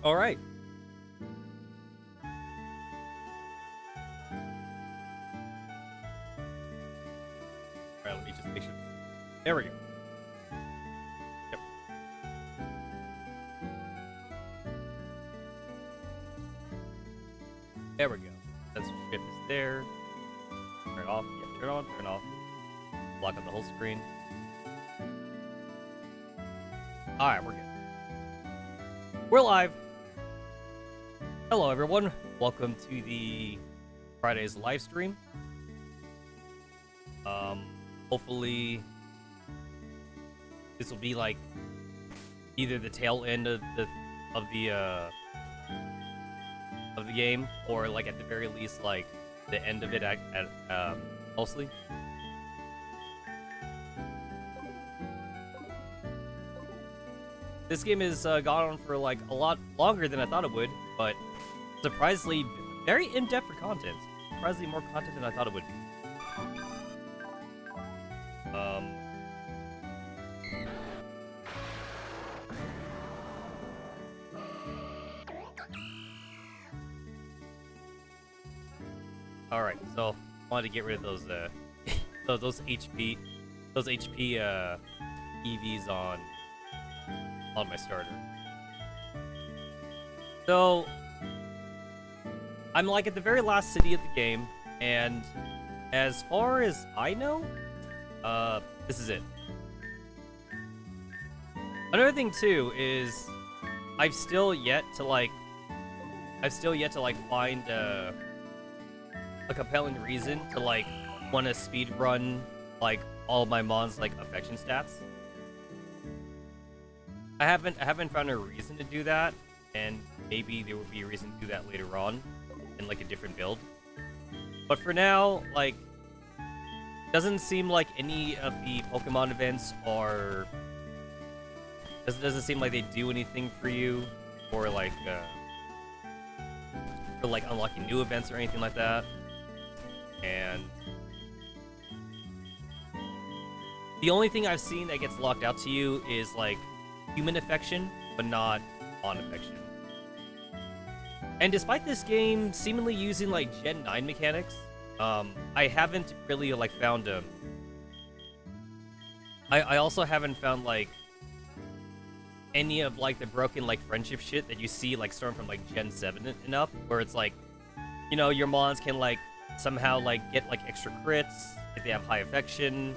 All right. All right, let me just make sure. There we go. Yep. There we go. Censorship is there. Turn it off. Yeah, turn on, turn off. Block out the whole screen. Alright, we're good. We're live. Hello, everyone. Welcome to the Friday's live stream. Hopefully this will be like either the tail end of the game, or like at the very least like the end of it at mostly. This game has gone on for like a lot longer than I thought it would, but surprisingly very in-depth for content. Surprisingly more content than I thought it would be. All right, so I wanted to get rid of those those HP EVs on my starter. So I'm like at the very last city of the game, and as far as I know, this is it. Another thing too is I've still yet to find a compelling reason to like want to speed run like all of my mon's like affection stats. I haven't found a reason to do that, and maybe there would be a reason to do that later on in like a different build. But for now, like, doesn't seem like any of the Pokemon events are doesn't seem like they do anything for you, or like for like unlocking new events or anything like that. And the only thing I've seen that gets locked out to you is like human affection, but not on affection. And despite this game seemingly using like Gen 9 mechanics, I haven't really like found I also haven't found like any of like the broken like friendship shit that you see like starting from like Gen 7 and up, where it's like, you know, your mons can like somehow like get like extra crits if they have high affection.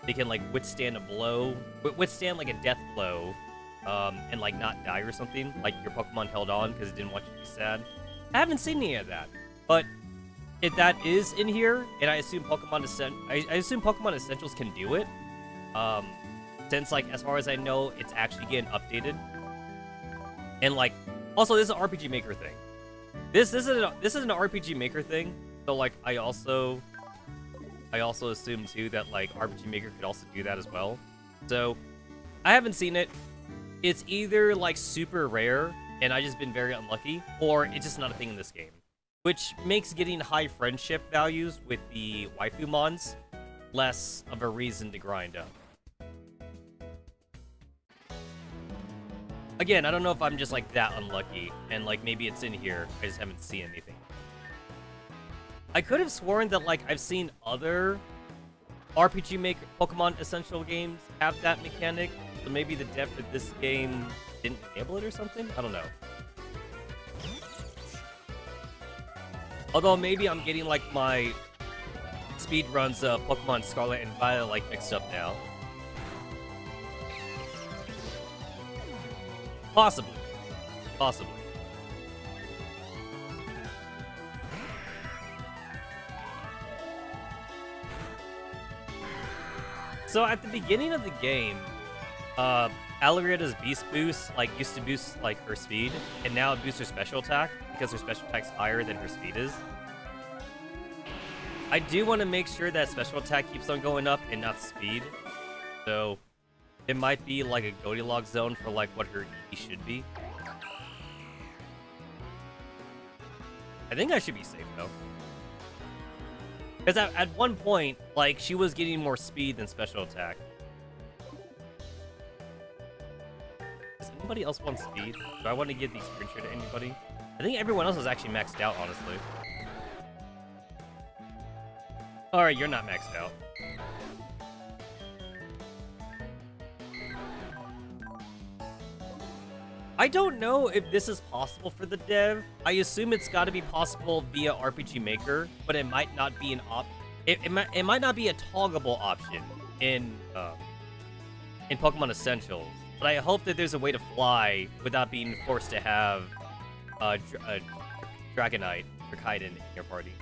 They can like withstand a blow, withstand like a death blow, and like not die or something. Like your Pokemon held on because it didn't want you to be sad. I haven't seen any of that, but if that is in here, and I assume Pokemon Essentials can do it, since like as far as I know, it's actually getting updated. And like, also this is an RPG Maker thing. This is an RPG Maker thing. So like I also assume too that like RPG Maker could also do that as well. So I haven't seen it. It's either like super rare and I just been very unlucky, or it's just not a thing in this game, which makes getting high friendship values with the waifu mons less of a reason to grind up. Again, I don't know if I'm just like that unlucky, and like maybe it's in here, I just haven't seen anything. I could have sworn that like I've seen other RPG Maker Pokemon Essential games have that mechanic, so maybe the dev for this game didn't enable it or something? I don't know. Although maybe I'm getting like my speedruns of Pokemon Scarlet and Violet like mixed up now. Possibly. Possibly. So at the beginning of the game, Alarieta's Beast Boost like used to boost like her speed, and now it boosts her special attack because her special attack's higher than her speed is. I do want to make sure that special attack keeps on going up and not speed. So it might be like a Goldilocks zone for like what her E should be. I think I should be safe though. Because at one point, like, she was getting more speed than special attack. Does anybody else want speed? Do I want to give the sprint share to anybody? I think everyone else is actually maxed out, honestly. Alright, you're not maxed out. I don't know if this is possible for the dev. I assume it's got to be possible via RPG Maker, but it might not be an it might not be a toggable option in Pokemon Essentials. But I hope that there's a way to fly without being forced to have a Dragonite or Kaiden in your party.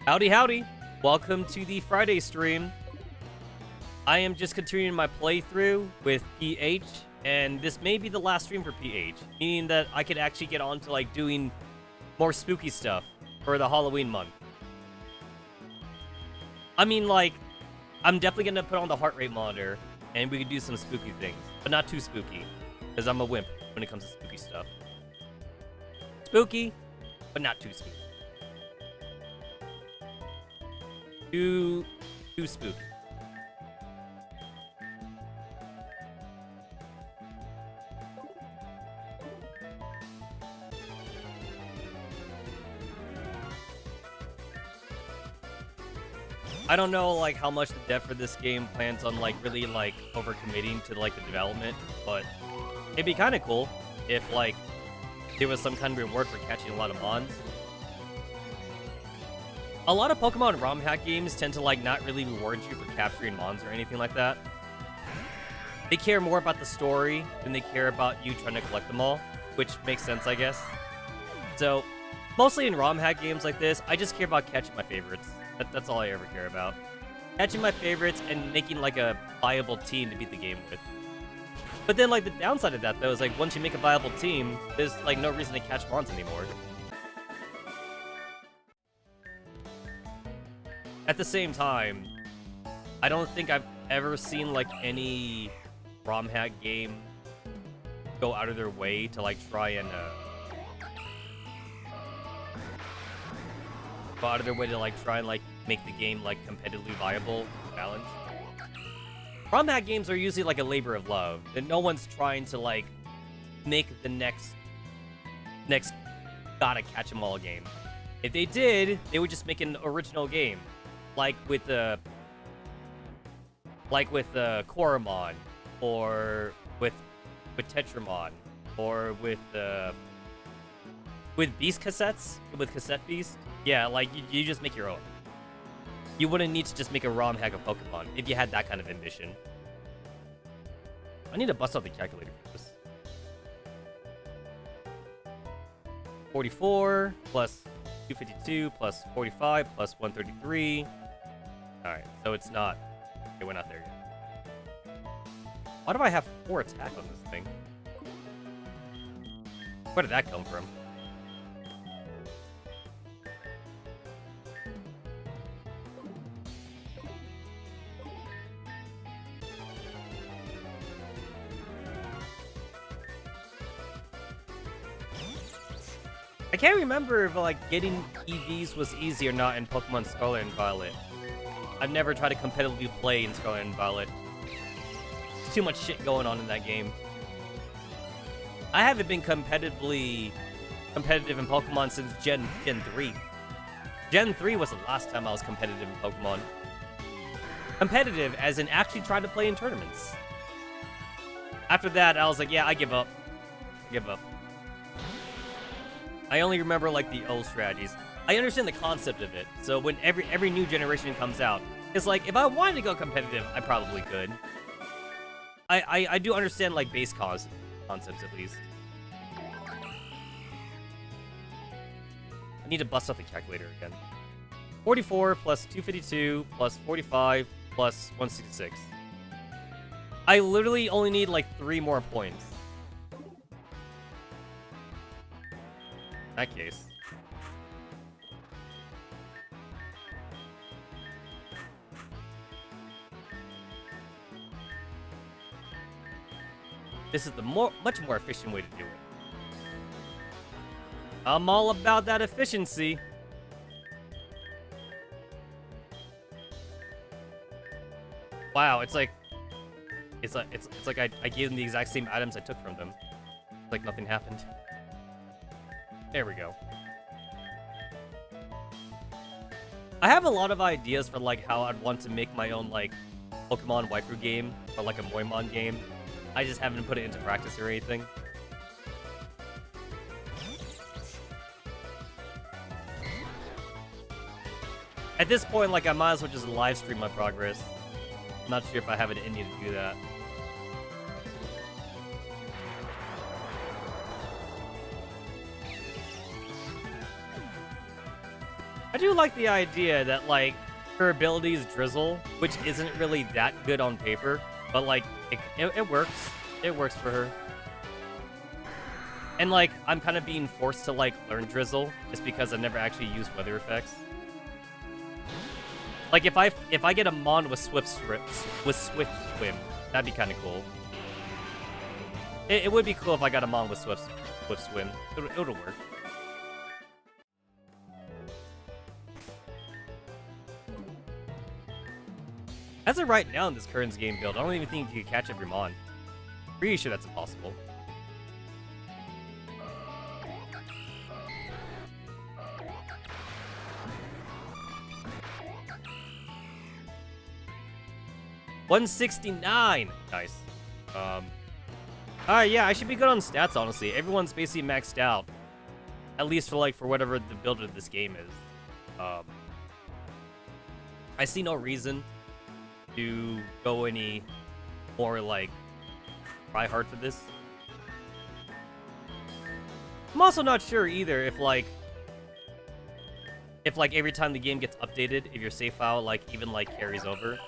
Howdy, howdy! Welcome to the Friday stream. I am just continuing my playthrough with PH, and this may be the last stream for PH, meaning that I could actually get on to like doing more spooky stuff for the Halloween month. I mean, like, I'm definitely gonna put on the heart rate monitor, and we can do some spooky things, but not too spooky, because I'm a wimp when it comes to spooky stuff. Spooky, but not too spooky. Too spooky. I don't know, like, how much the dev for this game plans on, like, really, like, overcommitting to, like, the development, but it'd be kind of cool if, like, there was some kind of reward for catching a lot of mons. A lot of Pokemon romhack games tend to, like, not really reward you for capturing mons or anything like that. They care more about the story than they care about you trying to collect them all, which makes sense, I guess. So, mostly in romhack games like this, I just care about catching my favorites. That's all I ever care about. Catching my favorites and making, like, a viable team to beat the game with. But then, like, the downside of that, though, is, like, once you make a viable team, there's, like, no reason to catch mons anymore. At the same time, I don't think I've ever seen, like, any romhack game go out of their way to, like, try and, make the game, like, competitively viable, balanced. Romhack games are usually, like, a labor of love, and no one's trying to, like, make the next gotta catch 'em all game. If they did, they would just make an original game, like with Koromon, or with Tetramon, or with Beast cassettes, with Cassette Beast. Yeah, like, you just make your own. You wouldn't need to just make a ROM hack of Pokemon if you had that kind of ambition. I need to bust out the calculator for this. 44 plus 252 plus 45 plus 133. Alright, so it's not... Okay, we're not there yet. Why do I have 4 attack on this thing? Where did that come from? I can't remember if, like, getting EVs was easy or not in Pokemon Scarlet and Violet. I've never tried to competitively play in Scarlet and Violet. There's too much shit going on in that game. I haven't been competitive in Pokemon since Gen 3. Gen 3 was the last time I was competitive in Pokemon. Competitive as in actually trying to play in tournaments. After that, I was like, yeah, I give up. I only remember, like, the old strategies. I understand the concept of it, so when every new generation comes out, it's like, if I wanted to go competitive, I probably could. I do understand, like, base concepts, at least. I need to bust out the calculator again. 44 plus 252 plus 45 plus 166. I literally only need, like, 3 more points. In that case. This is the much more efficient way to do it. I'm all about that efficiency. Wow, it's like It's like I gave them the exact same items I took from them. It's like nothing happened. There we go. I have a lot of ideas for like how I'd want to make my own like Pokemon waifu game or like a Moimon game. I just haven't put it into practice or anything. At this point, like I might as well just live stream my progress. I'm not sure if I have it in me to do that. I do like the idea that, like, her ability is Drizzle, which isn't really that good on paper, but, like, it works. It works for her. And, like, I'm kind of being forced to, like, learn Drizzle, just because I've never actually used weather effects. Like, if I get a Mon with Swift Swim, that'd be kind of cool. It would be cool if I got a Mon with Swift Swim. It'll work. As of right now in this current game build, I don't even think you can catch every Mon. Pretty sure that's impossible. $169! Nice. Alright, yeah, I should be good on stats, honestly. Everyone's basically maxed out. At least for whatever the build of this game is. I see no reason to go any more, like, try hard for this. I'm also not sure either if every time the game gets updated, if your save file, like, even, like, carries over.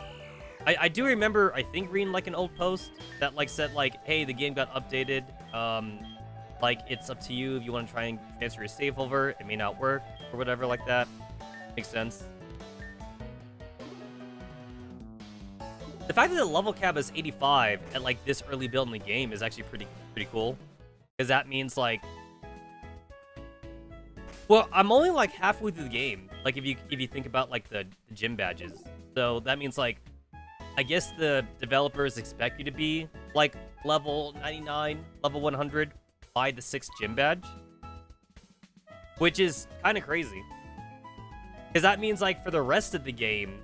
I do remember, I think, reading, like, an old post that, like, said, like, hey, the game got updated. Like, it's up to you if you want to try and transfer your save over. It may not work, or whatever like that. Makes sense. The fact that the level cap is 85 at, like, this early build in the game is actually pretty cool. Because that means, like... Well, I'm only, like, halfway through the game. Like, if you think about, like, the gym badges. So, that means, like... I guess the developers expect you to be, like, level 99, level 100 by the 6th gym badge. Which is kind of crazy. Because that means, like, for the rest of the game,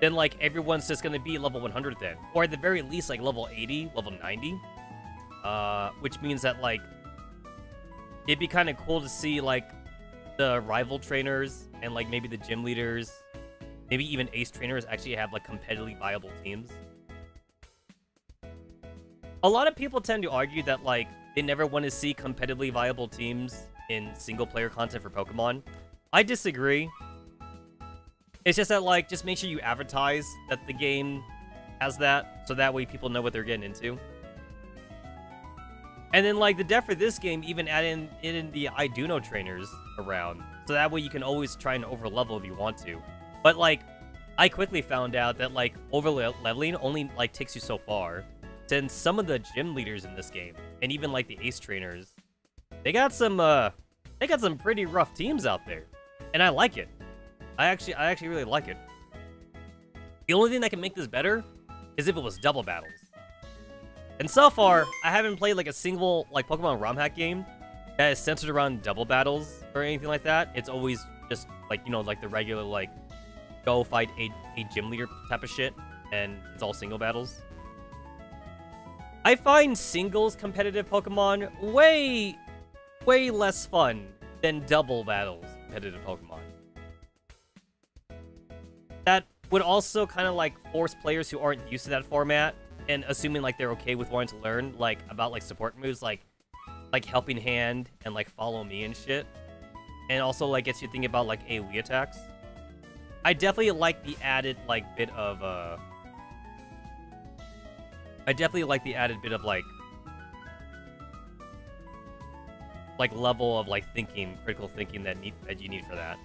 then, like, everyone's just going to be level 100 then. Or at the very least, like, level 80, level 90. Which means that, like, it'd be kind of cool to see, like, the rival trainers and, like, maybe the gym leaders, maybe even ace trainers actually have, like, competitively viable teams. A lot of people tend to argue that, like, they never want to see competitively viable teams in single-player content for Pokemon. I disagree. It's just that, like, just make sure you advertise that the game has that, so that way people know what they're getting into. And then, like, the dev for this game even add in the Iduno trainers around, so that way you can always try and overlevel if you want to. But, like, I quickly found out that, like, over-leveling only, like, takes you so far. Since some of the gym leaders in this game, and even, like, the ace trainers, they got some pretty rough teams out there. And I like it. I actually really like it. The only thing that can make this better is if it was double battles. And so far, I haven't played, like, a single, like, Pokemon romhack game that is centered around double battles or anything like that. It's always just, like, you know, like, the regular, like, go fight a gym leader type of shit, and it's all single battles. I find singles competitive Pokemon way less fun than double battles competitive Pokemon. That would also kind of, like, force players who aren't used to that format, and assuming, like, they're okay with wanting to learn, like, about, like, support moves, like Helping Hand and, like, Follow Me and shit. And also, like, gets you thinking about, like, AoE attacks. I definitely like the added, like, bit of, like, level of, like, thinking, critical thinking that you need for that.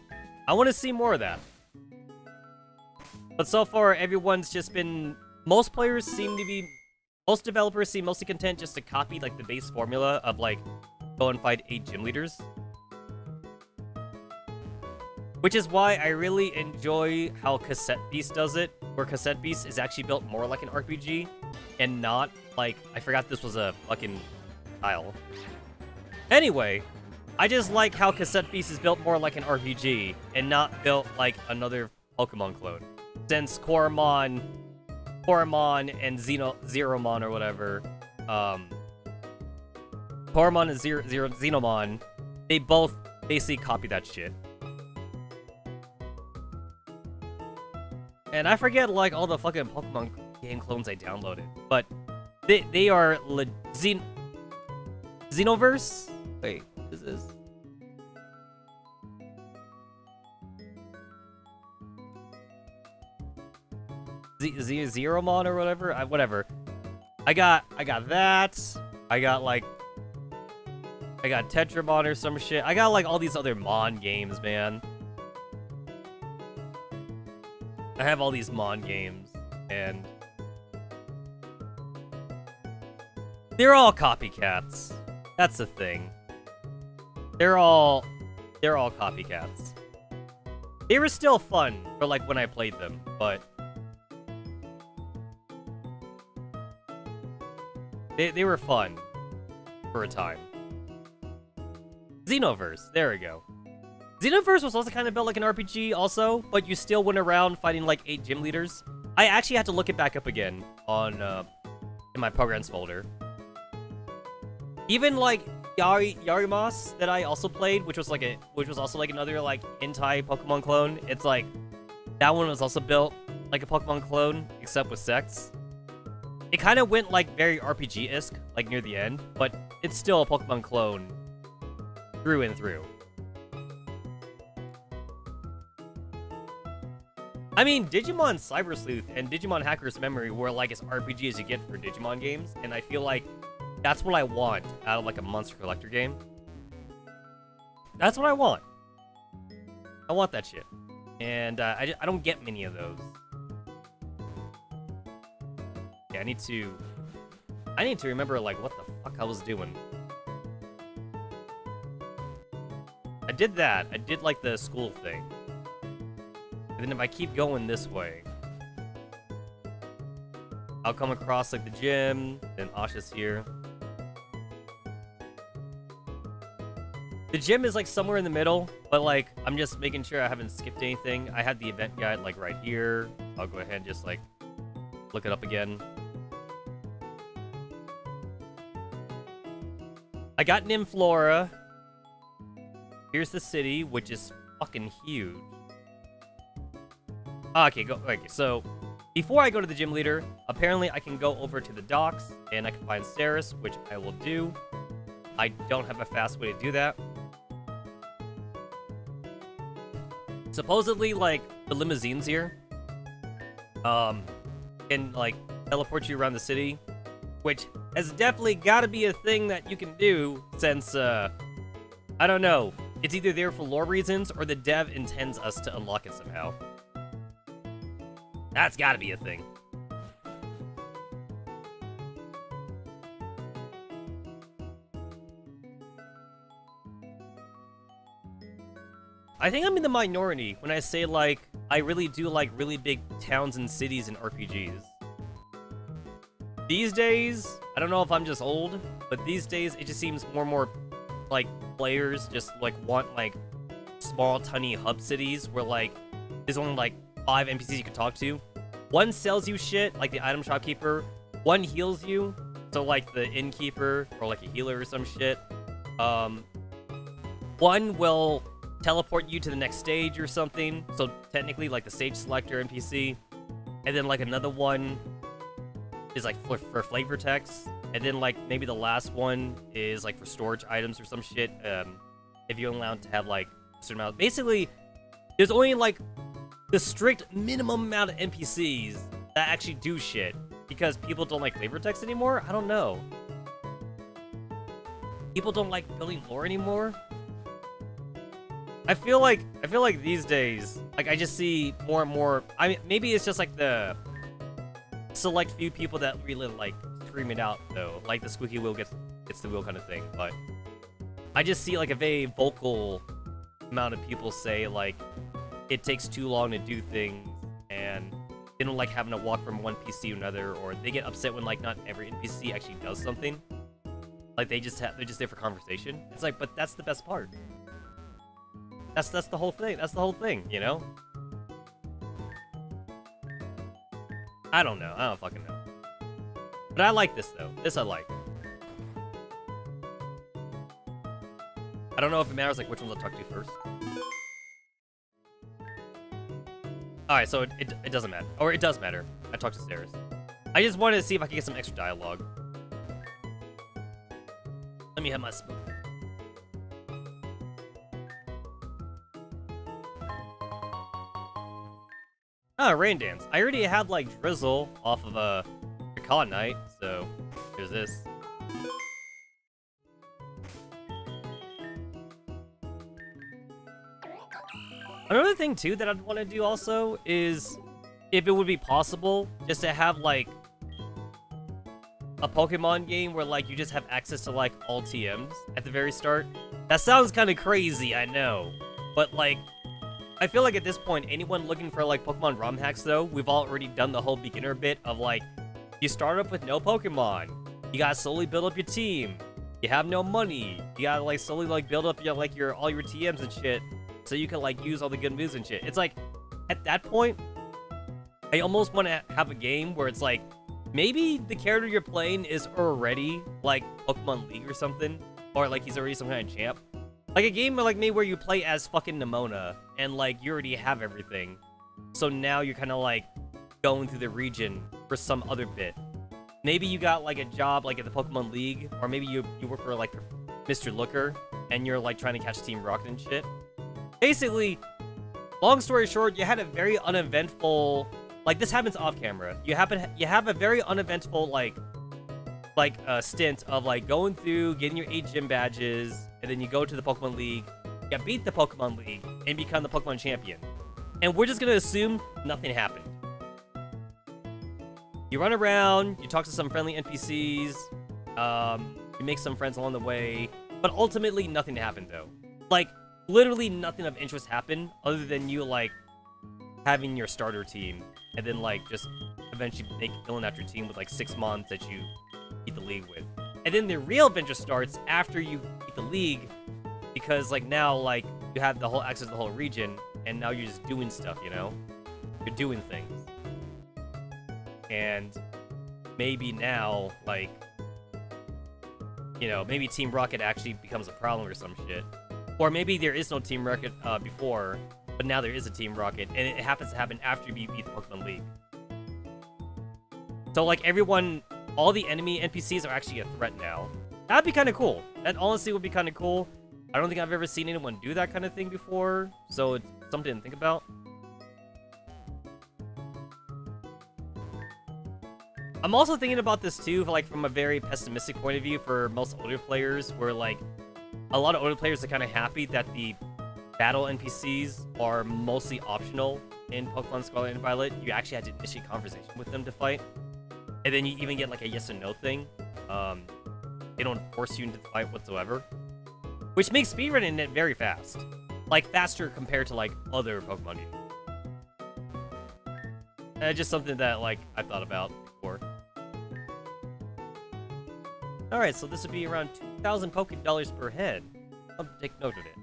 I want to see more of that. But so far, everyone's just been... Most developers seem mostly content just to copy, like, the base formula of, like, go and fight 8 gym leaders. Which is why I really enjoy how Cassette Beast does it, where Cassette Beast is actually built more like an RPG. and not, like, I forgot this was a fucking tile. Anyway, I just like how Cassette Beast is built more like an RPG, and not built like another Pokemon clone. Since Koromon and Zeromon or whatever, Koromon and Xenomon, they both basically copy that shit. And I forget, like, all the fucking Pokemon game clones I downloaded, but they are Xenoverse? Wait, what is this? Zeromon or whatever? Whatever. I got that. I got Tetramon or some shit. I got, like, all these other Mon games, man. I have all these Mon games, and they're all copycats. That's the thing. They're all copycats. They were still fun for, like, when I played them, but they were fun for a time. Xenoverse, there we go. Xenoverse was also kind of built like an RPG also, but you still went around fighting like 8 gym leaders. I actually had to look it back up again on in my programs folder. Even like Yarimas that I also played, which was also like another like hentai Pokemon clone. It's like that one was also built like a Pokemon clone, except with sex. It kind of went like very RPG-esque, like near the end, but it's still a Pokemon clone through and through. I mean, Digimon Cyber Sleuth and Digimon Hacker's Memory were like as RPG as you get for Digimon games, and I feel like that's what I want out of like a Monster Collector game. That's what I want. I want that shit. And I don't get many of those. Yeah, I need to remember like what the fuck I was doing. I did that. I did like the school thing. And then if I keep going this way, I'll come across like the gym, then Asha's here. The gym is like somewhere in the middle, but like I'm just making sure I haven't skipped anything. I had the event guide like right here. I'll go ahead and just like look it up again. I got Nymflora. Here's the city, which is fucking huge. Okay, so before I go to the gym leader, apparently I can go over to the docks and I can find Ceres, which I will do. I don't have a fast way to do that. Supposedly, like, the limousines here, can, like, teleport you around the city, which has definitely gotta be a thing that you can do since, I don't know. It's either there for lore reasons or the dev intends us to unlock it somehow. That's gotta be a thing. I think I'm in the minority when I say, like, I really do like really big towns and cities in RPGs. These days, I don't know if I'm just old, but these days it just seems more and more like players just like want like small, tiny hub cities where like there's only like 5 NPCs you can talk to. One sells you shit, like the item shopkeeper. One heals you, so like the innkeeper or like a healer or some shit. One will teleport you to the next stage or something, so technically like the stage selector NPC. And then like another one is like for flavor text. And then like maybe the last one is like for storage items or some shit. If you're allowed to have like a certain amount. Basically, there's only like the strict minimum amount of NPCs that actually do shit because people don't like flavor text anymore. I don't know. People don't like building lore anymore. I feel like these days, like I just see more and more. I mean, maybe it's just like the select few people that really like scream it out though, like the squeaky wheel gets the wheel kind of thing. But I just see like a very vocal amount of people say like it takes too long to do things, and they don't like having to walk from one PC to another, or they get upset when like not every NPC actually does something. Like they're just there for conversation. It's like, but that's the best part. That's the whole thing. That's the whole thing, you know? I don't know. I don't fucking know. But I like this though. This I like. I don't know if it matters like which ones I'll talk to first. Alright, so it doesn't matter. Or it does matter. I talked to Saris. I just wanted to see if I could get some extra dialogue. Let me have my spoon. Ah, Rain Dance. I already had like Drizzle off of the Con Night, so here's this. Another thing too that I'd want to do also is, if it would be possible, just to have like a Pokemon game where like you just have access to like all TMs at the very start. That sounds kind of crazy, I know, but like I feel like at this point, anyone looking for like Pokemon ROM hacks though, we've already done the whole beginner bit of like, you start up with no Pokemon, you gotta slowly build up your team, you have no money, you gotta like slowly like build up your all your TMs and shit, so you can like use all the good moves and shit. It's like, at that point, I almost want to have a game where it's like, maybe the character you're playing is already like Pokemon League or something, or like he's already some kind of champ. Like a game like me where you play as fucking Nimona, and like you already have everything. So now you're kind of like going through the region for some other bit. Maybe you got like a job like at the Pokemon League, or maybe you work for like Mr. Looker, and you're like trying to catch Team Rocket and shit. Basically, long story short, you had a very uneventful, like this happens off camera. You have a very uneventful stint of like going through, getting your 8 gym badges, and then you go to the Pokemon League, you beat the Pokemon League, and become the Pokemon champion. And we're just gonna assume nothing happened. You run around, you talk to some friendly NPCs, you make some friends along the way, but ultimately nothing happened though. Like, literally nothing of interest happened other than you like having your starter team, and then like just eventually filling out your team with like 6 months that you beat the league with. And then the real adventure starts after you beat the league, because like now like you have the whole access to the whole region, and now you're just doing stuff, you know? You're doing things. And maybe now, like, you know, maybe Team Rocket actually becomes a problem or some shit. Or maybe there is no Team Rocket before, but now there is a Team Rocket, and it happens to happen after you beat the Pokemon League. So like everyone, all the enemy NPCs are actually a threat now. That'd be kind of cool. That honestly would be kind of cool. I don't think I've ever seen anyone do that kind of thing before, so it's something to think about. I'm also thinking about this too, like from a very pessimistic point of view for most older players, where like a lot of older players are kind of happy that the battle NPCs are mostly optional in Pokemon Scarlet and Violet. You actually had to initiate conversation with them to fight, and then you even get like a yes or no thing. They don't force you into the fight whatsoever, which makes speedrunning it very fast, like faster compared to like other Pokemon games. Just something that like I thought about before. Alright, so this would be around 2,000 Poké-Dollars per head. I'll take note of it.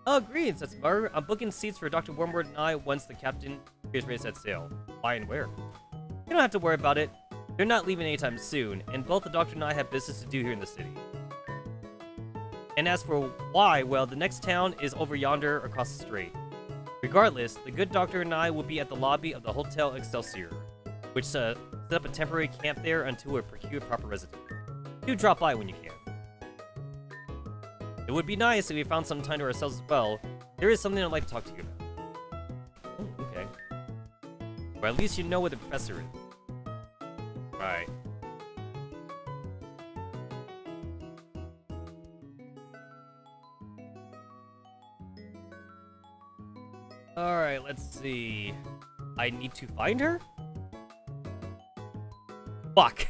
Oh, greetings, Tetsamaru. I'm booking seats for Dr. Wormwood and I once the captain appears ready to set sail. Why and where? You don't have to worry about it. They're not leaving anytime soon, and both the doctor and I have business to do here in the city. And as for why, well, the next town is over yonder across the strait. Regardless, the good doctor and I will be at the lobby of the Hotel Excelsior, which set up a temporary camp there until we procure proper residence. Do drop by when you can. It would be nice if we found some time to ourselves as well. There is something I'd like to talk to you about. Oh, okay. Or at least you know where the professor is. Right. Alright, let's see. I need to find her? Fuck.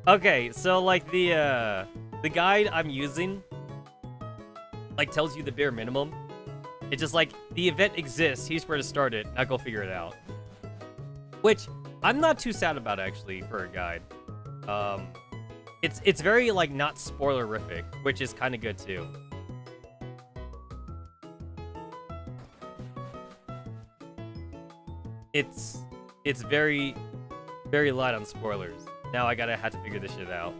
Okay, so like the guide I'm using like tells you the bare minimum. It's just like the event exists, here's where to start it, now go figure it out. Which I'm not too sad about actually for a guide. It's very like not spoilerific, which is kind of good too. It's very light on spoilers. Now I have to figure this shit out.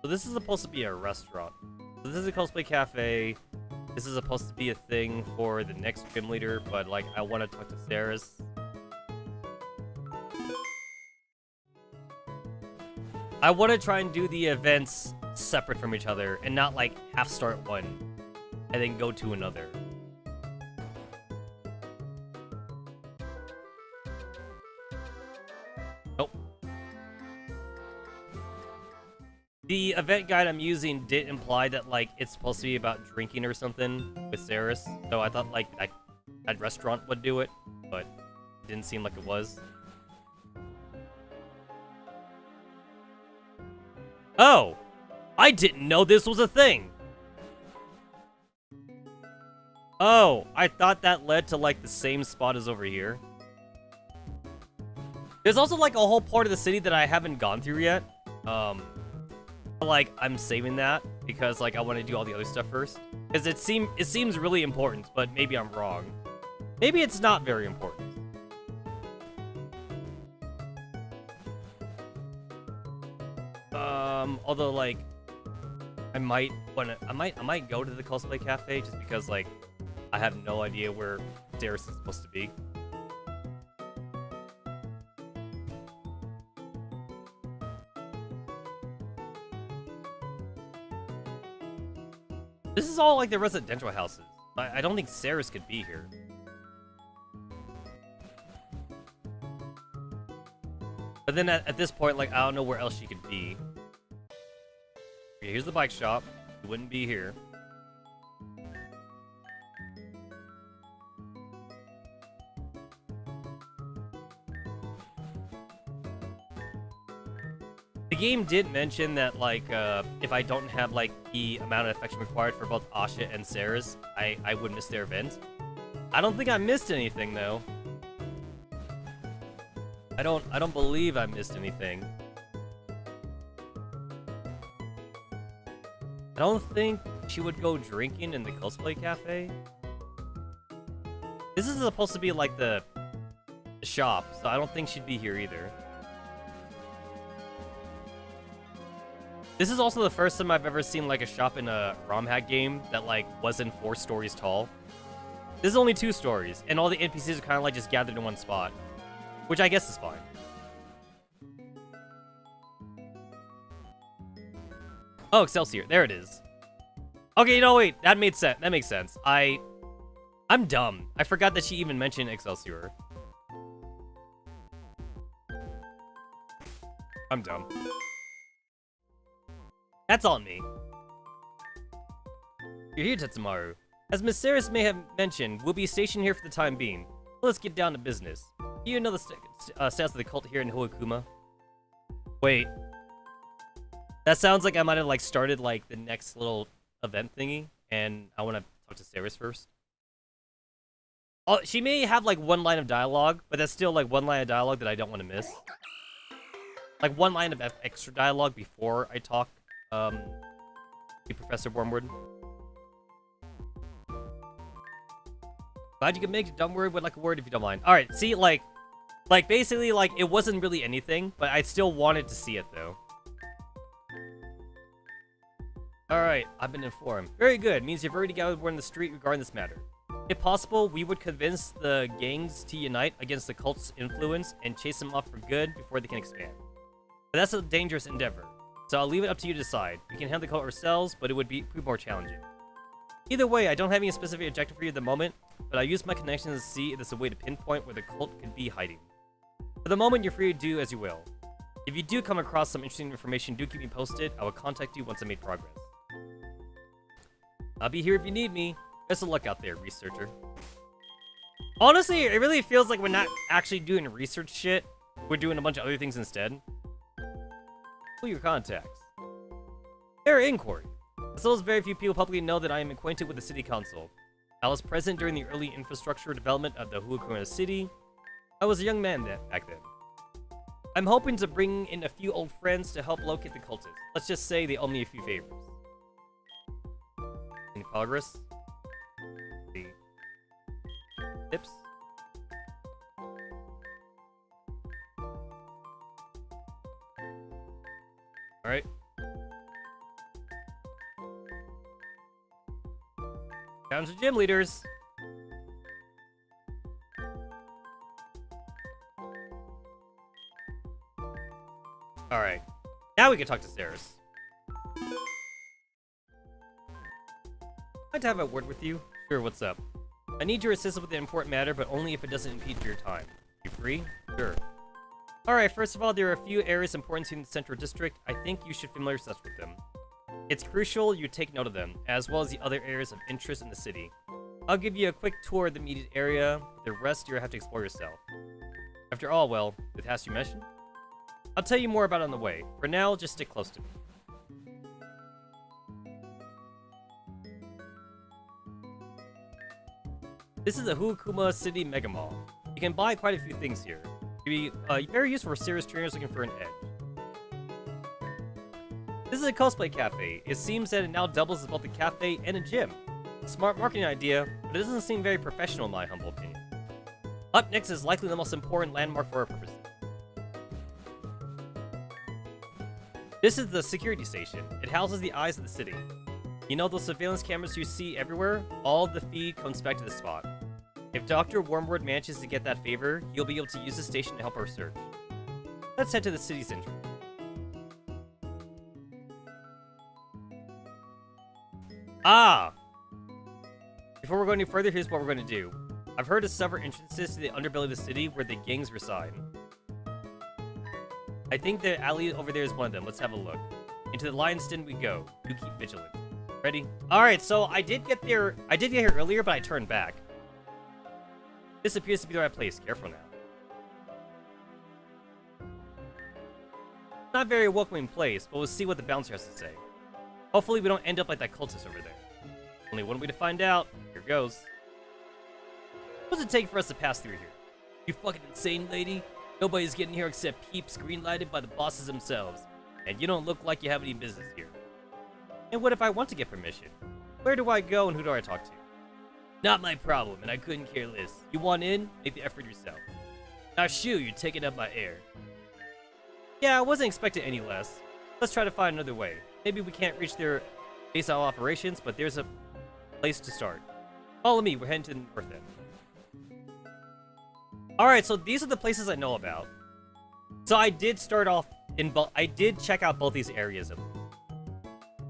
So this is supposed to be a restaurant. So this is a cosplay cafe. This is supposed to be a thing for the next gym leader, but like I want to talk to Saris. I want to try and do the events separate from each other and not like half start one and then go to another. Nope. The event guide I'm using did imply that like it's supposed to be about drinking or something with Saris, so I thought like that restaurant would do it, but it didn't seem like it was. Oh! I didn't know this was a thing! Oh, I thought that led to, like, the same spot as over here. There's also, like, a whole part of the city that I haven't gone through yet. Like, I'm saving that because, like, I want to do all the other stuff first. Because it seems really important, but maybe I'm wrong. Maybe it's not very important. Although, like, I might go to the cosplay cafe just because, like, I have no idea where Saris is supposed to be. This is all, like, the residential houses. I don't think Saris could be here. But then at this point, like, I don't know where else she could be. Okay, here's the bike shop. It wouldn't be here. The game did mention that, like, if I don't have, like, the amount of affection required for both Asha and Saris, I would miss their event. I don't think I missed anything, though. I don't believe I missed anything. I don't think she would go drinking in the cosplay cafe. This is supposed to be like the shop, so I don't think she'd be here either. This is also the first time I've ever seen like a shop in a romhack game that like wasn't 4 stories tall. This is only 2 stories, and all the NPCs are kind of like just gathered in one spot, which I guess is fine. Oh, Excelsior. There it is. Okay, no, wait. That made sense. That makes sense. I'm dumb. I forgot that she even mentioned Excelsior. I'm dumb. That's on me. You're here, Tetsamaru. As Miss Saris may have mentioned, we'll be stationed here for the time being. Let's get down to business. Do you know the status of the cult here in Hoikuma? Wait. That sounds like I might have, like, started, like, the next little event thingy, and I want to talk to Saris first. Oh, she may have, like, 1 line of dialogue, but that's still, like, 1 line of dialogue that I don't want to miss. Like, 1 line of extra dialogue before I talk, to Professor Wormwood. Glad you can make it. Don't worry, would like a word if you don't mind. Alright, see, like, basically, like, it wasn't really anything, but I still wanted to see it, though. Alright, I've been informed. Very good. Means you've already gathered word in the street regarding this matter. If possible, we would convince the gangs to unite against the cult's influence and chase them off for good before they can expand. But that's a dangerous endeavor, so I'll leave it up to you to decide. We can handle the cult ourselves, but it would be more challenging. Either way, I don't have any specific objective for you at the moment, but I use my connections to see if there's a way to pinpoint where the cult could be hiding. For the moment, you're free to do as you will. If you do come across some interesting information, do keep me posted. I will contact you once I made progress. I'll be here if you need me. Best of luck out there, researcher. Honestly, it really feels like we're not actually doing research shit. We're doing a bunch of other things instead. Who are your contacts? Fair inquiry. As well as very few people publicly know that I am acquainted with the city council. I was present during the early infrastructure development of the Huakuna city. I was a young man back then. I'm hoping to bring in a few old friends to help locate the cultists. Let's just say they owe me a few favors. Any progress? The tips? Alright. Down to gym leaders. Alright. Now we can talk to Ceres. I'd like to have a word with you. Sure, what's up? I need your assistance with an important matter, but only if it doesn't impede your time. You free? Sure. Alright, first of all, there are a few areas important to the Central District. I think you should familiarize yourself with them. It's crucial you take note of them, as well as the other areas of interest in the city. I'll give you a quick tour of the immediate area. The rest you'll have to explore yourself. After all, well, the task you mentioned? I'll tell you more about it on the way. For now, just stick close to me. This is the Huakuma City Mega Mall. You can buy quite a few things here. It'd be very useful for serious trainers looking for an edge. This is a cosplay cafe. It seems that it now doubles as both a cafe and a gym. Smart marketing idea, but it doesn't seem very professional in my humble opinion. Up next is likely the most important landmark for our purposes. This is the security station. It houses the eyes of the city. You know those surveillance cameras you see everywhere? All the feed comes back to this spot. If Dr. Wormwood manages to get that favor, he'll be able to use the station to help our search. Let's head to the city's entrance. Ah! Before we go any further, here's what we're going to do. I've heard of several entrances to the underbelly of the city where the gangs reside. I think the alley over there is one of them. Let's have a look. Into the lion's den we go. You keep vigilant. Ready? Alright, so I did get here earlier, but I turned back. This appears to be the right place. Careful now. Not a very welcoming place, but we'll see what the bouncer has to say. Hopefully we don't end up like that cultist over there. Only one way to find out. Here goes. What's it take for us to pass through here? You fucking insane, lady? Nobody's getting here except peeps green-lighted by the bosses themselves. And you don't look like you have any business here. And what if I want to get permission? Where do I go and who do I talk to? Not my problem, and I couldn't care less. You want in? Make the effort yourself. Now shoo, you're taking up my air. Yeah, I wasn't expecting any less. Let's try to find another way. Maybe we can't reach their base of operations, but there's a place to start. Follow me, we're heading to the north end. Alright, so these are the places I know about. So I did start off in I did check out both these areas of them.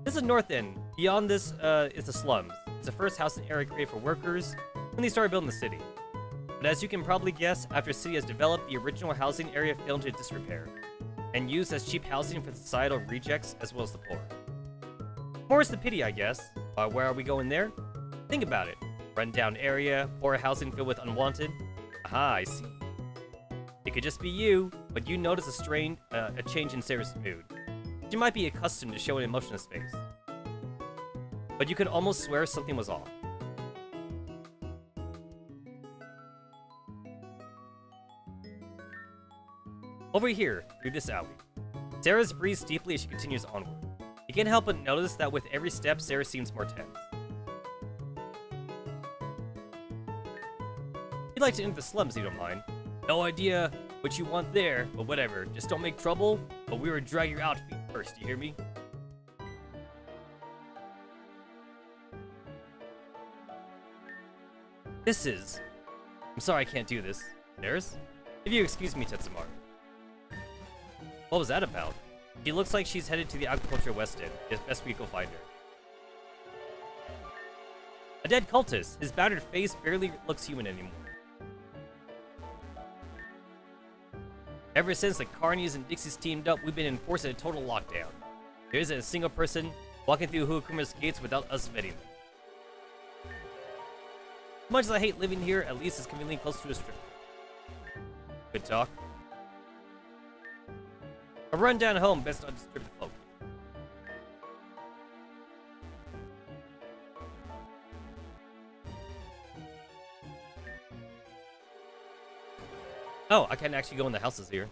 This is north end. Beyond this is the slums. It's the first housing area created for workers when they started building the city. But as you can probably guess, after the city has developed, the original housing area fell into disrepair and used as cheap housing for societal rejects as well as the poor. More is the pity, I guess. Where are we going there? Think about it. Run-down area, poor housing filled with unwanted. Aha, I see. It could just be you, but you notice a change in Sarah's mood. She might be accustomed to showing emotion in his face. But you could almost swear something was off. Over here, through this alley. Sarah breathes deeply as she continues onward. You can't help but notice that with every step, Sarah seems more tense. You'd like to enter the slums, you don't mind. No idea what you want there, but whatever. Just don't make trouble, but we will drag your outfit first, you hear me? I'm sorry I can't do this. There's? If you excuse me, Tetsamaru. What was that about? She looks like she's headed to the agriculture west end. It's best we go find her. A dead cultist. His battered face barely looks human anymore. Ever since the Carnies and Dixies teamed up, we've been enforcing a total lockdown. There isn't a single person walking through Huakuma's gates without us vetting them. As much as I hate living here, at least it's conveniently close to a strip. Good talk. A run down home, best not disturb the folk. Oh, I can actually go in the houses here.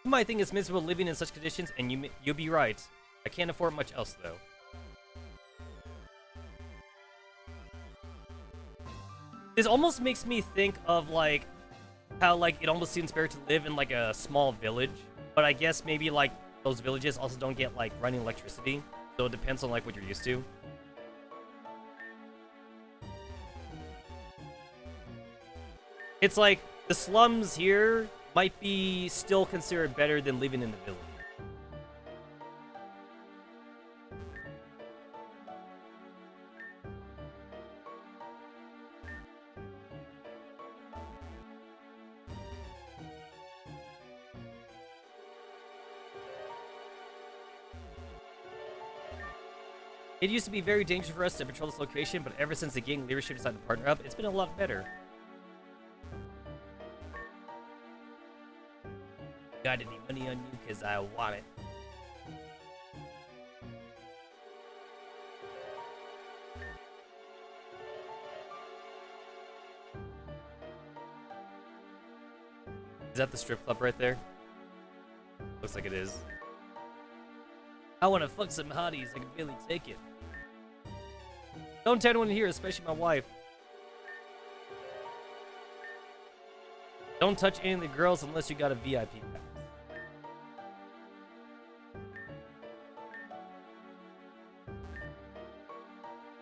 You might think it's miserable living in such conditions, and you'll be right. I can't afford much else, though. This almost makes me think of, like, how, like, it almost seems better to live in, like, a small village. But I guess maybe, like, those villages also don't get, like, running electricity. So it depends on, like, what you're used to. It's like, the slums here might be still considered better than living in the village. It used to be very dangerous for us to patrol this location, but ever since the gang leadership decided to partner up, it's been a lot better. Got any money on you? Because I want it. Is that the strip club right there? Looks like it is. I want to fuck some hotties. I can barely take it. Don't tell anyone here, especially my wife. Don't touch any of the girls unless you got a VIP pass.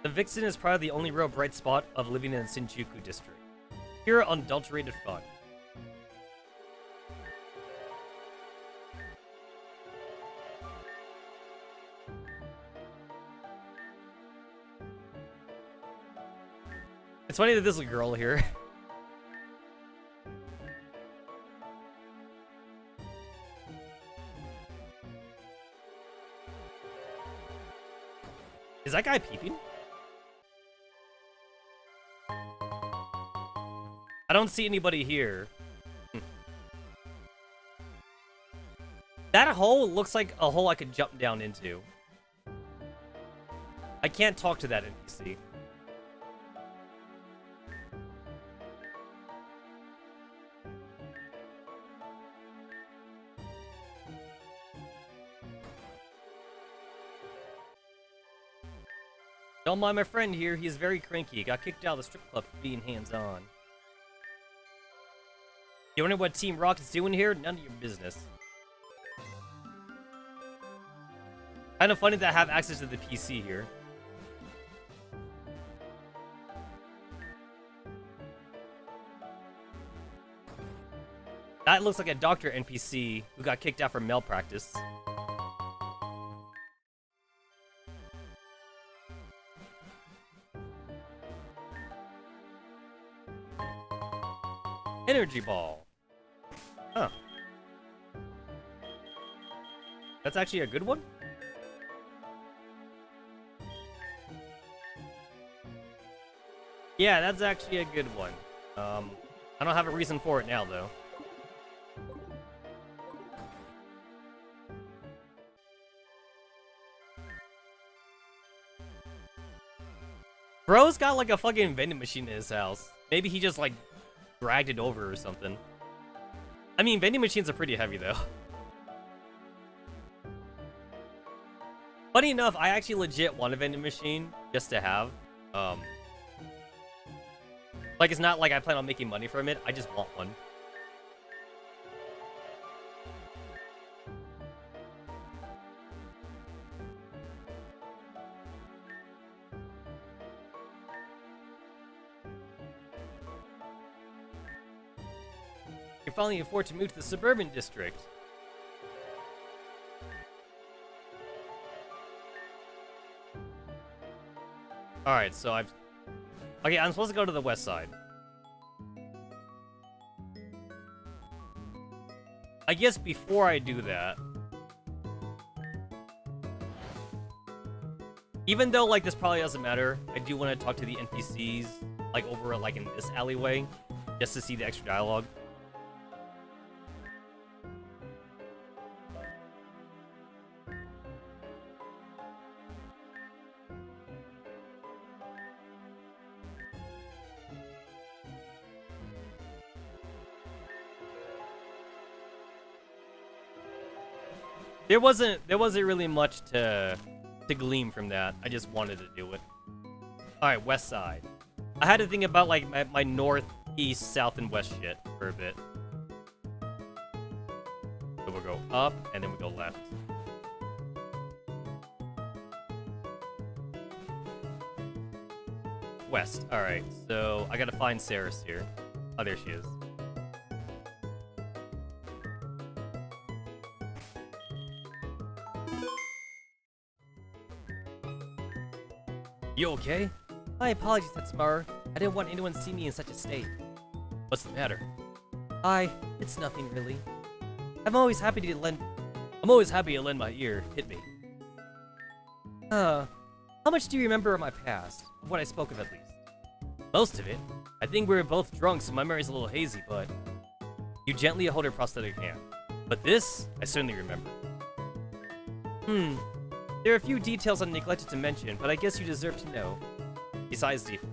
The Vixen is probably the only real bright spot of living in the Shinjuku district. Pure unadulterated fun. It's funny that there's a girl here. Is that guy peeping? I don't see anybody here. That hole looks like a hole I could jump down into. I can't talk to that NPC. Don't mind my friend here, he's very cranky. Got kicked out of the strip club for being hands-on. You wonder what Team Rocket's doing here? None of your business. Kind of funny that I have access to the PC here. That looks like a doctor NPC who got kicked out for malpractice. Energy ball. Huh. That's actually a good one? Yeah, that's actually a good one. I don't have a reason for it now, though. Bro's got like a fucking vending machine in his house. Maybe he just like dragged it over or something. I mean, vending machines are pretty heavy though. Funny enough, I actually legit want a vending machine just to have. Like, it's not like I plan on making money from it. I just want one. You finally afford to move to the suburban district. Alright, so I've... Okay, I'm supposed to go to the west side. I guess before I do that... Even though, like, this probably doesn't matter, I do want to talk to the NPCs, like, over, like, in this alleyway, just to see the extra dialogue. There wasn't really much to glean from that. I just wanted to do it. All right, west side. I had to think about like my north, east, south, and west shit for a bit. So we'll go up and then we go left. West. All right. So I gotta find Saris here. Oh, there she is. You okay? My apologies, Tetsamaru. I didn't want anyone to see me in such a state. What's the matter? It's nothing really. I'm always happy to lend my ear. Hit me. How much do you remember of my past? Of what I spoke of, at least? Most of it. I think we were both drunk, so my memory's a little hazy, but... You gently hold her prosthetic hand. But this, I certainly remember. There are a few details I neglected to mention, but I guess you deserve to know. Besides deeply.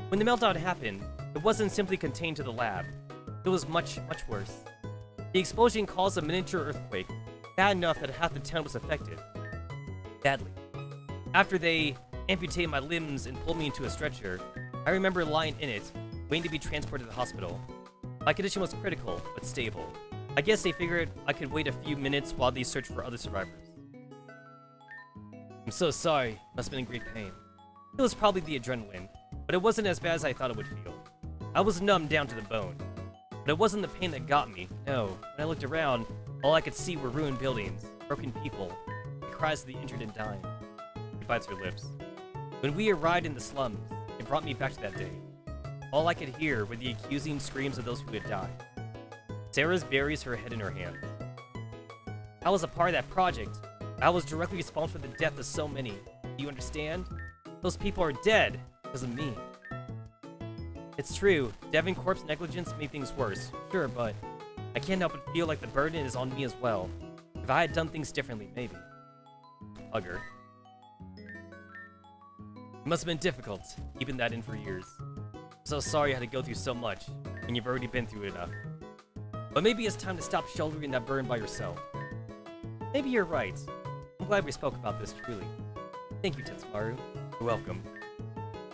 When the meltdown happened, it wasn't simply contained to the lab. It was much, much worse. The explosion caused a miniature earthquake, bad enough that half the town was affected. Badly. After they amputated my limbs and pulled me into a stretcher, I remember lying in it, waiting to be transported to the hospital. My condition was critical, but stable. I guess they figured I could wait a few minutes while they searched for other survivors. I'm so sorry. Must have been in great pain. It was probably the adrenaline, but it wasn't as bad as I thought it would feel. I was numb down to the bone. But it wasn't the pain that got me. No. When I looked around, all I could see were ruined buildings, broken people, the cries of the injured and dying. She bites her lips. When we arrived in the slums, it brought me back to that day. All I could hear were the accusing screams of those who had died. Sarah buries her head in her hands. I was a part of that project. I was directly responsible for the death of so many. Do you understand? Those people are dead because of me. It's true, Devon Corp's negligence made things worse, sure, but I can't help but feel like the burden is on me as well. If I had done things differently, maybe. Hug her. It must have been difficult, keeping that in for years. I'm so sorry you had to go through so much, and you've already been through enough. But maybe it's time to stop shouldering that burden by yourself. Maybe you're right. I'm glad we spoke about this, truly. Thank you, Tetsamaru. You're welcome.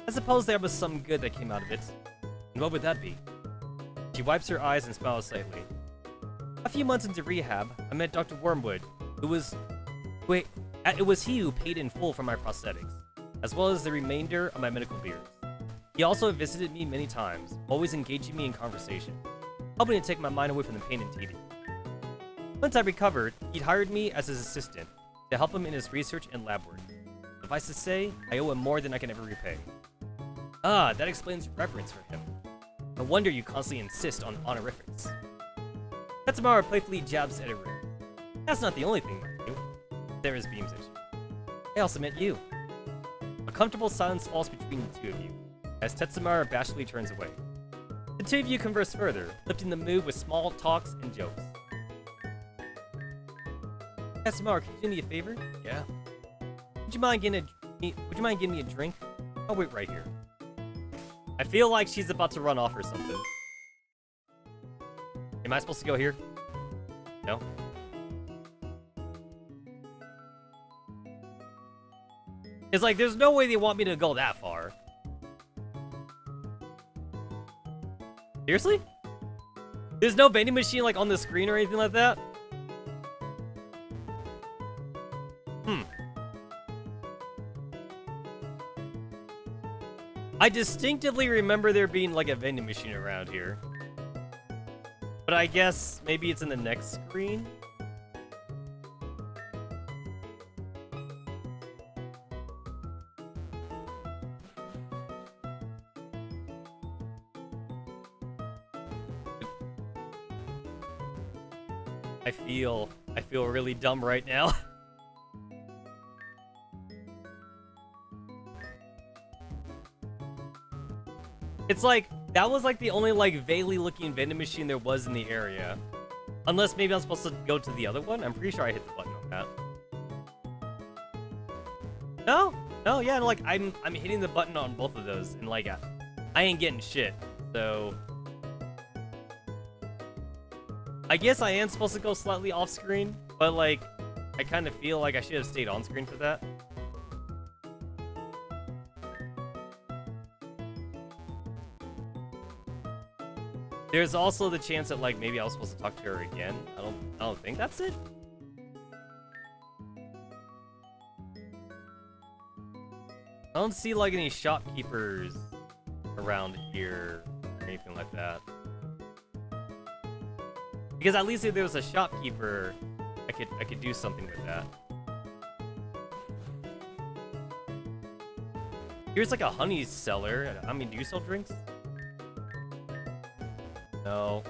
I suppose there was some good that came out of it. And what would that be? She wipes her eyes and smiles slightly. A few months into rehab, I met Dr. Wormwood, who was... Wait, it was he who paid in full for my prosthetics, as well as the remainder of my medical bills. He also visited me many times, always engaging me in conversation, helping to take my mind away from the pain and tedium. Once I recovered, he'd hired me as his assistant to help him in his research and lab work. Suffice to say, I owe him more than I can ever repay. Ah, that explains reverence for him. No wonder you constantly insist on honorifics. Tetsamaru playfully jabs at her rib. That's not the only thing I do. Sarah's beams at you. I also met you. A comfortable silence falls between the two of you, as Tetsamaru bashfully turns away. The two of you converse further, lifting the mood with small talks and jokes. Tetsamaru, can you do me a favor? Yeah. Would you mind giving me a drink? I'll wait right here. I feel like she's about to run off or something. Am I supposed to go here? No? It's like, there's no way they want me to go that far. Seriously? There's no vending machine like on the screen or anything like that? I distinctively remember there being like a vending machine around here. But I guess maybe it's in the next screen? I feel really dumb right now. It's like, that was like the only like vaguely looking vending machine there was in the area. Unless maybe I'm supposed to go to the other one? I'm pretty sure I hit the button on that. No? No, yeah, like I'm hitting the button on both of those and like I ain't getting shit. So I guess I am supposed to go slightly off screen, but like I kind of feel like I should have stayed on screen for that. There's also the chance that like maybe I was supposed to talk to her again. I don't think that's it. I don't see like any shopkeepers around here or anything like that. Because at least if there was a shopkeeper, I could do something with that. Here's like a honey seller. I mean, do you sell drinks? No.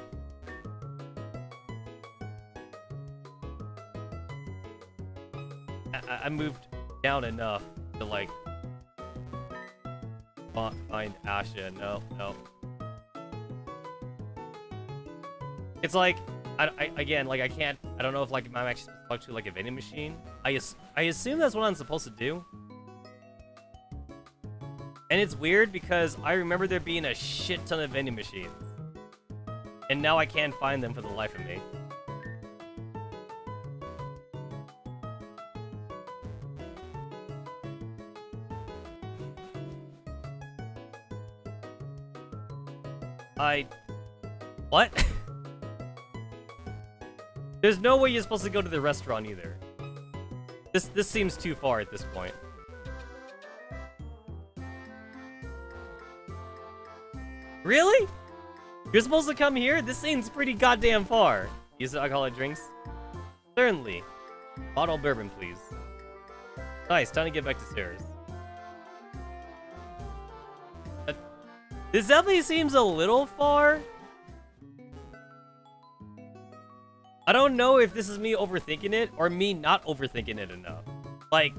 I moved down enough to like find Asha. No. It's like again, like I don't know if like I'm actually supposed to talk to like a vending machine. I assume that's what I'm supposed to do. And it's weird because I remember there being a shit ton of vending machines. And now I can't find them for the life of me. What? There's no way you're supposed to go to the restaurant either. This seems too far at this point. Really? You're supposed to come here? This seems pretty goddamn far. Use alcoholic drinks? Certainly. Bottle bourbon, please. Nice, time to get back to stairs. This definitely seems a little far. I don't know if this is me overthinking it or me not overthinking it enough. Like,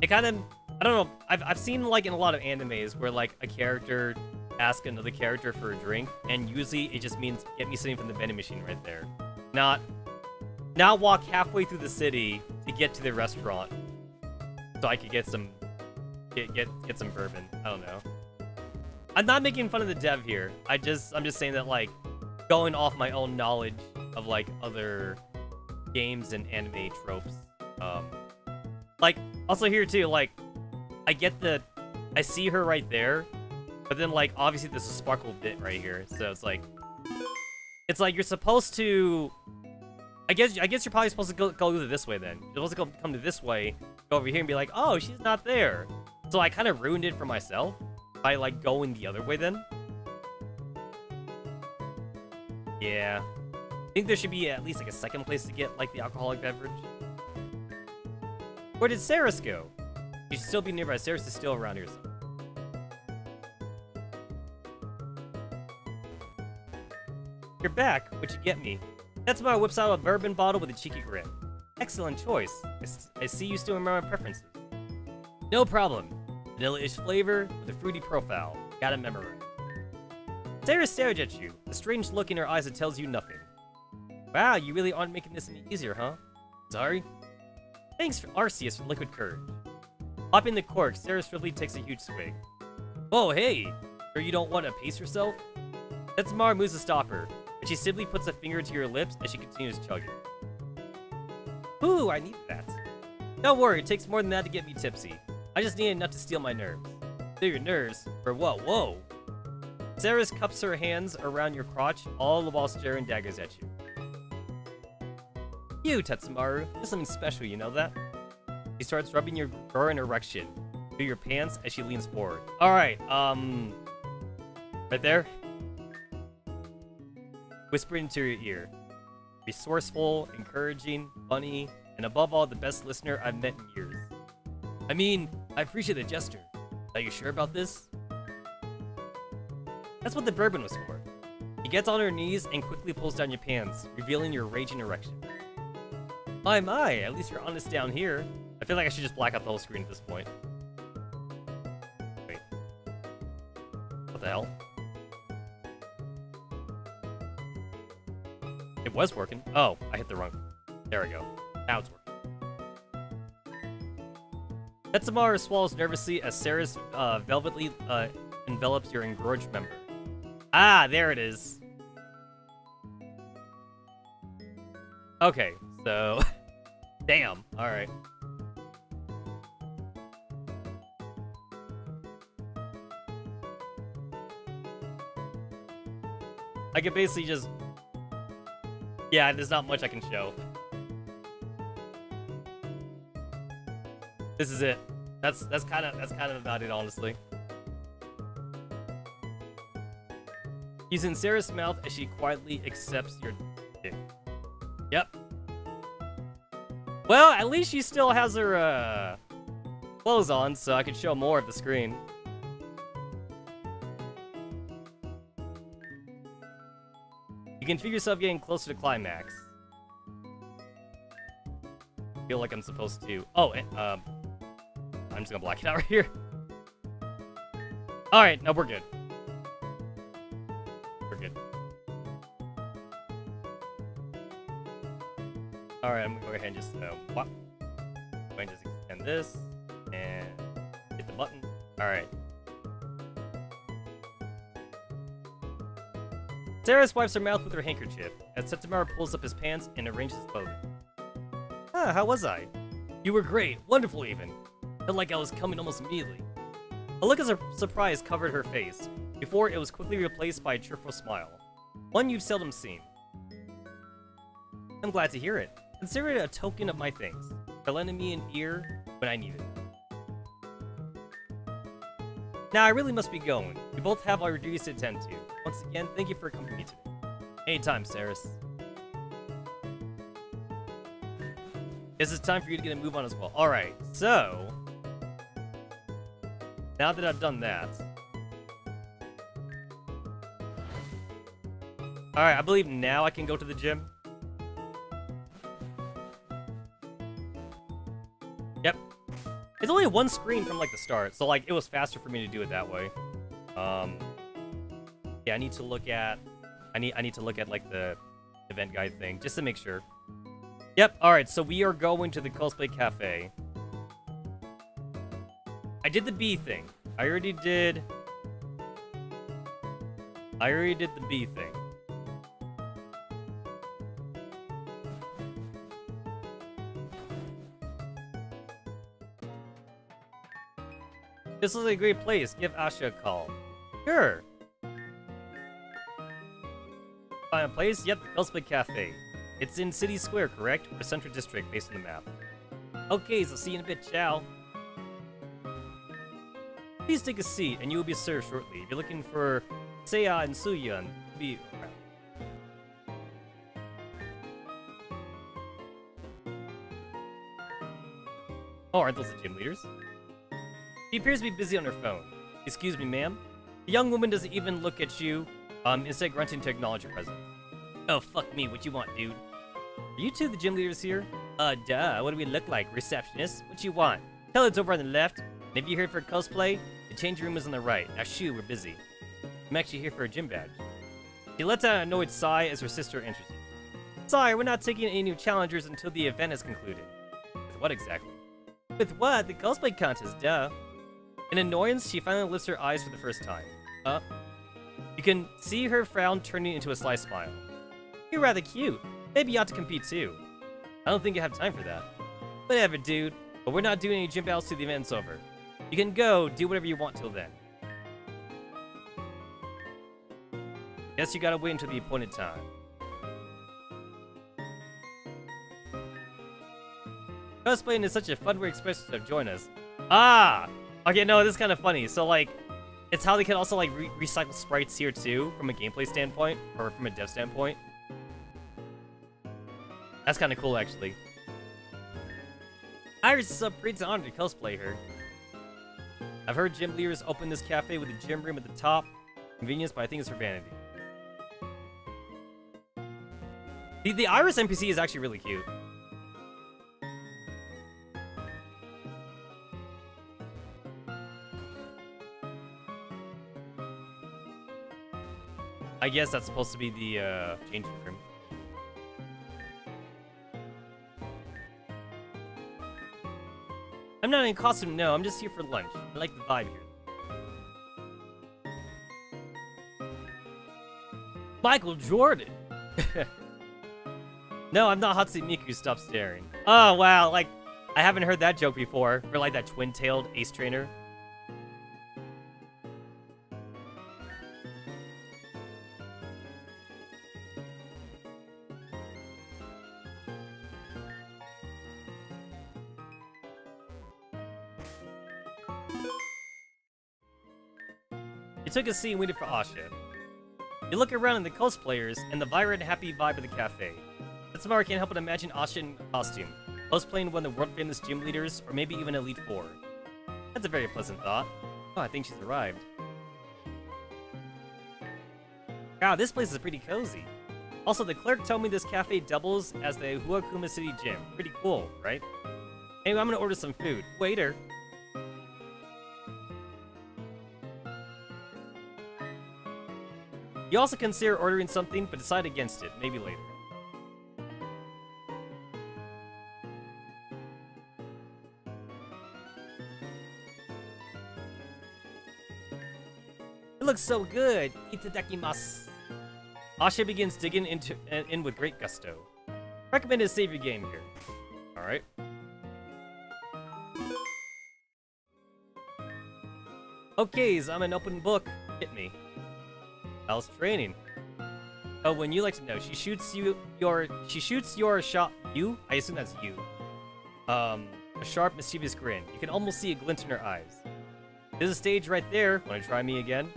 it kind of, I don't know. I've seen like in a lot of animes where like a character asks another character for a drink, and usually it just means get me something from the vending machine right there. Not walk halfway through the city to get to the restaurant so I could get some get some bourbon. I don't know. I'm not making fun of the dev here. I'm just saying that like going off my own knowledge of like other games and anime tropes. Like also here too, like I see her right there, but then like obviously there's a sparkle bit right here, so it's like you're supposed to. I guess you're probably supposed to go this way then. You're supposed to come to this way, go over here and be like, oh, she's not there. So I kind of ruined it for myself by like going the other way then. Yeah. I think there should be at least like a second place to get like the alcoholic beverage. Where did Saris go? She should still be nearby. Saris is still around here somewhere. You're back. What'd you get me? Tetsamaru whips out a bourbon bottle with a cheeky grin. Excellent choice. I see you still remember my preferences. No problem. Vanilla-ish flavor with a fruity profile. Gotta memorize. Sarah stares at you, a strange look in her eyes that tells you nothing. Wow, you really aren't making this any easier, huh? Sorry? Thanks, Arceus, for liquid courage. Popping the cork, Sarah swiftly takes a huge swig. Oh, hey! Sure you don't want to pace yourself? Tetsamaru moves to stop her, but she simply puts a finger to your lips as she continues chugging. Ooh, I need that. Don't worry, it takes more than that to get me tipsy. I just need enough to steal my nerves. Steal your nerves? For what? Whoa! Sarah cups her hands around your crotch, all the while staring daggers at you. You, Tetsamaru, there's something special, you know that? She starts rubbing your growing erection through your pants as she leans forward. Alright, right there? Whispering into your ear. Resourceful, encouraging, funny, and above all, the best listener I've met in years. I mean, I appreciate the gesture. Are you sure about this? That's what the bourbon was for. She gets on her knees and quickly pulls down your pants, revealing your raging erection. My, at least you're honest down here. I feel like I should just black out the whole screen at this point. Wait. What the hell? It was working. Oh, I hit the wrong. There we go. Now it's working. Tetsamaru swallows nervously as Sarah's velvetly envelops your engorged member. Ah, there it is. Okay, so Damn. All right. I could basically just... Yeah, there's not much I can show. This is it. That's kind of about it, honestly. Using Sarah's mouth as she quietly accepts your dick. Yep. Well, at least she still has her clothes on, so I can show more of the screen. You can feel yourself getting closer to climax. Feel like I'm supposed to. Oh, I'm just gonna black it out right here. All right, no, we're good. We're good. All right, I'm gonna go ahead and just go ahead and just extend this and hit the button. All right. Sarah wipes her mouth with her handkerchief as Tetsamaru pulls up his pants and arranges his clothing. Ah, how was I? You were great, wonderful even. Felt like I was coming almost immediately. A look of surprise covered her face, before it was quickly replaced by a cheerful smile. One you've seldom seen. I'm glad to hear it. Consider it a token of my thanks for lending me an ear when I need it. Now I really must be going. We both have our duties to attend to. Once again, thank you for accompanying me today. Anytime, Saris. Guess it's time for you to get a move on as well. Alright, so... now that I've done that... Alright, I believe now I can go to the gym. Yep. It's only one screen from, like, the start, so, like, it was faster for me to do it that way. Yeah, I need to look at... I need to look at, like, the event guide thing, just to make sure. Yep, alright, so we are going to the cosplay cafe. I did the B thing. I already did the B thing. This is a great place. Give Asha a call. Sure. Find a place? Yep, the Cosplay Cafe. It's in City Square, correct? Or Central District, based on the map. Okay, so see you in a bit, ciao. Please take a seat, and you will be served shortly. If you're looking for Seiya and Suyun, be... Oh, aren't those the gym leaders? She appears to be busy on her phone. Excuse me, ma'am? The young woman doesn't even look at you, instead grunting to acknowledge your presence. Oh, fuck me, what you want, dude? Are you two the gym leaders here? Duh, what do we look like? Receptionists? What you want? Tell it's over on the left, and if you're here for cosplay, the change room is on the right. Now shoo, we're busy. I'm actually here for a gym badge. She lets out an annoyed sigh as her sister enters. Sorry, we're not taking any new challengers until the event is concluded. With what exactly? With what? The cosplay contest, duh. In annoyance, she finally lifts her eyes for the first time. You can see her frown turning into a sly smile. You're rather cute. Maybe you ought to compete too. I don't think I have time for that. Whatever, dude. But we're not doing any gym battles till the event's over. You can go, do whatever you want till then. Guess you gotta wait until the appointed time. Cosplaying is such a fun way express to join us. Ah! Okay, no, this is kind of funny. So, like, it's how they can also, like, recycle sprites here, too, from a gameplay standpoint, or from a dev standpoint. That's kind of cool, actually. Iris is a pretty honored to cosplay her. I've heard gym leaders open this cafe with a gym room at the top. Convenience, but I think it's for vanity. The Iris NPC is actually really cute. I guess that's supposed to be the changing room. I'm not in costume, no. I'm just here for lunch. I like the vibe here. Michael Jordan! No, I'm not Hatsumiko, stop staring. Oh, wow, like, I haven't heard that joke before. For, like, that twin-tailed ace trainer. You took a seat and waited for Asha. You look around at the cosplayers and the vibrant, happy vibe of the cafe. Tetsamaru can't help but imagine Asha in costume, cosplaying one of the world-famous gym leaders, or maybe even Elite Four. That's a very pleasant thought. Oh, I think she's arrived. Wow, this place is pretty cozy. Also, the clerk told me this cafe doubles as the Huakuma City Gym. Pretty cool, right? Anyway, I'm gonna order some food. Waiter. You also consider ordering something, but decide against it. Maybe later. It looks so good. Itadakimasu. Asha begins digging in with great gusto. Recommend to save your game here. Alright. Okay, so I'm an open book. Hit me. How's training? Oh, when you like to know, she shoots your shot. You? I assume that's you. A sharp, mischievous grin. You can almost see a glint in her eyes. There's a stage right there. Wanna try me again?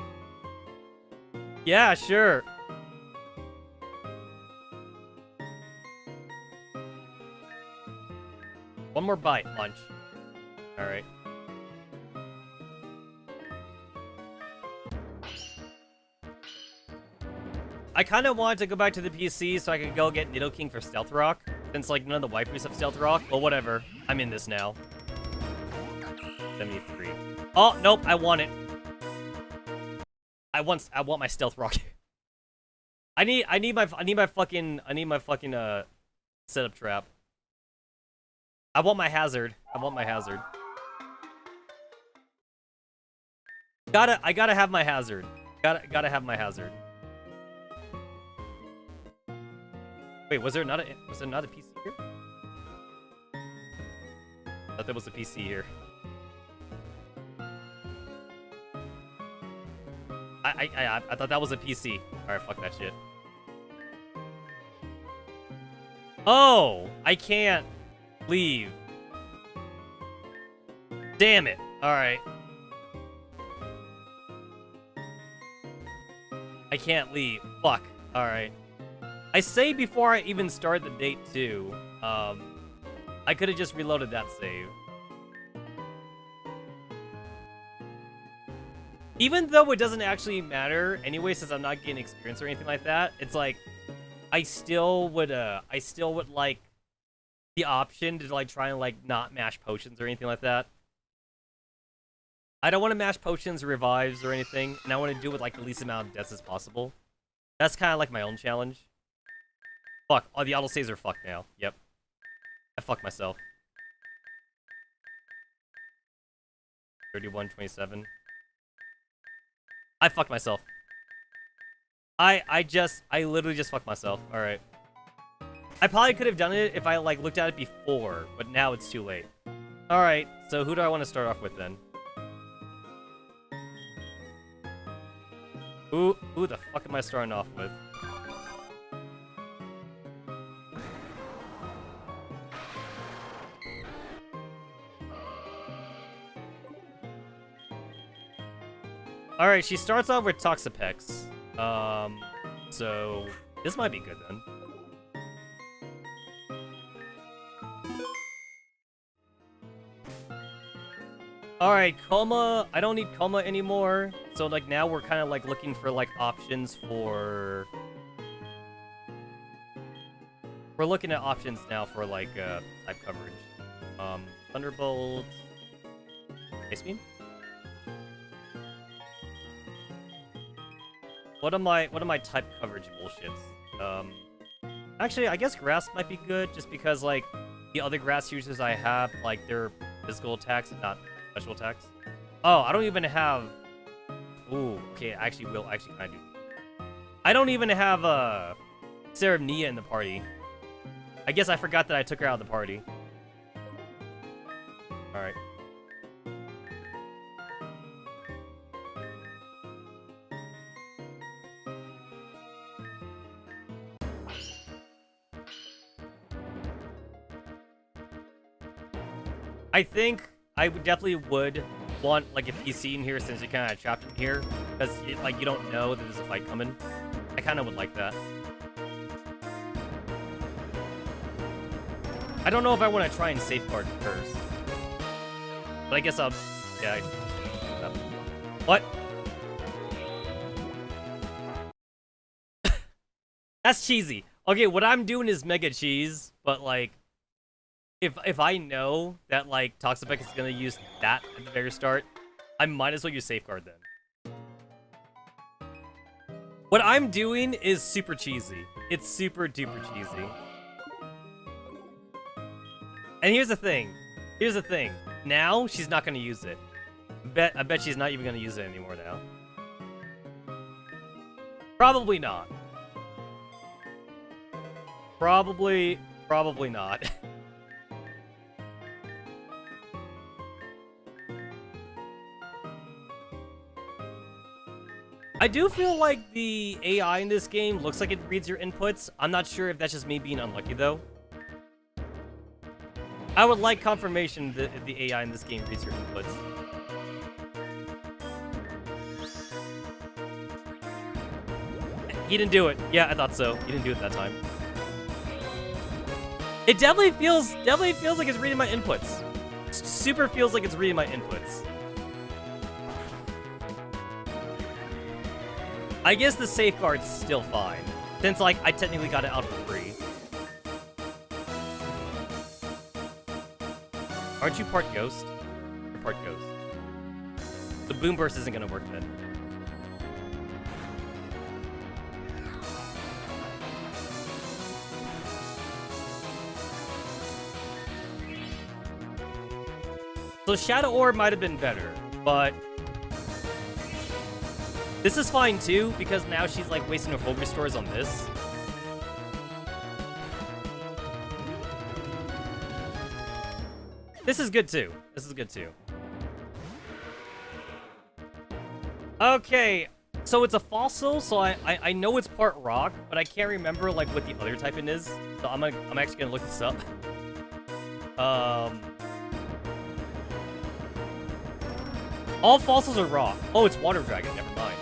Yeah, sure. One more bite, lunch. Alright. I kind of wanted to go back to the PC so I could go get Nidoking for Stealth Rock, since like none of the waifus have Stealth Rock. But whatever, I'm in this now. 73. Oh nope, I want it. I want my Stealth Rock. I need my fucking setup trap. I want my hazard. I want my hazard. I gotta have my hazard. Gotta have my hazard. Wait, was there not a PC here? I thought there was a PC here. I thought that was a PC. Alright, fuck that shit. Oh! I can't leave. Damn it. Alright. I can't leave. Fuck. Alright. I say before I even start the date too. I could have just reloaded that save. Even though it doesn't actually matter anyway, since I'm not getting experience or anything like that, it's like I still would like the option to like try and like not mash potions or anything like that. I don't want to mash potions or revives or anything, and I want to do it with like the least amount of deaths as possible. That's kind of like my own challenge. Fuck, all the autosaves are fucked now. Yep. I fucked myself. 31:27. I fucked myself. I literally just fucked myself. Alright. I probably could have done it if I like looked at it before, but now it's too late. Alright, so who do I want to start off with then? Who the fuck am I starting off with? Alright, she starts off with Toxapex. So this might be good then. Alright, Coma. I don't need Coma anymore. So like now we're kind of like looking for like options for... We're looking at options now for like type coverage. Thunderbolt. Ice Beam? What am I type coverage bullshits? Actually, I guess grass might be good, just because like the other grass users I have, like their physical attacks and not special attacks. Oh, I don't even have. Ooh, okay, I actually will kind of do. I don't even have Serapnia in the party. I guess I forgot that I took her out of the party. Alright. I think I definitely would want like a PC in here since you're kind of trapped in here, because like you don't know that there's a fight coming. I kind of would like that. I don't know if I want to try and safeguard first, but I guess I'll. Yeah. What? That's cheesy. Okay, what I'm doing is mega cheese, but like. If I know that, like, Toxapex is gonna use that at the very start, I might as well use Safeguard then. What I'm doing is super cheesy. It's super duper cheesy. And here's the thing. Here's the thing. Now, she's not gonna use it. I bet she's not even gonna use it anymore now. Probably not. Probably not. I do feel like the AI in this game looks like it reads your inputs. I'm not sure if that's just me being unlucky, though. I would like confirmation that the AI in this game reads your inputs. He didn't do it. Yeah, I thought so. He didn't do it that time. It definitely feels like it's reading my inputs. Super feels like it's reading my inputs. I guess the safeguard's still fine, since, like, I technically got it out for free. Aren't you part ghost? You're part ghost. The boom burst isn't gonna work then. So Shadow Orb might have been better, but this is fine too, because now she's like wasting her full restores on this. This is good too. This is good too. Okay, so it's a fossil, so I know it's part rock, but I can't remember like what the other type it is. So I'm actually gonna look this up. All fossils are rock. Oh, it's water dragon. Never mind.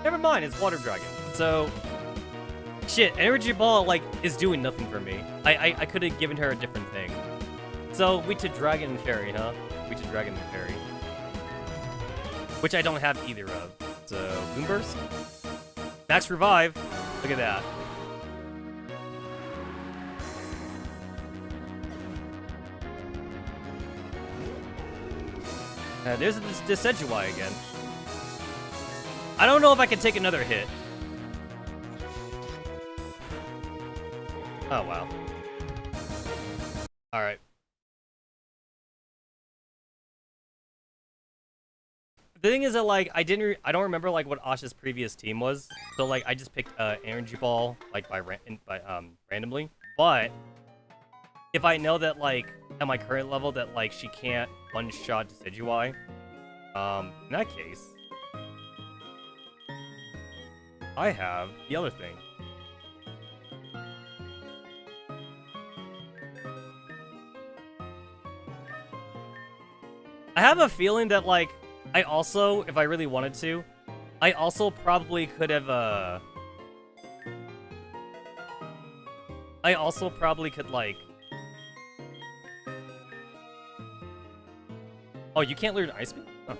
Never mind, it's water dragon. So, shit, energy ball like is doing nothing for me. I could have given her a different thing. So we to dragon and fairy, huh? We to dragon and fairy, which I don't have either of. So Moonburst, max revive. Look at that. There's this Decidueye again. I don't know if I can take another hit. Oh, wow. Alright. The thing is that, like, I don't remember, like, what Asha's previous team was. So, like, I just picked Energy Ball, like, randomly. But if I know that, like, at my current level that, like, she can't one-shot Decidueye, in that case, I have the other thing. I have a feeling that, like, I also, if I really wanted to, I also probably could have, I also probably could, like... Oh, you can't learn Ice Beam? Oh.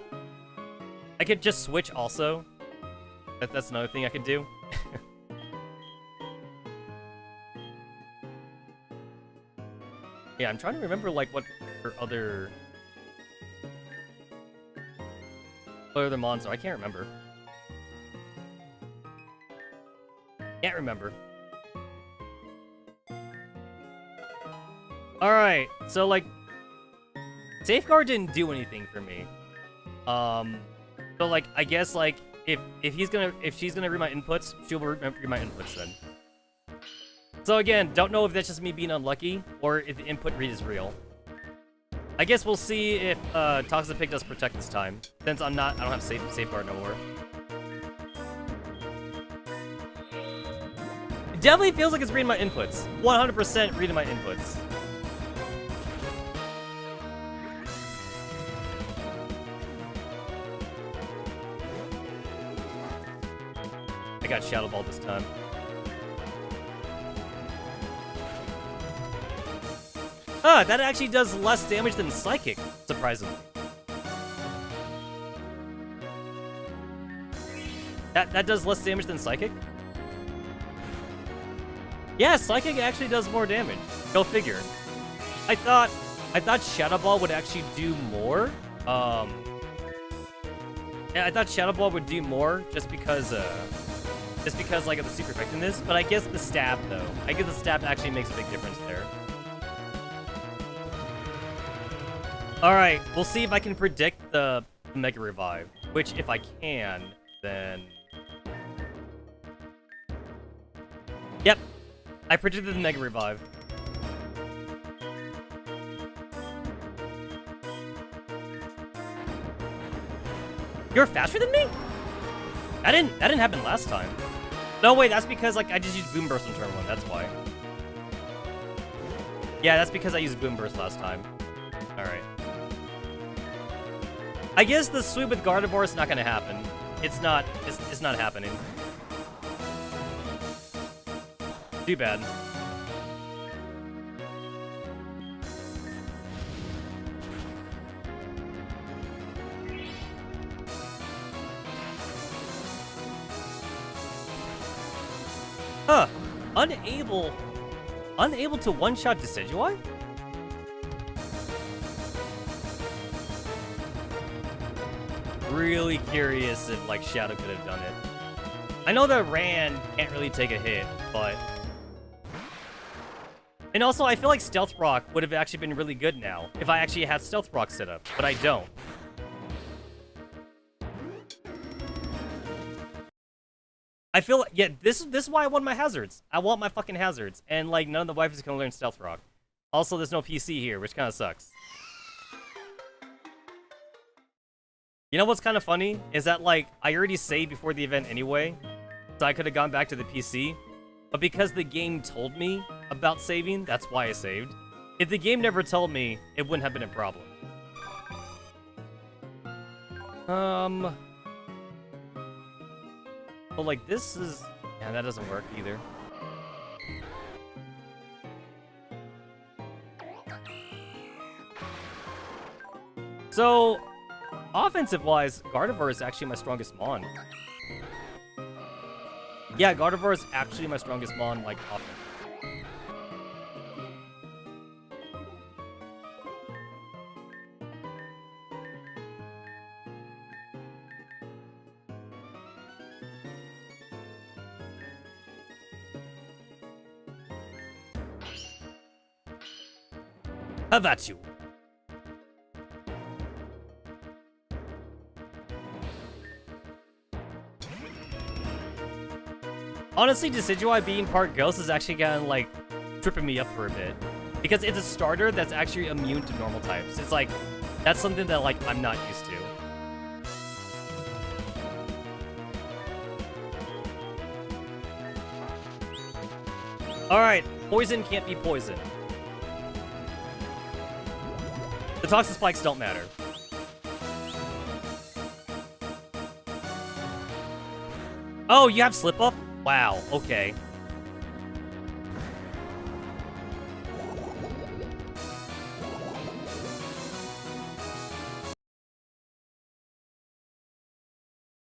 I could just switch also. That's another thing I could do. Yeah, I'm trying to remember, like, what her other monster. I can't remember. Can't remember. Alright, so, like, Safeguard didn't do anything for me. So, like, I guess, like, if she's gonna read my inputs, she'll read my inputs then. So again, don't know if that's just me being unlucky or if the input read is real. I guess we'll see if Toxic Pig does protect this time, since I don't have safeguard no more. It definitely feels like it's reading my inputs. 100% reading my inputs. I got Shadow Ball this time. Ah, that actually does less damage than Psychic, surprisingly. That does less damage than Psychic? Yeah, Psychic actually does more damage. Go figure. I thought Shadow Ball would actually do more. Yeah, I thought Shadow Ball would do more just because like of the super effectiveness. But I guess the stab though. I guess the stab actually makes a big difference there. All right, we'll see if I can predict the Mega Revive. Which, if I can, then yep. I predicted the Mega Revive. You're faster than me? That didn't happen last time. No, wait, that's because like I just used Boom Burst on turn 1, that's why. Yeah, that's because I used Boom Burst last time. Alright. I guess the sweep with Gardevoir is not gonna happen. It's not happening. Too bad. Huh. Unable to one-shot Decidueye? Really curious if, like, Shadow could have done it. I know that Rand can't really take a hit, but... And also, I feel like Stealth Rock would have actually been really good now, if I actually had Stealth Rock set up, but I don't. I feel like, yeah, this is why I want my hazards. I want my fucking hazards. And, like, none of the wifeys can learn Stealth Rock. Also, there's no PC here, which kind of sucks. You know what's kind of funny? Is that, like, I already saved before the event anyway. So I could have gone back to the PC. But because the game told me about saving, that's why I saved. If the game never told me, it wouldn't have been a problem. But, like, this is... Yeah, that doesn't work either. So, offensive-wise, Gardevoir is actually my strongest Mon. Yeah, Gardevoir is actually my strongest Mon, like, offense. Avatats. Honestly, Decidueye being part Ghost is actually kind of, like, tripping me up for a bit. Because it's a starter that's actually immune to normal types. It's like, that's something that, like, I'm not used to. Alright, poison can't be poison. The Toxic Spikes don't matter. Oh, you have Slip Up? Wow, okay.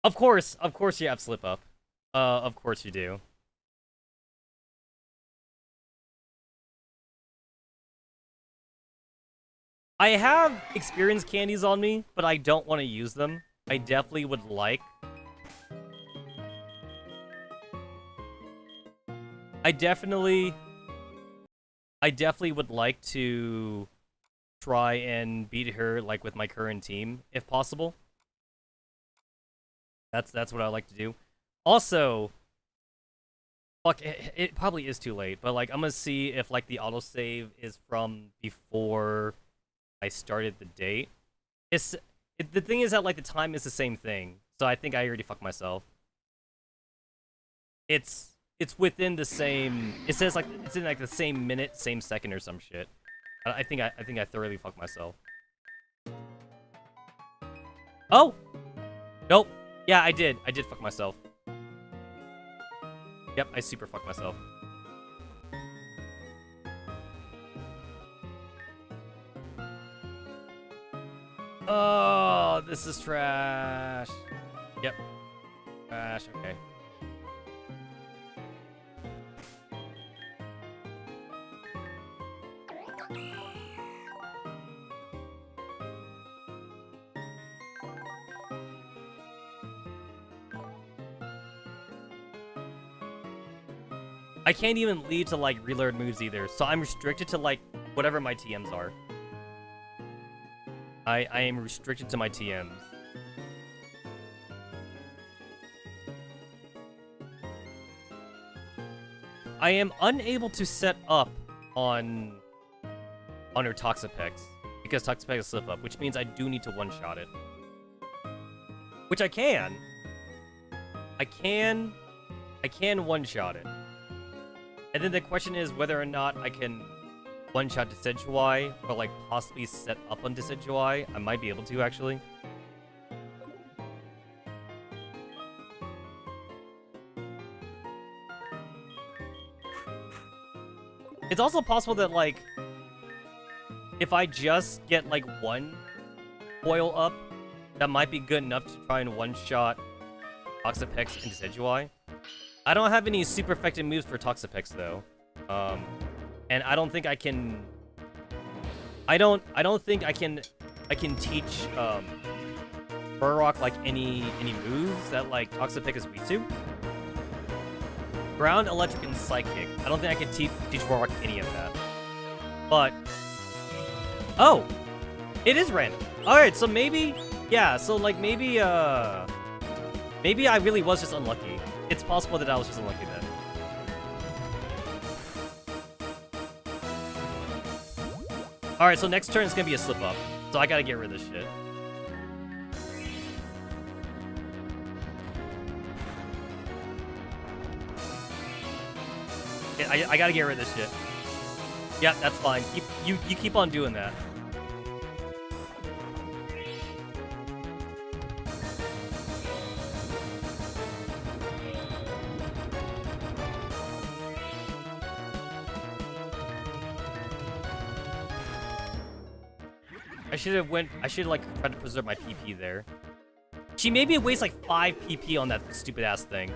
Of course you have Slip Up. Of course you do. I have experience candies on me, but I don't want to use them. I definitely would like. I definitely would like to try and beat her, like, with my current team, if possible. That's what I like to do. Also, Fuck, it probably is too late, but like I'm gonna see if like the autosave is from before I started the date. The thing is that like the time is the same thing, so I think I already fucked myself. It's within the same. It says like it's in like the same minute, same second, or some shit. I think I thoroughly fucked myself. Oh, nope. Yeah, I did fuck myself. Yep, I super fucked myself. Oh, this is trash. Yep. Trash, okay. I can't even leave to like relearn moves either, so I'm restricted to like whatever my TMs are. I am restricted to my TMs. I am unable to set up on her Toxapex because Toxapex is slip up, which means I do need to one-shot it. Which I can. I can one-shot it. And then the question is whether or not I can one-shot Decidueye, or like possibly set up on Decidueye. I might be able to, actually. It's also possible that, like, if I just get, like, one foil up, that might be good enough to try and one-shot Toxapex and Decidueye. I don't have any super effective moves for Toxapex, though. And I don't think I can... I don't think I can teach, Burrock, like, any moves that, like, Toxapex is weak to. Ground, Electric, and Psychic. I don't think I can teach Burrock any of that. But... Oh! It is random. Alright, so maybe... Yeah, so, like, maybe, maybe I really was just unlucky. It's possible that I was just unlucky then. Alright, so next turn is gonna be a slip-up. So I gotta get rid of this shit. Yeah, I gotta get rid of this shit. Yeah, that's fine. You keep on doing that. I should like try to preserve my PP there. She maybe wastes like 5 PP on that stupid ass thing.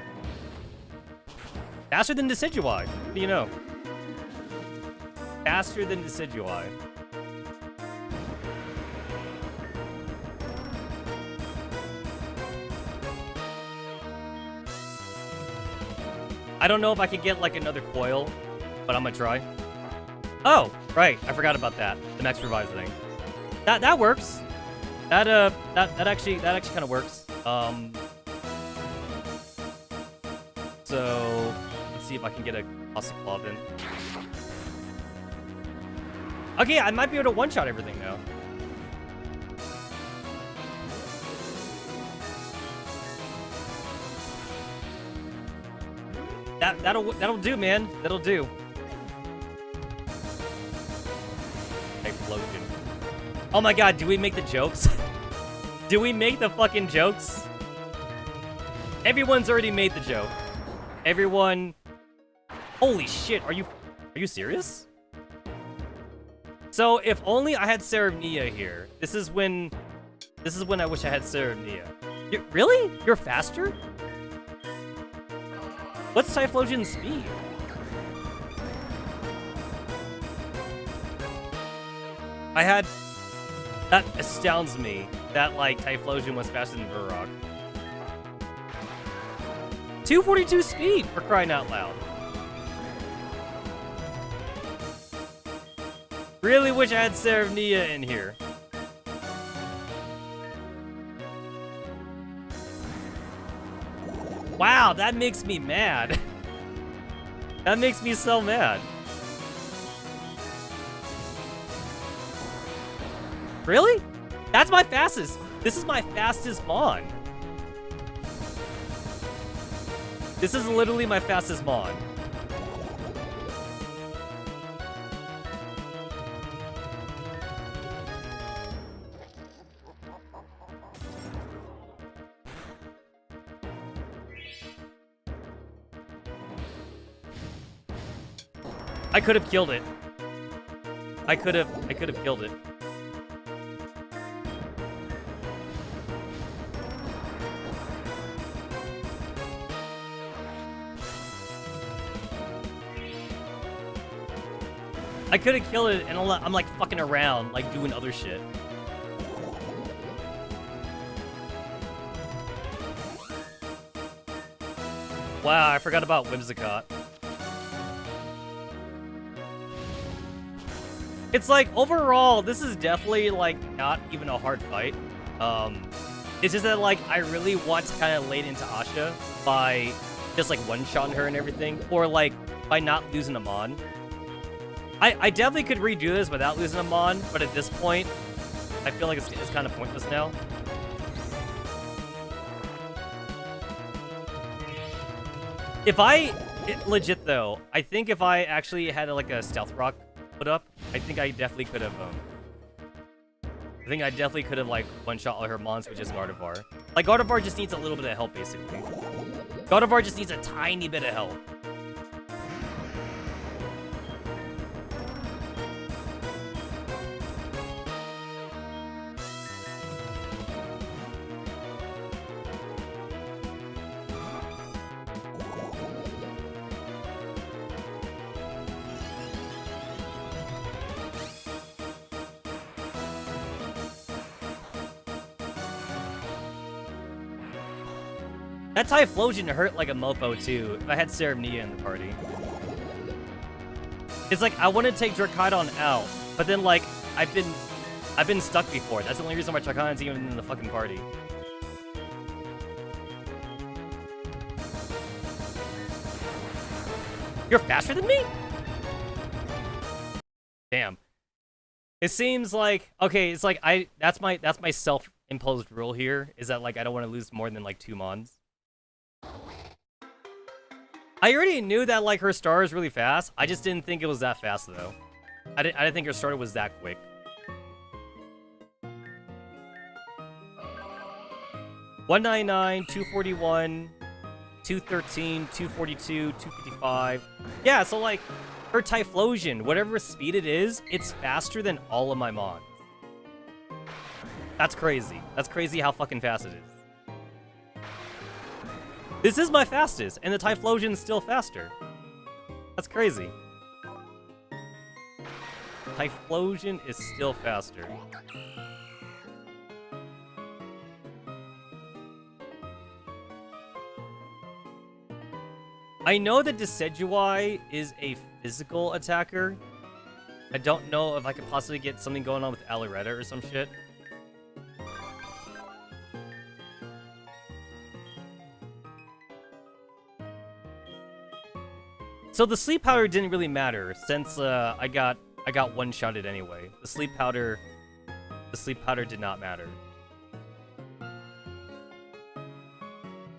Faster than Decidueye. What do you know? Faster than Decidueye. I don't know if I could get like another coil, but I'm gonna try. Oh, right. I forgot about that. The next revive thing. That works. That actually kind of works. So let's see if I can get a Classic Claw in. Okay, I might be able to one-shot everything now. That'll do, man. That'll do. Explosion. Oh my god, do we make the jokes? Do we make the fucking jokes? Everyone's already made the joke. Everyone... Holy shit, are you serious? So, if only I had Serenia here. This is when I wish I had Serenia. Really? You're faster? What's Typhlosion's speed? That astounds me that, like, Typhlosion was faster than Varrock. 242 speed, for crying out loud. Really wish I had Serenia in here. Wow, that makes me mad. That makes me so mad. Really? That's my fastest. This is my fastest Mon. This is literally my fastest Mon. I could have killed it. I could have killed it. I could have killed it, and I'm like fucking around, like doing other shit. Wow, I forgot about Whimsicott. It's like, overall, this is definitely, like, not even a hard fight. It's just that, like, I really want to kind of lay it into Asha by just, like, one-shotting her and everything. Or, like, by not losing a Mon. I definitely could redo this without losing a Mon, but at this point, I feel like it's kind of pointless now. Legit, though, I think if I actually had, like, a Stealth Rock put up, I think I definitely could have, like, one-shot all her Mons with just Gardevoir. Like, Gardevoir just needs a little bit of help, basically. Gardevoir just needs a tiny bit of help. That Typhlosion hurt like a mofo, too, if I had Seremnia in the party. It's like, I want to take Dracodon out, but then, like, I've been stuck before. That's the only reason why Dracodon's even in the fucking party. You're faster than me? Damn. It seems like, okay, it's like, that's my self-imposed rule here, is that, like, I don't want to lose more than, like, 2 Mons. I already knew that, like, her star is really fast. I just didn't think it was that fast, though. I didn't think her starter was that quick. $199, $241, $213, $242, $255. Yeah, so, like, her Typhlosion, whatever speed it is, it's faster than all of my Mons. That's crazy. That's crazy how fucking fast it is. This is my fastest, and the Typhlosion's still faster. That's crazy. Typhlosion is still faster. I know that Decidueye is a physical attacker. I don't know if I could possibly get something going on with Aliretta or some shit. So the sleep powder didn't really matter since I got one-shotted anyway. The sleep powder did not matter.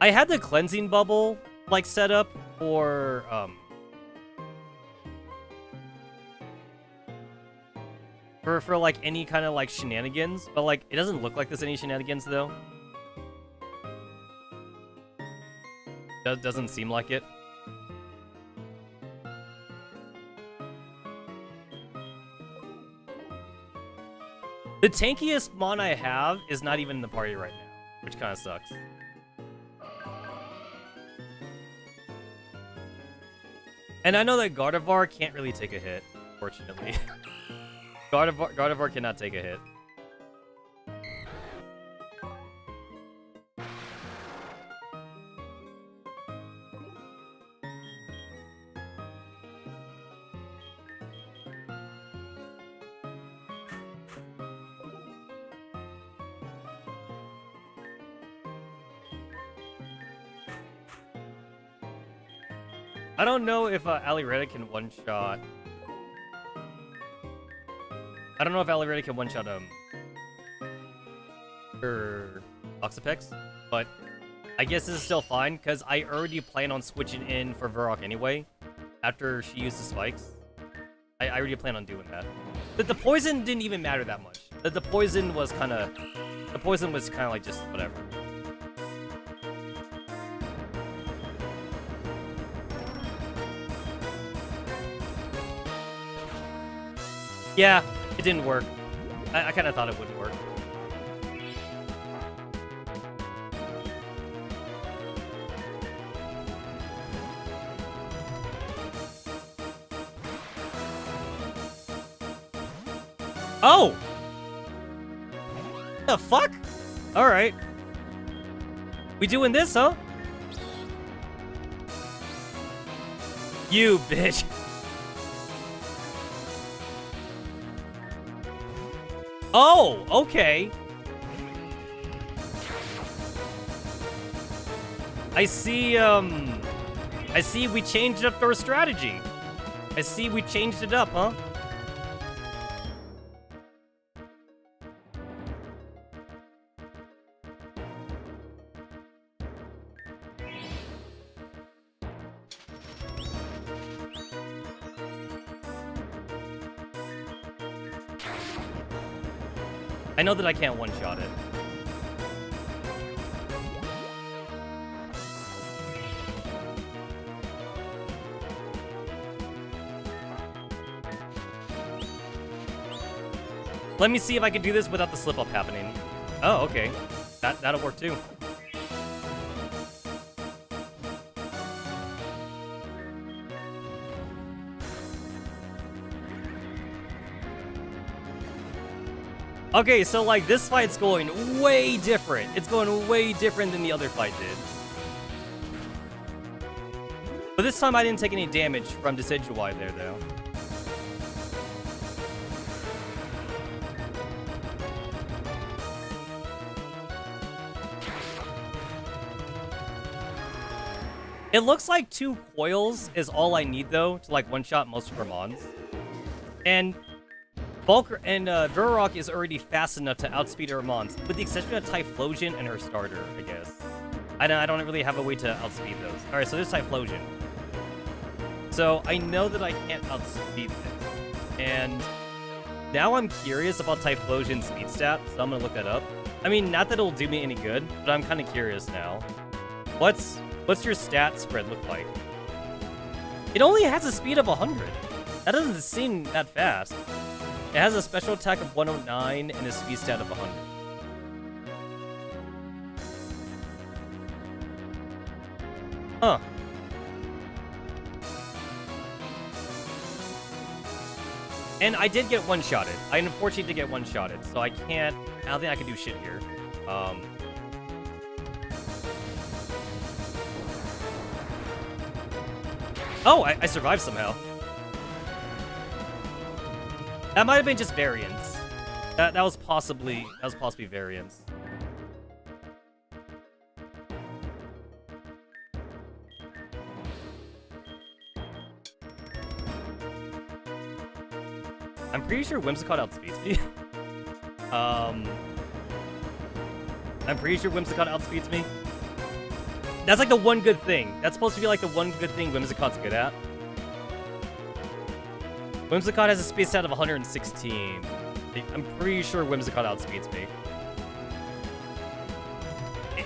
I had the cleansing bubble like set up for like any kind of like shenanigans, but like it doesn't look like there's any shenanigans though. Doesn't seem like it. The tankiest Mon I have is not even in the party right now, which kind of sucks. And I know that Gardevoir can't really take a hit, fortunately. Gardevoir cannot take a hit. I don't know if Aliretta can one-shot... I don't know if Aliretta can one-shot, her Oxapex, but I guess this is still fine, because I already plan on switching in for Varrock anyway, after she uses spikes. I already plan on doing that. But the poison didn't even matter that much. The poison was kind of... The poison was kind of like just whatever. Yeah, it didn't work. I kind of thought it wouldn't work. Oh! The fuck? Alright. We doing this, huh? You bitch. Oh, okay. I see we changed up our strategy. I see we changed it up, huh? I know that I can't one-shot it. Let me see if I can do this without the slip-up happening. Oh, okay. That'll work too. Okay, so like this fight's going way different. It's going way different than the other fight did. But this time I didn't take any damage from Decidueye there, though. It looks like 2 coils is all I need, though, to like one-shot most of her mons. And Bulk and Varrock is already fast enough to outspeed her mons, with the exception of Typhlosion and her starter, I guess. I don't really have a way to outspeed those. All right, so there's Typhlosion. So I know that I can't outspeed this, and now I'm curious about Typhlosion's speed stat, so I'm gonna look that up. I mean, not that it'll do me any good, but I'm kind of curious now. What's your stat spread look like? It only has a speed of 100. That doesn't seem that fast. It has a special attack of 109 and a speed stat of 100. Huh. And I did get one-shotted. I unfortunately did get one-shotted, so I don't think I can do shit here. Oh, I survived somehow. That might have been just variance. That was possibly variance. I'm pretty sure Whimsicott outspeeds me. I'm pretty sure Whimsicott outspeeds me. That's like the one good thing. That's supposed to be like the one good thing Whimsicott's good at. Whimsicott has a speed stat of 116. I'm pretty sure Whimsicott outspeeds me.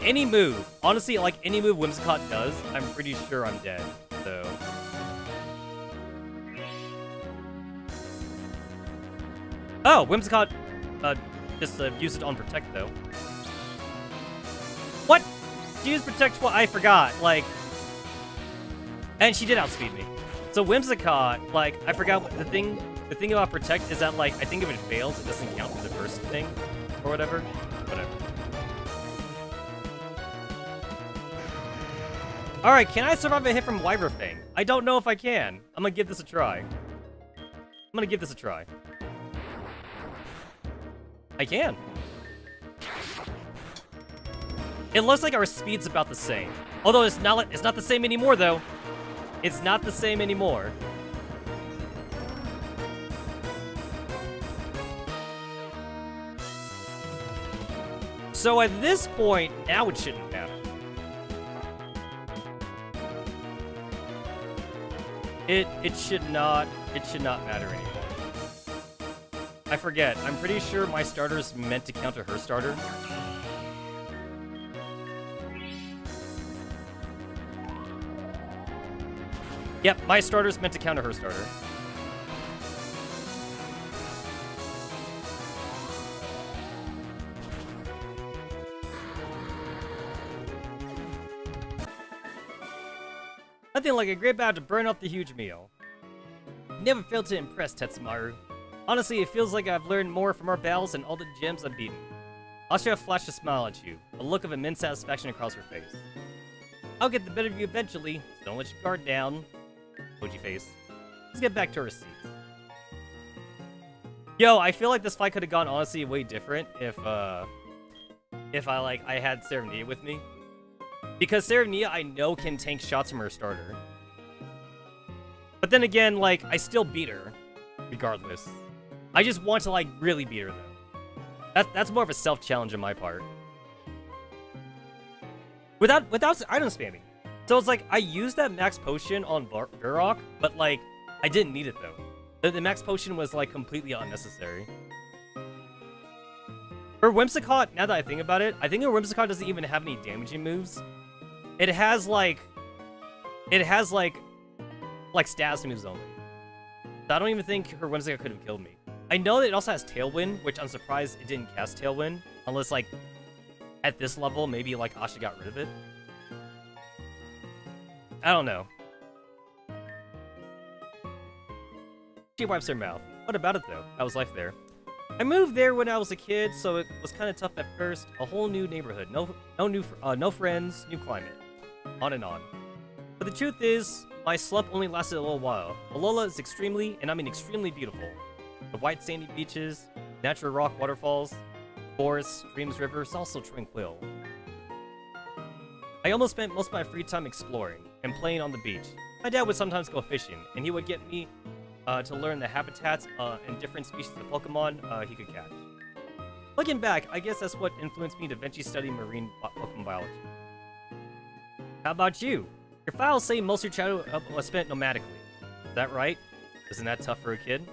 Any move, honestly, like any move Whimsicott does, I'm pretty sure I'm dead, so. Oh, Whimsicott just used it on Protect, though. What? She used Protect, what? I forgot, like. And she did outspeed me. So Whimsicott, like, I forgot what the thing about Protect is that, like, I think if it fails, it doesn't count for the first thing, or whatever. Whatever. Alright, can I survive a hit from Wyverfang? I don't know if I can. I'm gonna give this a try. I can. It looks like our speed's about the same. Although it's not the same anymore, though. It's not the same anymore. So at this point, now it shouldn't matter. It should not matter anymore. I forget. I'm pretty sure my starter's meant to counter her starter. Yep, my starter's meant to counter her starter. Nothing like a great bout to burn off the huge meal. Never failed to impress, Tetsamaru. Honestly, it feels like I've learned more from our battles than all the gems I've beaten. Asha flashed a smile at you, a look of immense satisfaction across her face. I'll get the better of you eventually, so don't let your guard down. Emoji face. Let's get back to our seats. Yo, I feel like this fight could have gone honestly way different if I had Serenia with me. Because Serenia, I know, can tank shots from her starter. But then again, like, I still beat her, regardless. I just want to, like, really beat her, though. That's more of a self-challenge on my part. Without item spamming. So it's like, I used that max potion on Varrock, but, like, I didn't need it, though. The max potion was, like, completely unnecessary. For Whimsicott, now that I think about it, I think her Whimsicott doesn't even have any damaging moves. It has status moves only. So I don't even think her Whimsicott could have killed me. I know that it also has Tailwind, which I'm surprised it didn't cast Tailwind. Unless, like, at this level, maybe, like, Asha got rid of it. I don't know. She wipes her mouth. What about it, though? How was life there? I moved there when I was a kid, so it was kind of tough at first. A whole new neighborhood. No friends, new climate. On and on. But the truth is, my slump only lasted a little while. Alola is extremely, and I mean extremely beautiful. The white sandy beaches, natural rock waterfalls, forests, streams, rivers, also tranquil. I almost spent most of my free time exploring and playing on the beach. My dad would sometimes go fishing, and he would get me to learn the habitats and different species of Pokemon he could catch. Looking back, I guess that's what influenced me to eventually study marine Pokemon biology. How about you? Your files say most of your childhood was spent nomadically. Is that right? Isn't that tough for a kid?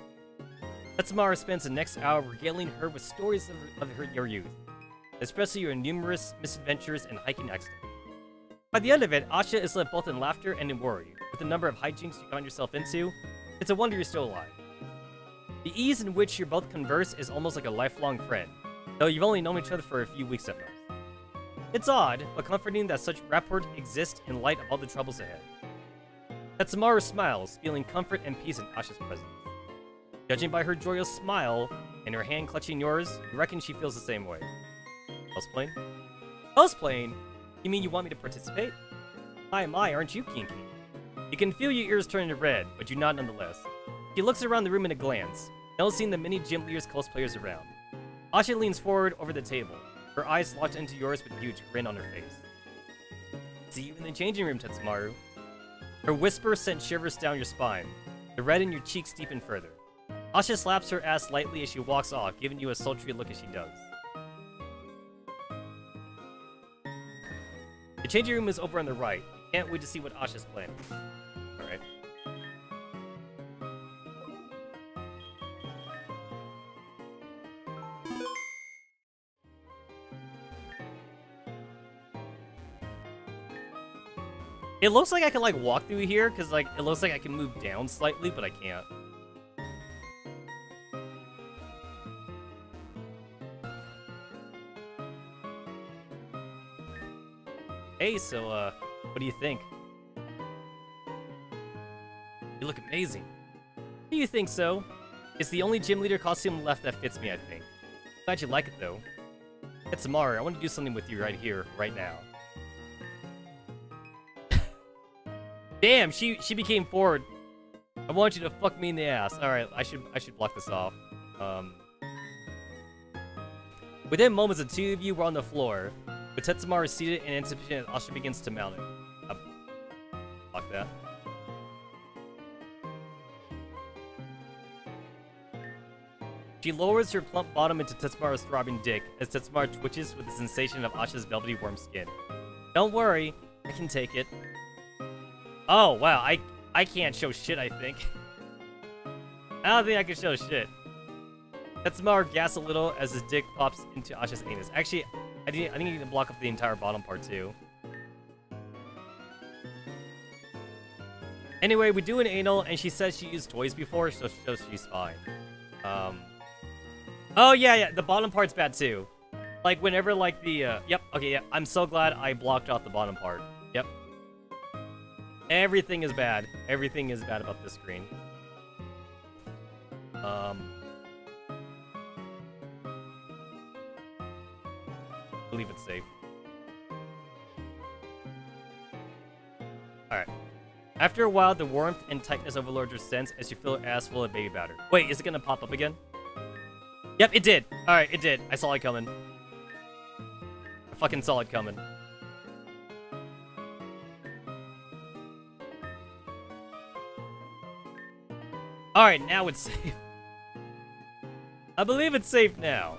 Tetsamaru spends the next hour regaling her with stories of your youth, especially your numerous misadventures and hiking accidents. By the end of it, Asha is left both in laughter and in worry. With the number of hijinks you found yourself into, it's a wonder you're still alive. The ease in which you both converse is almost like a lifelong friend, though you've only known each other for a few weeks at most. It's odd, but comforting that such rapport exists in light of all the troubles ahead. Tetsamaru smiles, feeling comfort and peace in Asha's presence. Judging by her joyous smile and her hand clutching yours, you reckon she feels the same way. Cosplaying? Cosplaying? You mean you want me to participate? My, aren't you kinky? You can feel your ears turning red, but you nod nonetheless. She looks around the room in a glance, noticing the many gym leaders cosplayers around. Asha leans forward over the table, her eyes locked into yours with a huge grin on her face. See you in the changing room, Tetsamaru. Her whisper sent shivers down your spine. The red in your cheeks deepened further. Asha slaps her ass lightly as she walks off, giving you a sultry look as she does. The changing room is over on the right. Can't wait to see what Asha's planning. Alright. It looks like I can, like, walk through here, because, like, it looks like I can move down slightly, but I can't. Hey, so, what do you think? You look amazing. Do you think so? It's the only gym leader costume left that fits me, I think. Glad you like it, though. Tetsamaru, I want to do something with you right here, right now. Damn, she became forward. I want you to fuck me in the ass. Alright, I should block this off. Within moments, the two of you were on the floor, with Tetsamaru seated in anticipation as Asha begins to mount it. Block that. She lowers her plump bottom into Tetsamaru's throbbing dick as Tetsamaru twitches with the sensation of Asha's velvety warm skin. Don't worry, I can take it. Oh, wow, I can't show shit, I think. I don't think I can show shit. Tetsamaru gasps a little as his dick pops into Asha's anus. Actually, I think you need to block up the entire bottom part, too. Anyway, we do an anal, and she says she used toys before, so she's fine. Oh, yeah, the bottom part's bad, too. Like, whenever, like, the, yep, okay, yeah, I'm so glad I blocked out the bottom part. Yep. Everything is bad. Everything is bad about this screen. Believe it's safe. Alright. After a while, the warmth and tightness overloads your sense as you feel her ass full of baby batter. Wait, is it gonna pop up again? Yep, it did. Alright, it did. I saw it coming. I fucking saw it coming. Alright, now it's safe. I believe it's safe now.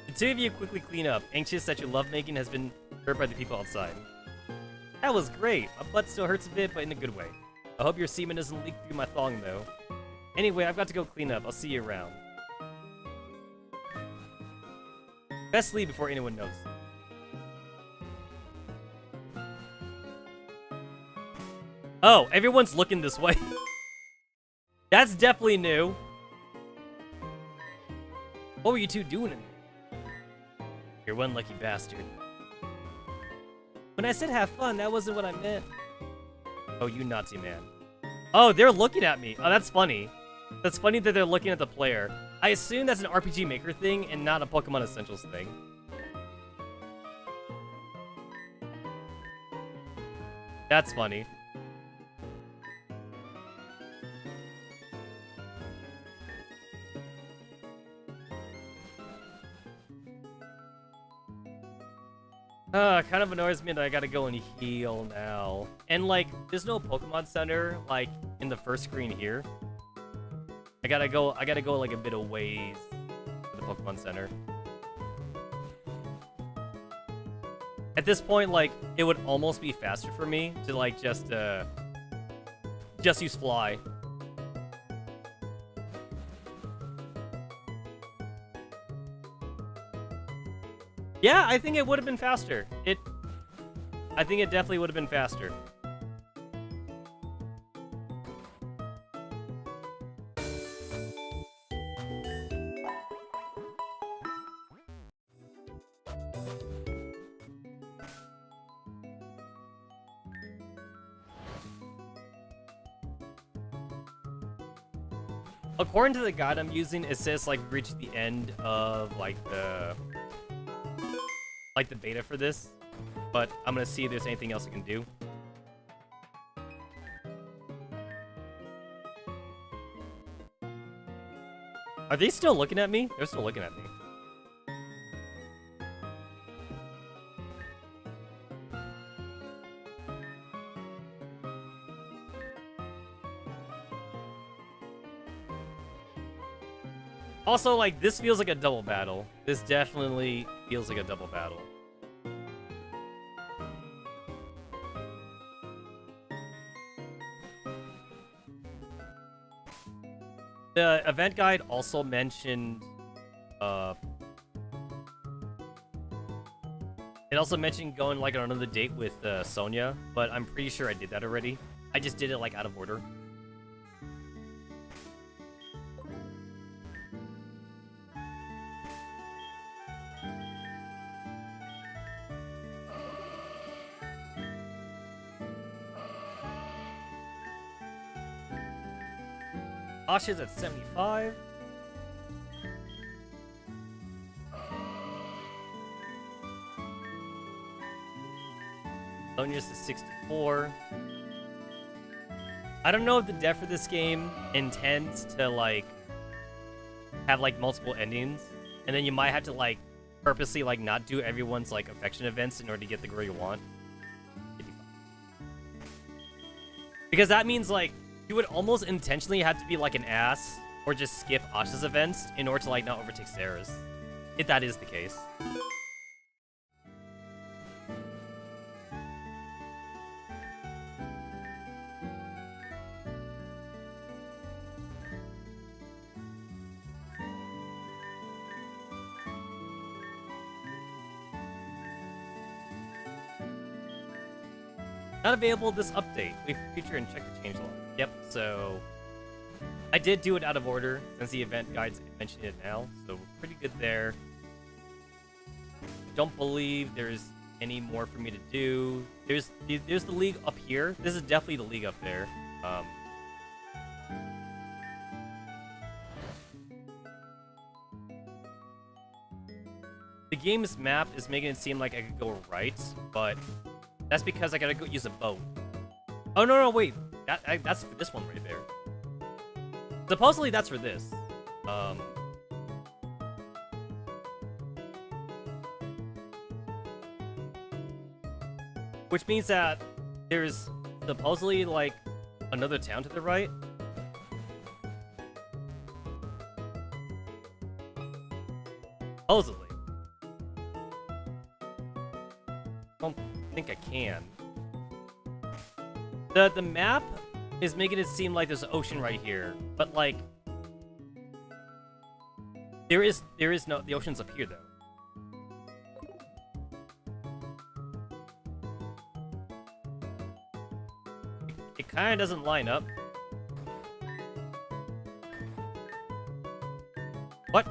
The two of you quickly clean up, anxious that your lovemaking has been hurt by the people outside. That was great. My butt still hurts a bit, but in a good way. I hope your semen doesn't leak through my thong, though. Anyway, I've got to go clean up. I'll see you around. Best leave before anyone knows. Oh, everyone's looking this way. That's definitely new. What were you two doing in there? You're one lucky bastard. When I said have fun, that wasn't what I meant. Oh, you naughty man. Oh, they're looking at me. Oh, that's funny. That's funny that they're looking at the player. I assume that's an RPG Maker thing and not a Pokemon Essentials thing. That's funny. Kind of annoys me that I gotta go and heal now. And, like, there's no Pokemon Center, like, in the first screen here. I gotta go, like, a bit of ways to the Pokemon Center. At this point, like, it would almost be faster for me to, like, just use Fly. Yeah, I think it would have been faster. I think it definitely would have been faster. According to the guide I'm using, it says, like, reach the end of, like, the beta for this, but I'm gonna see if there's anything else I can do. Are they still looking at me? They're still looking at me. Also, like, this feels like a double battle. This definitely feels like a double battle. The event guide also mentioned, it also mentioned going, like, on another date with, Sonia, but I'm pretty sure I did that already. I just did it, like, out of order. Asha's at 75. Sonia's to 64. I don't know if the dev for this game intends to, like, have, like, multiple endings. And then you might have to, like, purposely, like, not do everyone's, like, affection events in order to get the girl you want. Because that means, like, you would almost intentionally have to be, like, an ass or just skip Asha's events in order to like not overtake Sarah's, if that is the case. Not available this update. Leave feature and check the changelog. Yep, so I did do it out of order since the event guides mentioned it now, so we're pretty good there. Don't believe there's any more for me to do. There's the league up here. This is definitely the league up there. The game's map is making it seem like I could go right, but that's because I gotta go use a boat. Oh, no, wait. That's for this one right there. Supposedly that's for this. Which means that there's supposedly, like, another town to the right. Supposedly. Don't think I can. The map is making it seem like there's an ocean right here, but like there is no, the ocean's up here though. It kind of doesn't line up. What?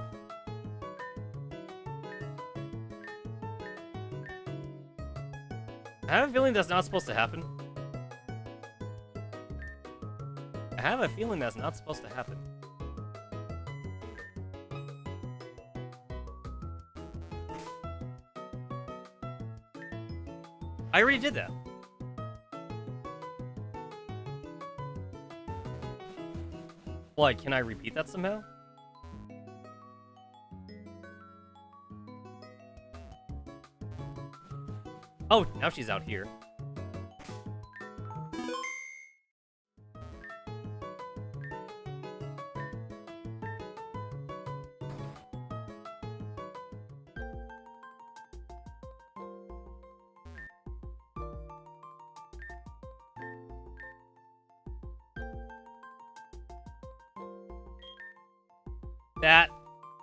I have a feeling that's not supposed to happen. I have a feeling that's not supposed to happen. I already did that. What, can I repeat that somehow? Oh, now she's out here.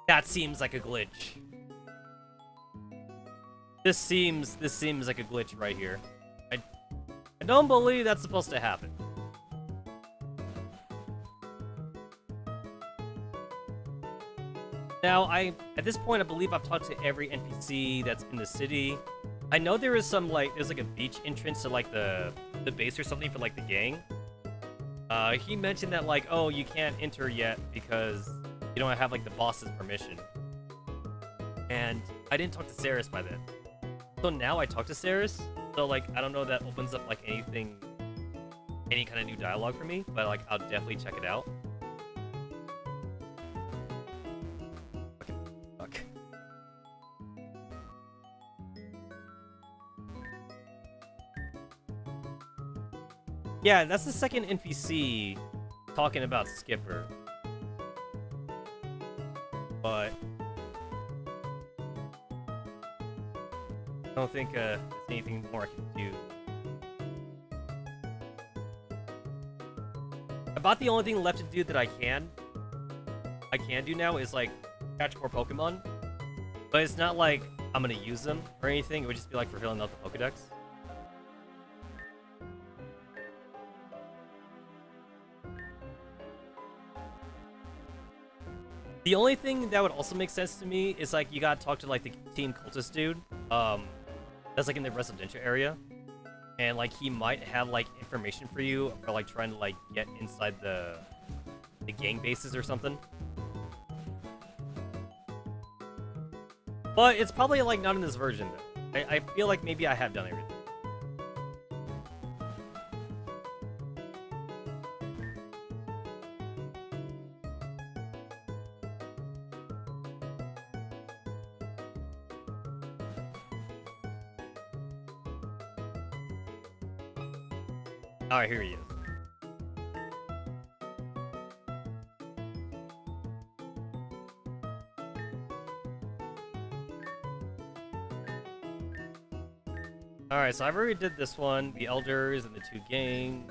That seems like a glitch. This seems like a glitch right here. I don't believe that's supposed to happen. Now, at this point, I believe I've talked to every NPC that's in the city. I know there is some, like, there's like a beach entrance to like the base or something for like the gang. He mentioned that like, oh, you can't enter yet because you don't have like the boss's permission. And I didn't talk to Saris by then. So now I talk to Saris, so like, I don't know if that opens up like anything, any kind of new dialogue for me, but like, I'll definitely check it out. Okay, fuck. Yeah, that's the second NPC talking about Skipper. But I don't think there's anything more I can do. About the only thing left to do that I can do now is like catch more Pokemon. But it's not like I'm gonna use them or anything. It would just be like for filling out the Pokedex. The only thing that would also make sense to me is like you gotta talk to like the Team Cultist dude. That's like in the residential area. And like he might have like information for you for like trying to like get inside the gang bases or something. But it's probably like not in this version though. I feel like maybe I have done everything. Alright, here he is. Alright, so I've already did this one, the elders and the two gangs.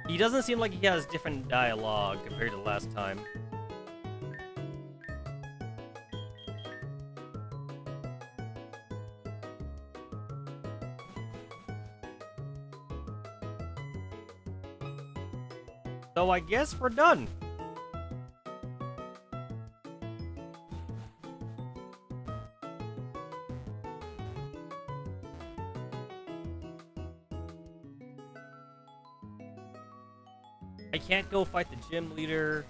He doesn't seem like he has different dialogue compared to last time. So I guess we're done. I can't go fight the gym leader.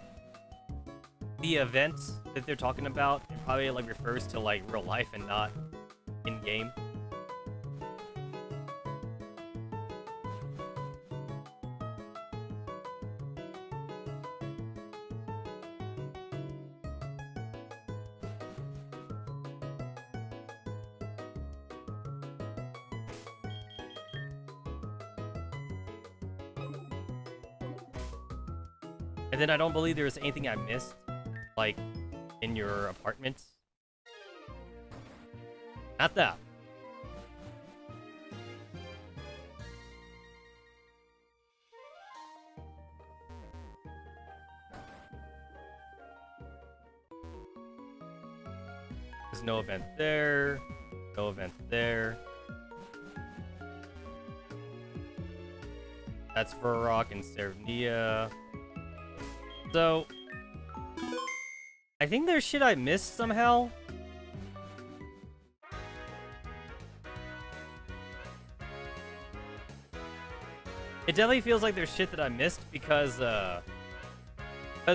The event that they're talking about probably like refers to like real life and not in game. And then I don't believe there was anything I missed, like, in your apartment. Not that. There's no event there. No event there. That's Varrock and Serenia. So, I think there's shit I missed somehow. It definitely feels like there's shit that I missed because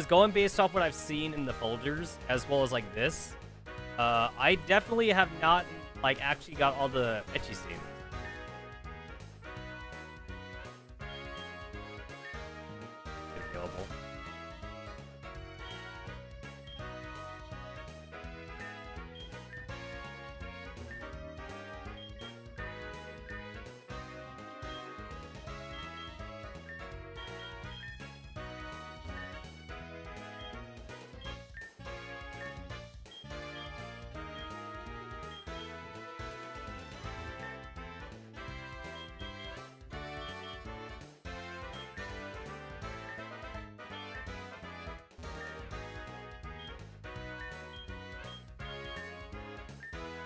going based off what I've seen in the folders, as well as like this, I definitely have not like actually got all the ecchi scenes. Available.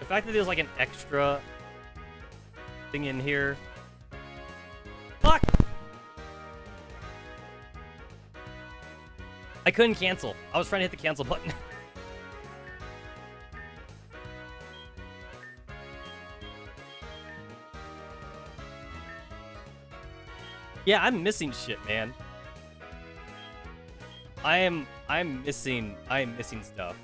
The fact that there's like an extra thing in here. Fuck! I couldn't cancel. I was trying to hit the cancel button. Yeah, I'm missing shit, man. I'm missing stuff.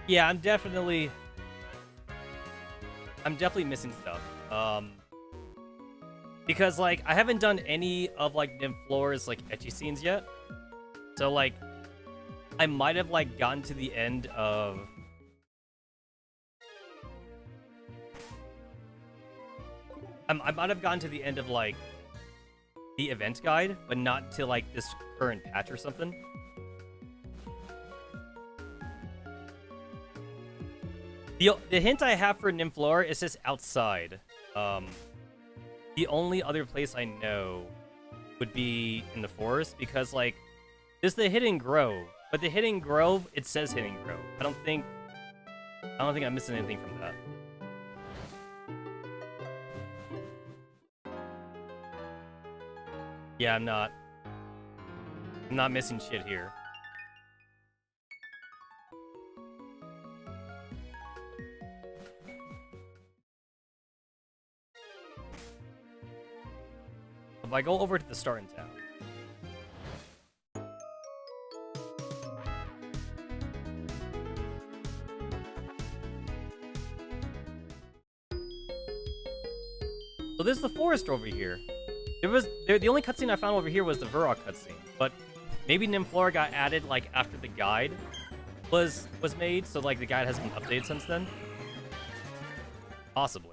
Yeah, I'm definitely missing stuff. Because like I haven't done any of like Nymphlora's like ecchi scenes yet. So like I might have like gotten to the end of I might have gotten to the end of like the event guide, but not to like this current patch or something. The hint I have for Nymphflora is just outside. The only other place I know would be in the forest because, like, there's the Hidden Grove, but the Hidden Grove, it says Hidden Grove. I don't think I'm missing anything from that. Yeah, I'm not missing shit here. I go over to the start in town. So there's the forest over here. The only cutscene I found over here was the Varrock cutscene, but maybe Nymflora got added like after the guide was made, so like the guide hasn't been updated since then. Possibly.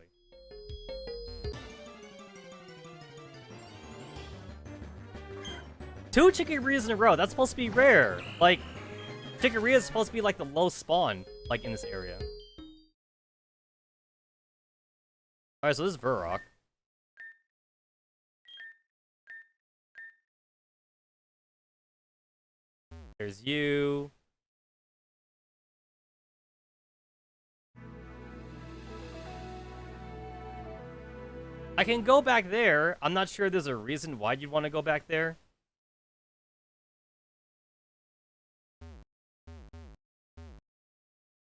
Two Chikorrias in a row. That's supposed to be rare. Like, Chikorria is supposed to be like the low spawn, like in this area. All right, so this is Varrock. There's you. I can go back there. I'm not sure there's a reason why you'd want to go back there.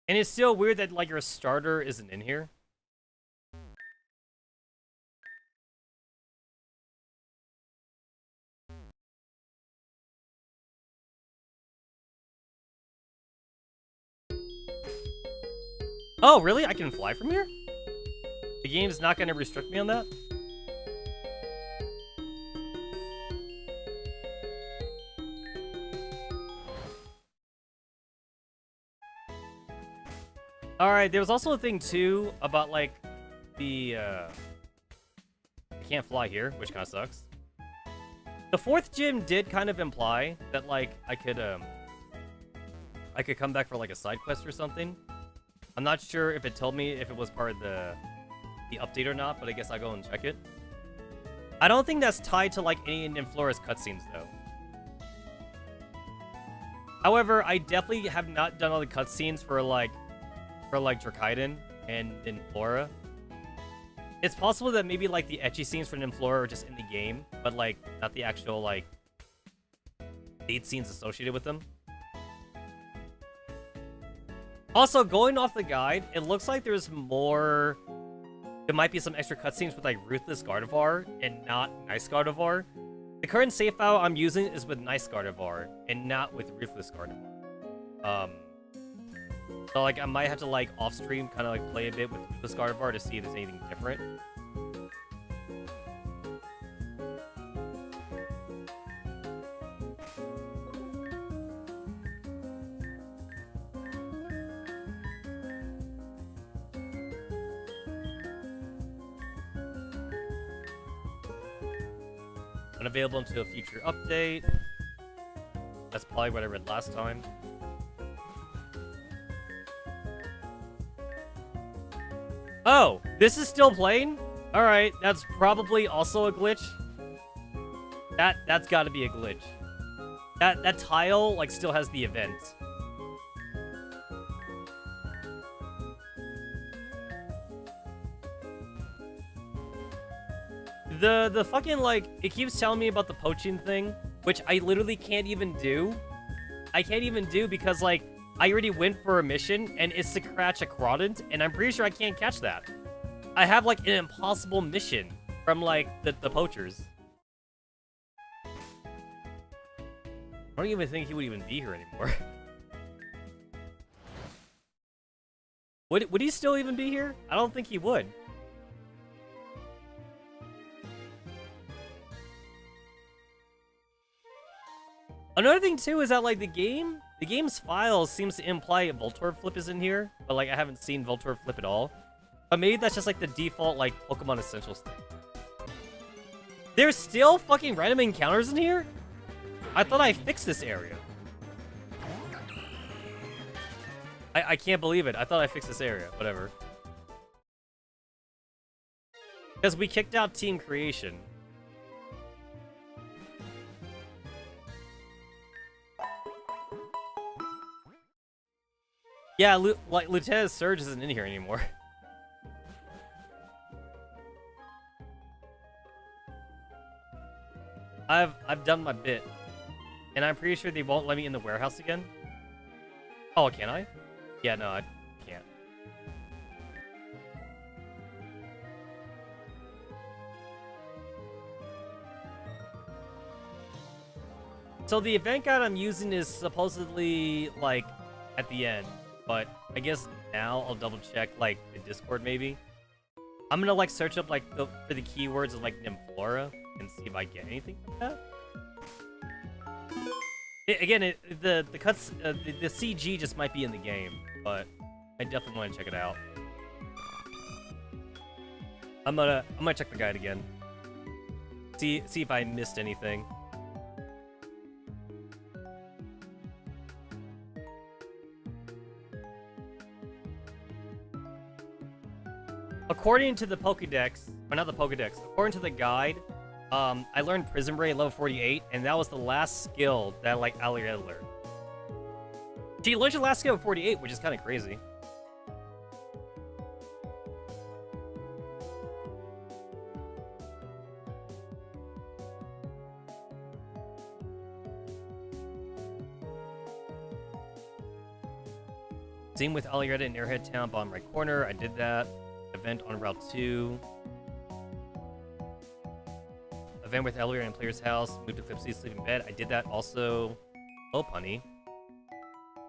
And it's still weird that, like, your starter isn't in here. Oh, really? I can fly from here? The game's not going to restrict me on that? Alright, there was also a thing, too, about, like, the, I can't fly here, which kind of sucks. The fourth gym did kind of imply that, like, I could come back for, like, a side quest or something. I'm not sure if it told me if it was part of the update or not, but I guess I'll go and check it. I don't think that's tied to, like, any Nymflora's cutscenes, though. However, I definitely have not done all the cutscenes for Dracaiden and Nymflora. It's possible that maybe, like, the ecchi scenes for Nymflora are just in the game, but, like, not the actual, like, date scenes associated with them. Also, going off the guide, it looks like there's more... There might be some extra cutscenes with, like, Ruthless Gardevoir and not Nice Gardevoir. The current save file I'm using is with Nice Gardevoir and not with Ruthless Gardevoir. So, like, I might have to, like, off-stream kind of, like, play a bit with Ruthless Gardevoir to see if there's anything different. Unavailable until a future update. That's probably what I read last time. Oh, this is still playing? Alright, that's probably also a glitch. That's gotta be a glitch. That tile, like, still has the event. The fucking, like, it keeps telling me about the poaching thing, which I literally can't even do. I can't even do because, like, I already went for a mission, and it's to catch a Crawdont, and I'm pretty sure I can't catch that. I have, like, an impossible mission from, like, the poachers. I don't even think he would even be here anymore. Would he still even be here? I don't think he would. Another thing, too, is that, like, the game's file seems to imply Voltorb Flip is in here, but, like, I haven't seen Voltorb Flip at all. But maybe that's just, like, the default, like, Pokemon Essentials thing. There's still fucking random encounters in here? I thought I fixed this area. I can't believe it. I thought I fixed this area. Whatever. Because we kicked out Team Creation. Yeah, like, Lieutenant Surge isn't in here anymore. I've done my bit. And I'm pretty sure they won't let me in the warehouse again. Oh, can I? Yeah, no, I can't. So the event guide I'm using is supposedly, like, at the end. But I guess now I'll double check, like, the Discord maybe. I'm gonna, like, search up, like, for the keywords of, like, Nymphflora and see if I get anything like that. The CG just might be in the game, but I definitely want to check it out. I'm gonna check the guide again. See if I missed anything. According to the Pokédex, or not the Pokédex, according to the guide, I learned Prism Ray at level 48, and that was the last skill that, like, Alietta learned. She learned your last skill at 48, which is kind of crazy. Same with Alietta in Airhead Town, bottom right corner. I did that. Event on Route 2. Event with Alietta in Player's House. Moved to Clip C, sleep in bed. I did that also. Low Punny.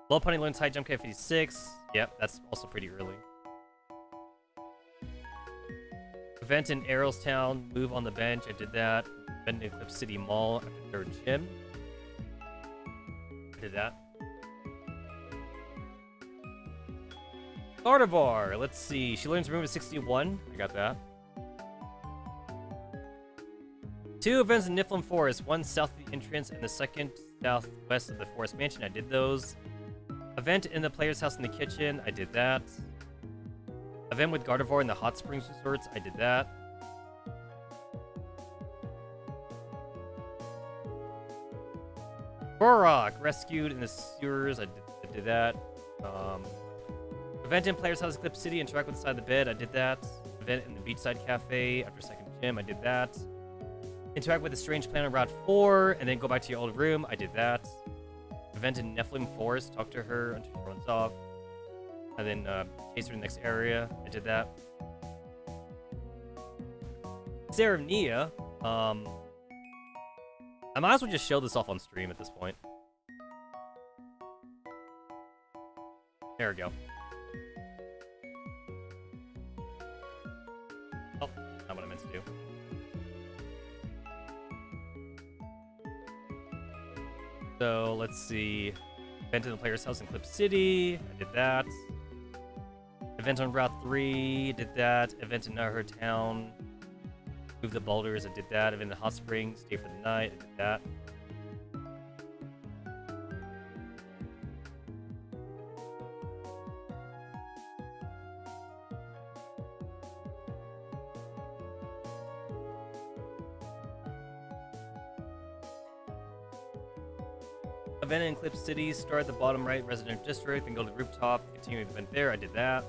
Low Punny learns high jump at 56. Yep, that's also pretty early. Event in Arrowstown. Move on the bench. I did that. Event in Eclipse City Mall after third gym. I did that. Gardevoir, let's see. She learns move at 61. I got that. 2 events in Niflheim Forest. 1 south of the entrance and the second southwest of the Forest Mansion. I did those. Event in the player's house in the kitchen. I did that. Event with Gardevoir in the Hot Springs Resorts. I did that. Borok, rescued in the sewers. I did that. Event in Player's House Eclipse City, interact with the side of the bed, I did that. Event in the Beachside Cafe after second gym, I did that. Interact with the Strange Plant on Route 4, and then go back to your old room, I did that. Event in Niflheim Forest, talk to her until she runs off. And then chase her to the next area, I did that. Serenia, I might as well just show this off on stream at this point. There we go. Oh, not what I meant to do. So, let's see. Event in the player's house in Clip City. I did that. Event on Route 3. Did that. Event in Naher Town. Move the boulders. I did that. Event in Hot Springs. Stay for the night. I did that. Event in Clip City, start at the bottom right resident district, then go to the rooftop, continue the event there. I did that.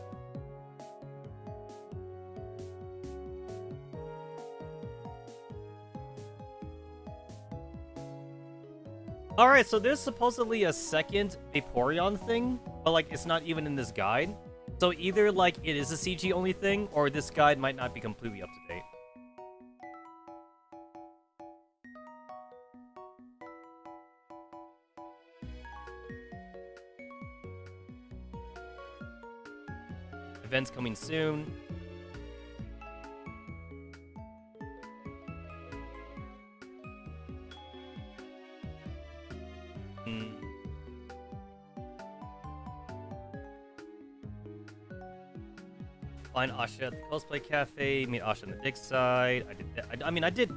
Alright, so there's supposedly a second Vaporeon thing, but like it's not even in this guide. So either like it is a CG only thing, or this guide might not be completely up to date. Events coming soon. Find Asha at the cosplay cafe. Meet Asha on the dig side. I did that. I mean, I did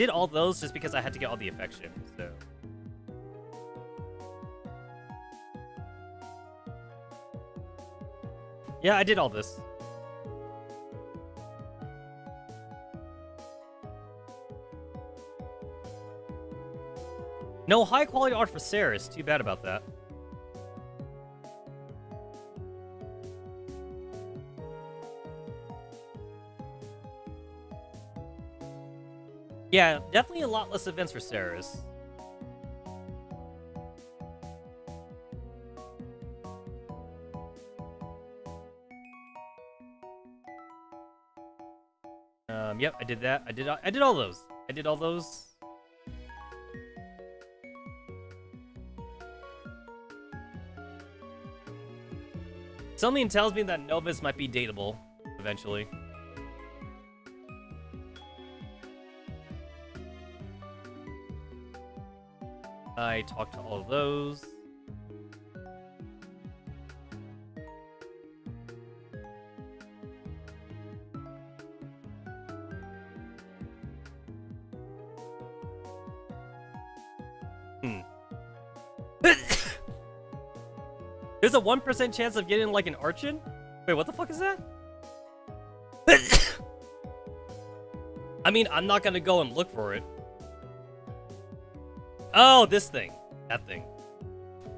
all those just because I had to get all the affection. So. Yeah, I did all this. No high quality art for Ceres. Too bad about that. Yeah, definitely a lot less events for Ceres. Yep, I did that. I did all those. I did all those. Something tells me that Novus might be dateable eventually. I talked to all of those. There's a 1% chance of getting like an Archon? Wait, what the fuck is that? I mean, I'm not gonna go and look for it. Oh, this thing. That thing.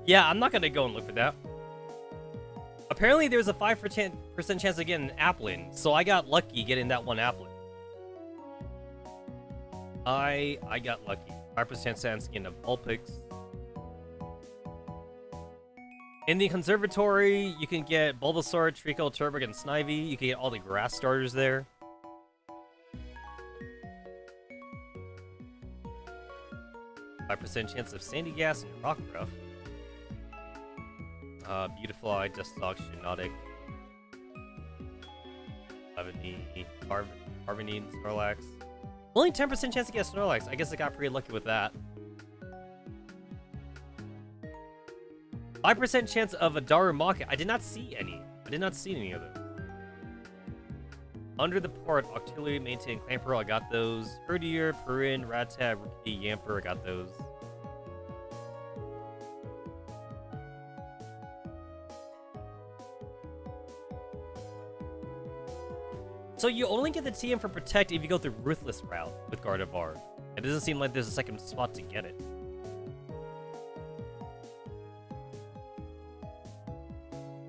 Yeah, I'm not gonna go and look for that. Apparently, there's a 5% chance of getting an Applin, so I got lucky getting that one Applin. I got lucky. 5% chance of getting a Vulpix. In the Conservatory, you can get Bulbasaur, Treecko, Turtwig, and Snivy. You can get all the grass starters there. % chance of Sandygas and Rockruff. Beautifly, Dustox, Geonotic. Harvini, Snorlax. Only 10% chance to get a Snorlax. I guess I got pretty lucky with that. 5% chance of a Darumaka. I did not see any. I did not see any of those. Under the Port, Octillery, Maintain, Clamper, I got those. Herdier, Perrin, Rattata, Rookie, Yamper, I got those. So you only get the TM for Protect if you go the Ruthless route with Gardevoir. It doesn't seem like there's a second spot to get it.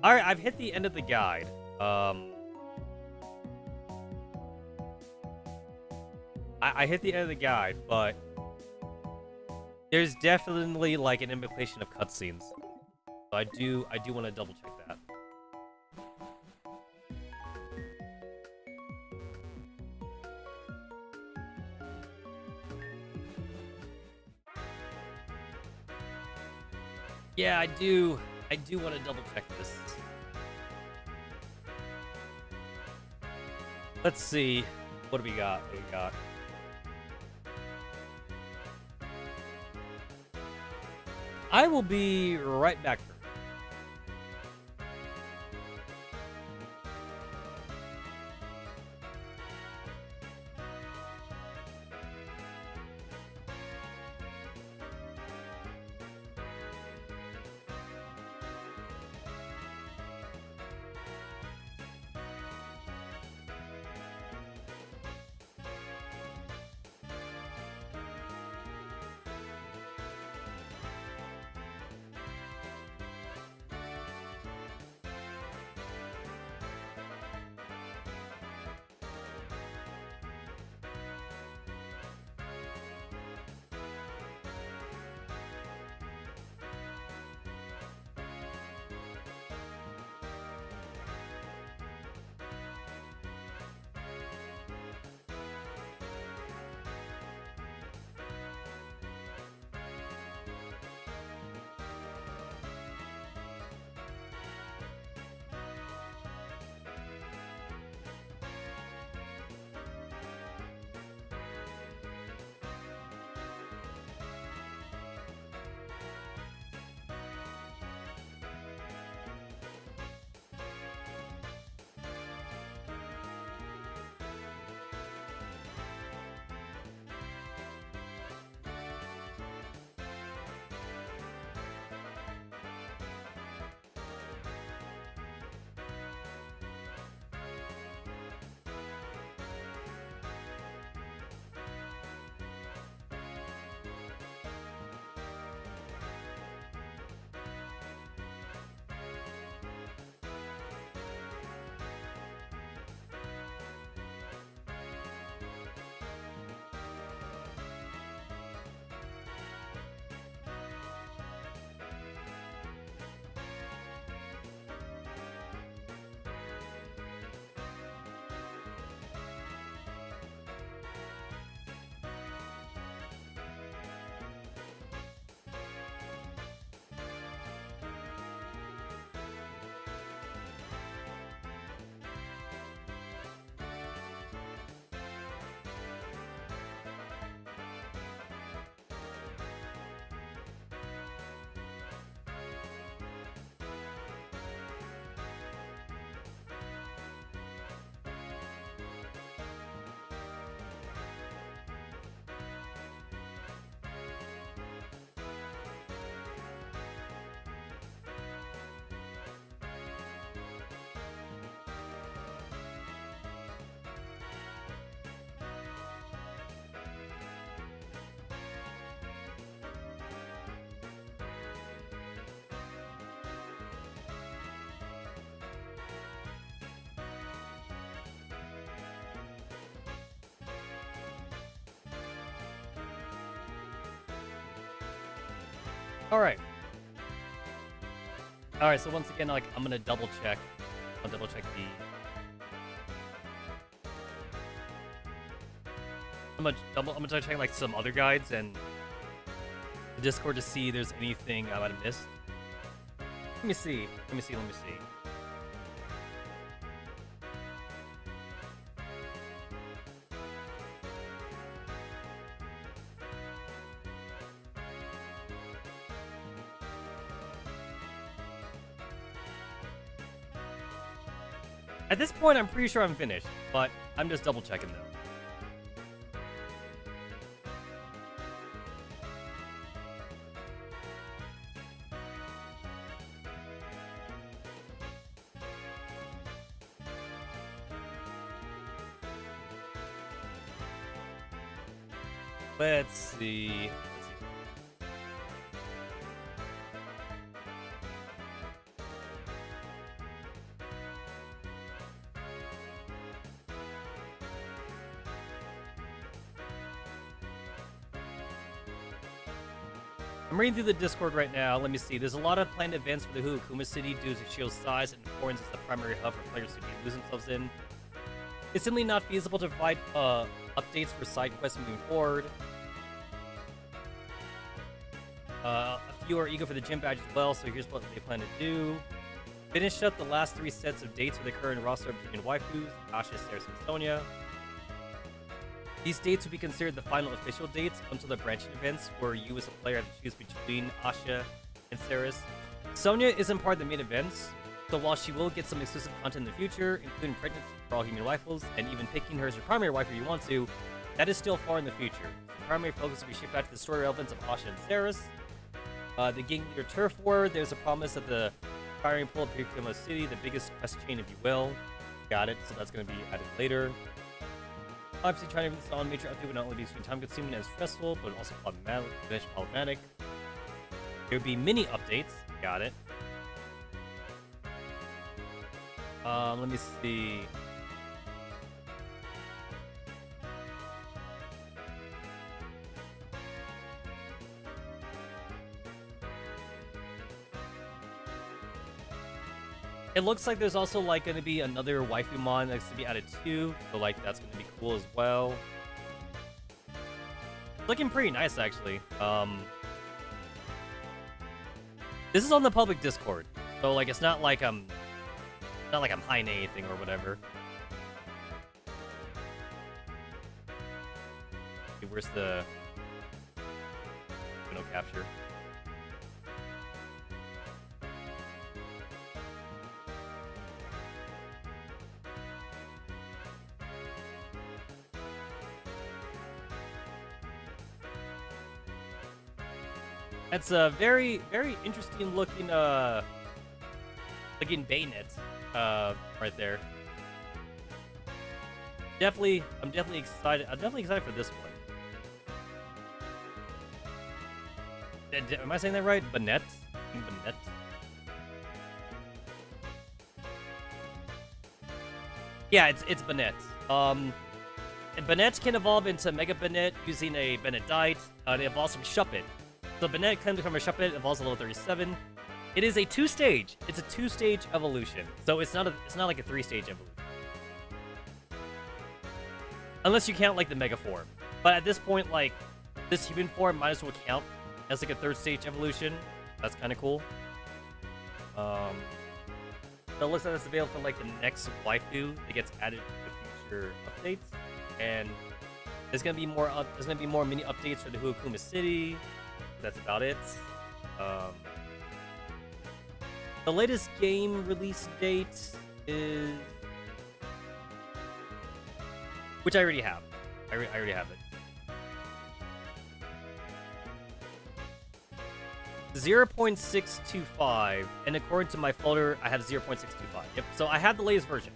Alright, I've hit the end of the guide. I hit the end of the guide, but there's definitely like an implication of cutscenes. So I do want to double check that. Yeah, I do want to double check this. Let's see. What do we got? What do we got? I will be right back. Alright. Alright, so once again, like, I'm gonna double check. I'll double check the... I'm gonna check, like, some other guides and the Discord to see if there's anything I might have missed. Let me see. At this point, I'm pretty sure I'm finished, but I'm just double checking though. Let's see. I'm reading through the Discord right now. Let me see. There's a lot of planned events for the Kuma City due to Shio's size and importance as the primary hub for players to lose themselves in. It's simply not feasible to provide updates for side quests moving forward. A few are eager for the gym badge as well, so here's what they plan to do. Finish up the last 3 sets of dates for the current roster of Junior waifus, Asha, Ceres, and Sonia. These dates will be considered the final official dates until the branching events, where you as a player have to choose between Asha and Ceres. Sonia isn't part of the main events, so while she will get some exclusive content in the future, including pregnancy for all human waifus, and even picking her as your primary wife if you want to, that is still far in the future. The primary focus will be shifted back to the story relevance of Asha and Ceres. The Gang Leader Turf War, there's a promise that the firing pull of Kuma City, the biggest quest chain, if you will. Got it, so that's going to be added later. Obviously, trying to install a major update would not only be time-consuming and stressful, but also problematic. There would be mini updates. Got it. Let me see. It looks like there's also like going to be another waifu mon that's to be added too, so like that's going to be cool as well. Looking pretty nice actually. This is on the public Discord, so like it's not like I'm hiding anything or whatever. Okay, where's the window capture? That's a very, very interesting looking bayonet right there. I'm definitely excited. I'm definitely excited for this one. Am I saying that right? Bayonet? Bayonet? Yeah, it's bayonet. And bayonet can evolve into Mega Bayonet using a Benedite. It evolves from Shuppet. So Bayonet can become a Shuppet, evolves to level 37. It is a 2-stage. It's a 2-stage evolution. So it's not like a 3-stage evolution. Unless you count like the Mega form. But at this point, like this human form might as well count as like a 3rd stage evolution. That's kind of cool. So it looks like it's available for like the next waifu that gets added to the future updates. And there's gonna be more mini updates for the Kuma City. That's about it. The latest game release date is... Which I already have. I already have it. 0.625, and according to my folder, I have 0.625. Yep, so I have the latest version.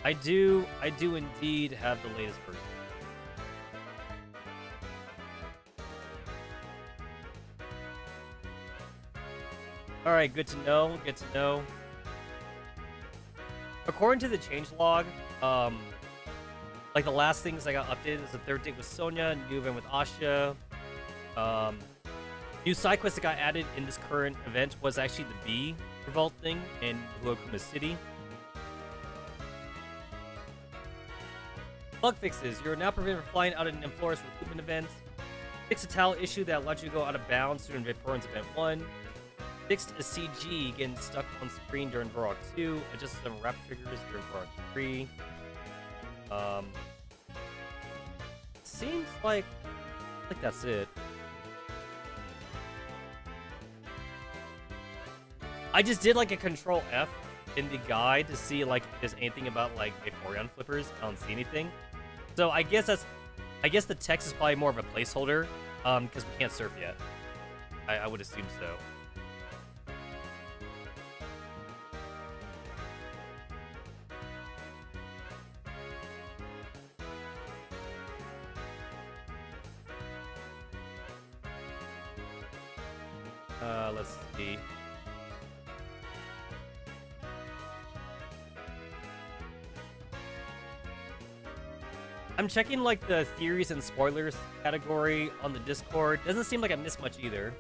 I do indeed have the latest version. Alright, good to know, good to know. According to the changelog, like the last things I got updated is the 3rd date with Sonia, new event with Asha, New side quest that got added in this current event was actually the bee revolt thing in Huokuma City. Bug fixes. You're now prevented from flying out in Flores recruitment events. Fixed a towel issue that allowed you to go out of bounds during Vaporeon's Event 1. Fixed a CG getting stuck on screen during Varrock 2. Adjusted some wrap triggers during Varrock 3. Seems like that's it. I just did like a Control F in the guide to see like if there's anything about like Vaporeon flippers. I don't see anything. So I guess the text is probably more of a placeholder, because we can't surf yet. I would assume so. Let's see. I'm checking like the theories and spoilers category on the Discord. Doesn't seem like I missed much either.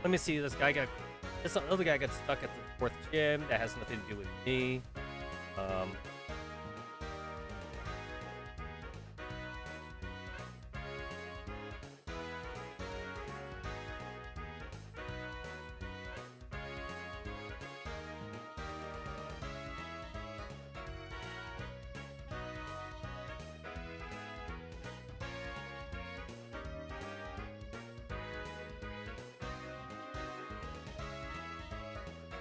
Let me see. This other guy got stuck at the 4th gym. That has nothing to do with me.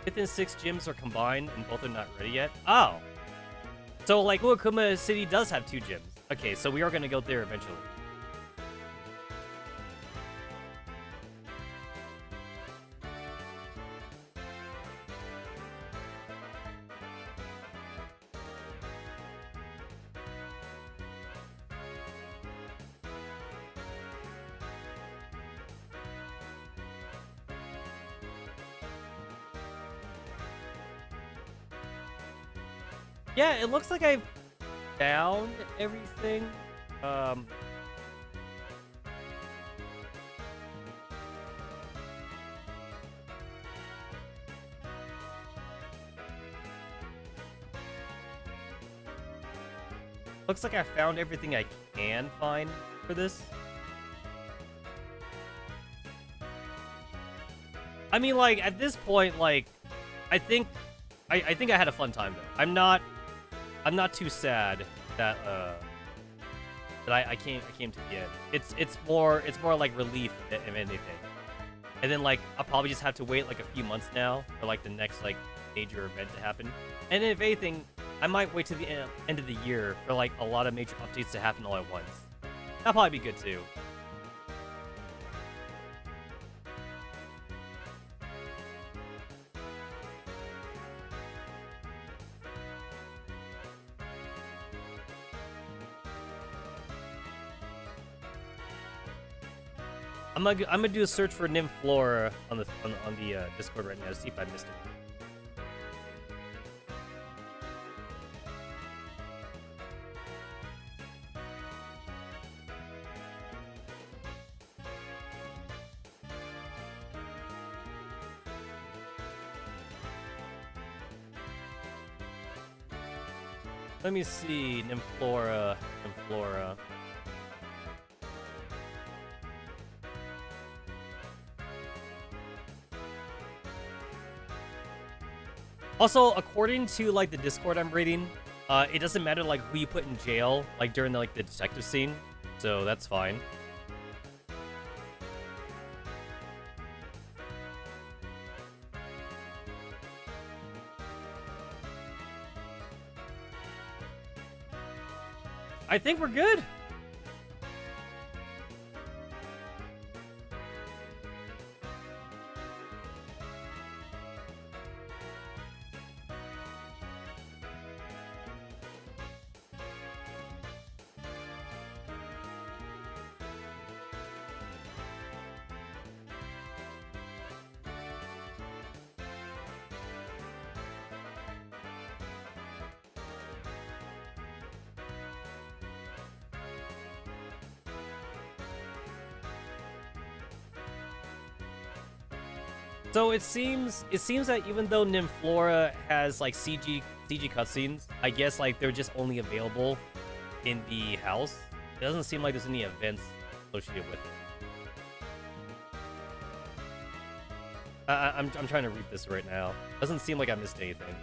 Fifth and 6th gyms are combined, and both are not ready yet. Oh! So, like, Huokuma City does have 2 gyms. Okay, so we are going to go there eventually. Yeah, it looks like I found everything. Looks like I found everything I can find for this. I mean, like, at this point, like, I think I had a fun time though. I'm not too sad that I came to the end. It's more like relief than anything. And then like I'll probably just have to wait like a few months now for like the next like major event to happen. And then if anything, I might wait to the end of the year for like a lot of major updates to happen all at once. That'll probably be good too. I'm gonna do a search for Nymflora on the Discord right now to see if I missed it. Let me see, Nymflora. Also, according to like the Discord I'm reading, it doesn't matter like who you put in jail like during the detective scene, so that's fine. I think we're good. So it seems that even though Nymflora has like CG cutscenes, I guess like they're just only available in the house. It doesn't seem like there's any events associated with it. I'm trying to read this right now. Doesn't seem like I missed anything.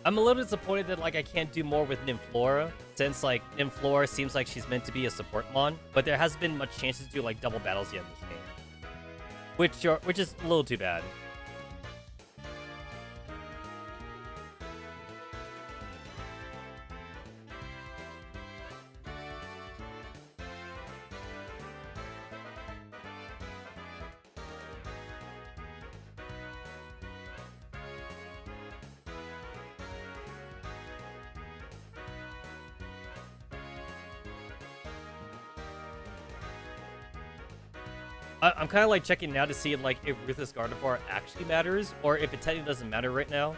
I'm a little disappointed that like I can't do more with Nymflora, since like Nymflora seems like she's meant to be a support mon, but there hasn't been much chance to do like double battles yet in this game, which is a little too bad. I'm kind of like checking now to see like if Ruthless Gardevoir actually matters, or if it technically doesn't matter right now.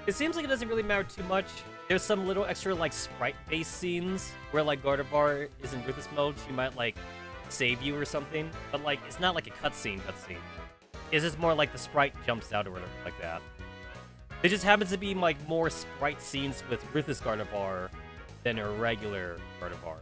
It seems like it doesn't really matter too much. There's some little extra like sprite-based scenes where like Gardevoir is in Ruthless mode. She might like save you or something, but like it's not like a cutscene. It's just more like the sprite jumps out or whatever like that. There just happens to be like more sprite scenes with Ruthless Gardevoir than a regular Gardevoir.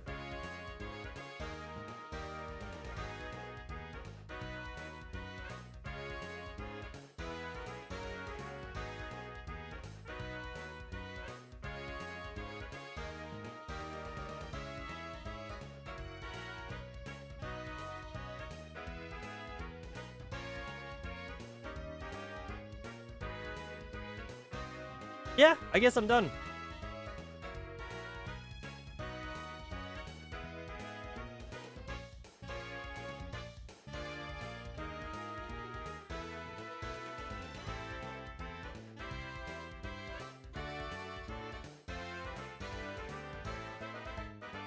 Yeah, I guess I'm done.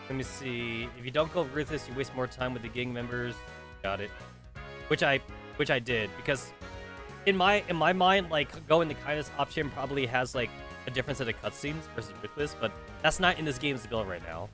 Let me see. If you don't go Ruthless, you waste more time with the gang members. Got it. Which I did, because in my mind, like going the kindness option probably has like a different set of cutscenes versus Ruthless, but that's not in this game's build right now.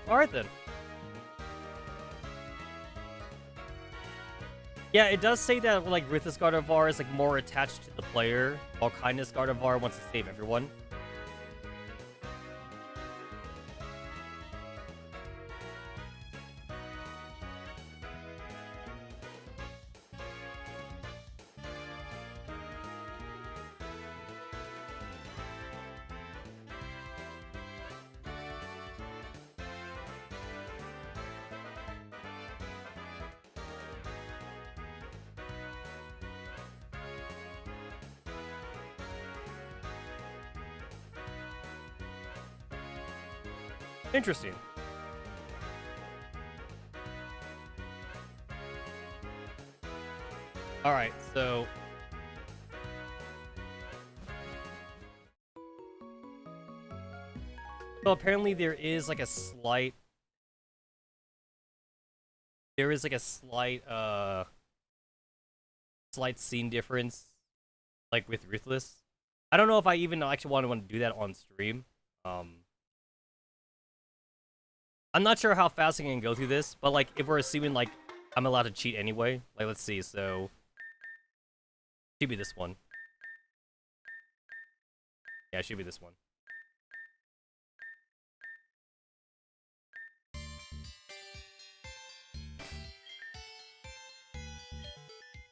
Alright then. Yeah, it does say that like Ruthless Gardevoir is like more attached to the player, while Kindness Gardevoir wants to save everyone. Interesting. Alright, so... So apparently there is like a slight... There is like a slight, slight scene difference, like with Ruthless. I don't know if I even actually want to do that on stream. I'm not sure how fast I can go through this, but like if we're assuming like I'm allowed to cheat anyway, like let's see, so should be this one. Yeah, it should be this one.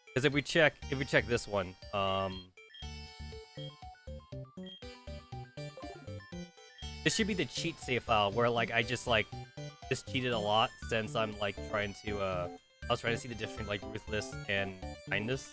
Because if we check this one, this should be the cheat save file where like I just cheated a lot since I'm like trying to I was trying to see the difference between like Ruthless and Kindness.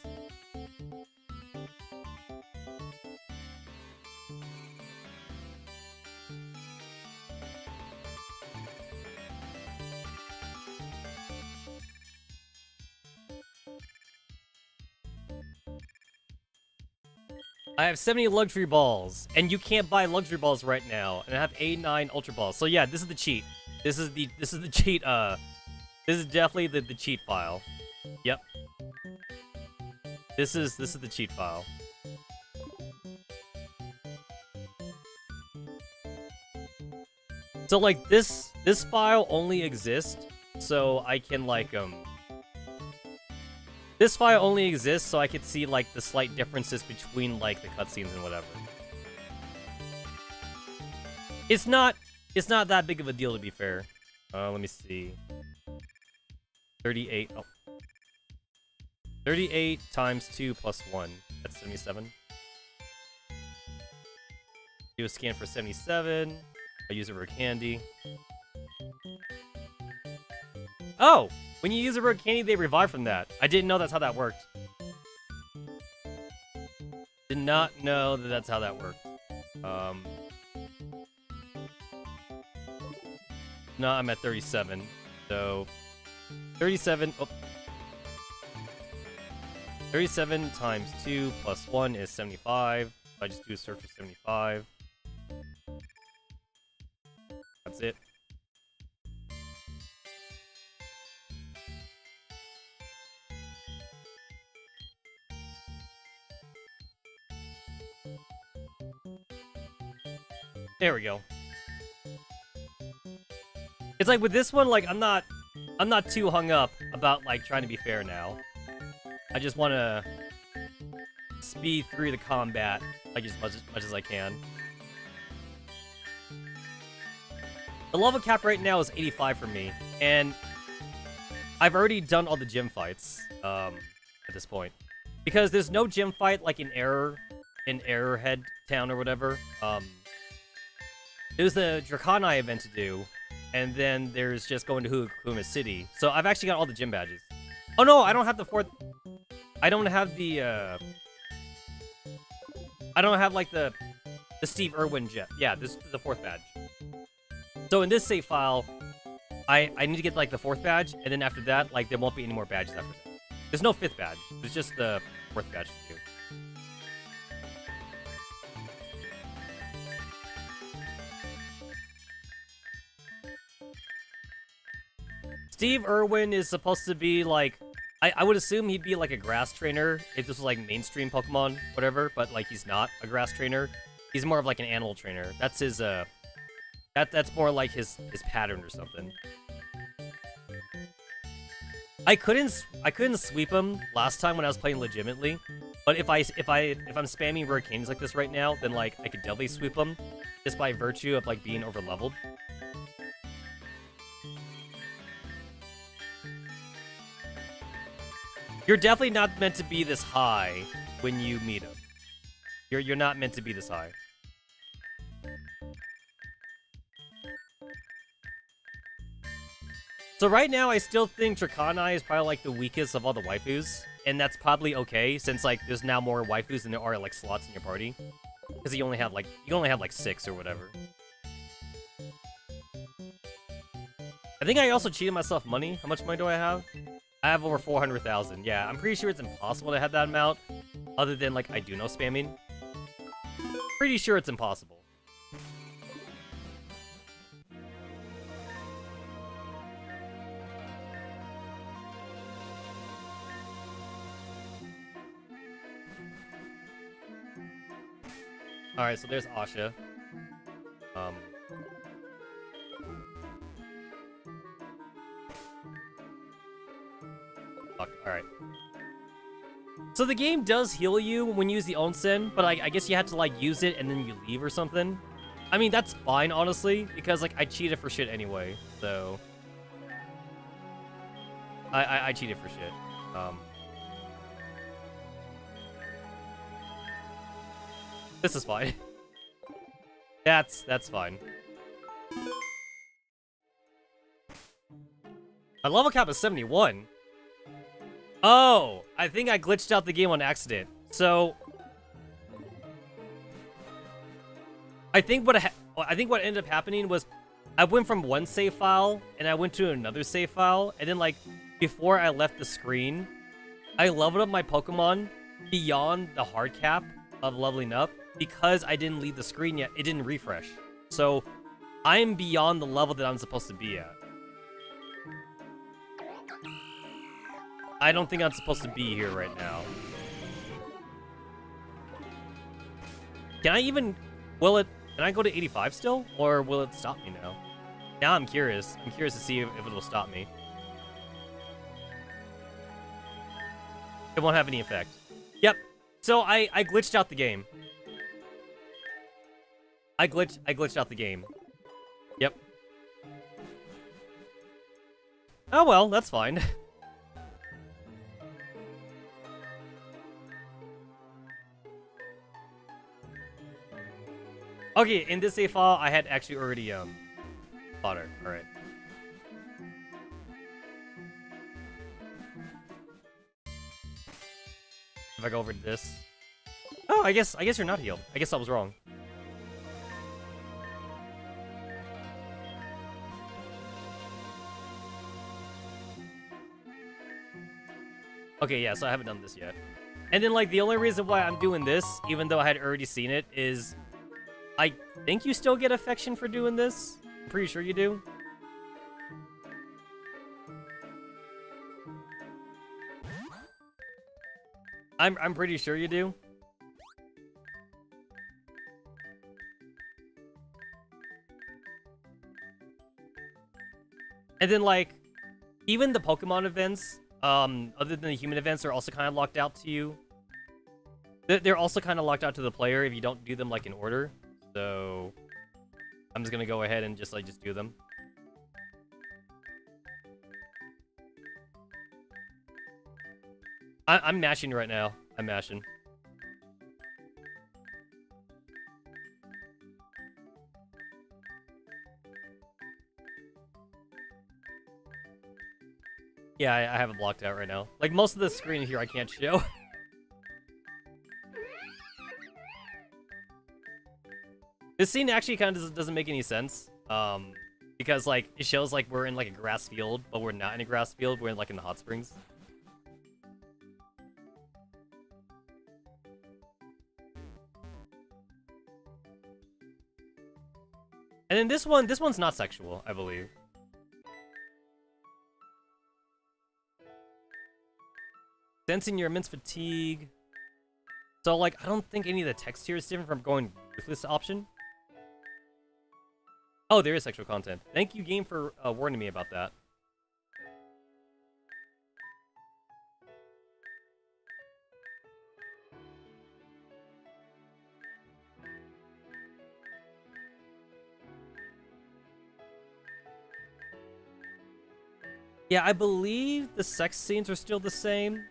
I have 70 luxury balls, and you can't buy luxury balls right now. And I have 89 ultra balls. So yeah, this is the cheat. This is the cheat. This is definitely the cheat file. Yep. This is the cheat file. So like this file only exists so I can like this file only exists so I could see, like, the slight differences between, like, the cutscenes and whatever. It's not that big of a deal, to be fair. Let me see. 38. Oh. 38 times 2 plus 1. That's 77. Do a scan for 77. I use a rare candy. Oh! When you use a rare candy, they revive from that. I didn't know that's how that worked. Did not know that that's how that worked. No, I'm at 37. So, 37. Oh. 37 times 2 plus 1 is 75. I just do a search for 75. That's it. There we go. It's like with this one, like I'm not too hung up about like trying to be fair now. I just want to speed through the combat like as much as I can. The level cap right now is 85 for me, and I've already done all the gym fights at this point because there's no gym fight like in Arrowhead Town or whatever. There's the Draconi event to do, and then there's just going to Hukuma City. So I've actually got all the gym badges. Oh no, I don't have the fourth. I don't have the. I don't have like the Steve Irwin jet. Yeah, this is the fourth badge. So in this save file, I need to get like the fourth badge, and then after that, like there won't be any more badges after that. There's no fifth badge. There's just the fourth badge to do. Steve Irwin is supposed to be like, I would assume he'd be like a grass trainer if this was like mainstream Pokemon, whatever, but like he's not a grass trainer. He's more of like an animal trainer. That's his, that's more like his pattern or something. I couldn't sweep him last time when I was playing legitimately, but if I'm spamming rare candies like this right now, then like I could definitely sweep him just by virtue of like being over leveled. You're definitely not meant to be this high when you meet him. You're not meant to be this high. So right now, I still think Draconi is probably like the weakest of all the waifus, and that's probably okay since like there's now more waifus than there are like slots in your party, because you only have like 6 or whatever. I think I also cheated myself money. How much money do I have? I have over 400,000. Yeah, I'm pretty sure it's impossible to have that amount, other than, like, I do know spamming. Pretty sure it's impossible. Alright, so there's Asha. Fuck, alright. So the game does heal you when you use the onsen, but I guess you have to, like, use it and then you leave or something. I mean, that's fine, honestly, because, like, I cheated for shit anyway, so... I cheated for shit. This is fine. That's fine. My level cap is 71. Oh, I think I glitched out the game on accident. So, I think what ended up happening was I went from one save file and I went to another save file, and then, like, before I left the screen, I leveled up my Pokemon beyond the hard cap of leveling up because I didn't leave the screen yet. It didn't refresh. So, I'm beyond the level that I'm supposed to be at. I don't think I'm supposed to be here right now. Can I even... Can I go to 85 still? Or will it stop me now? Now I'm curious. I'm curious to see if it will stop me. It won't have any effect. Yep. So I glitched out the game. I glitched out the game. Yep. Oh well, that's fine. Okay, in this save file, I had actually already fought her. All right. If I go over to this. Oh, I guess you're not healed. I guess I was wrong. Okay, yeah, so I haven't done this yet. And then, like, the only reason why I'm doing this, even though I had already seen it, is I think you still get affection for doing this. I'm pretty sure you do. I'm pretty sure you do. And then, like, even the Pokemon events, other than the human events, are also kind of locked out to you. They're also kind of locked out to the player if you don't do them, like, in order. So, I'm just gonna go ahead and just do them. I'm mashing right now. I'm mashing. Yeah, I have it blocked out right now. Like, most of the screen here I can't show. This scene actually kind of doesn't make any sense. Because, like, it shows, like, we're in, like, a grass field, but we're not in a grass field. We're in, like, in the hot springs. And then this one's not sexual, I believe. Sensing your immense fatigue. So, like, I don't think any of the text here is different from going ruthless option. Oh, there is sexual content. Thank you, game, for warning me about that. Yeah, I believe the sex scenes are still the same.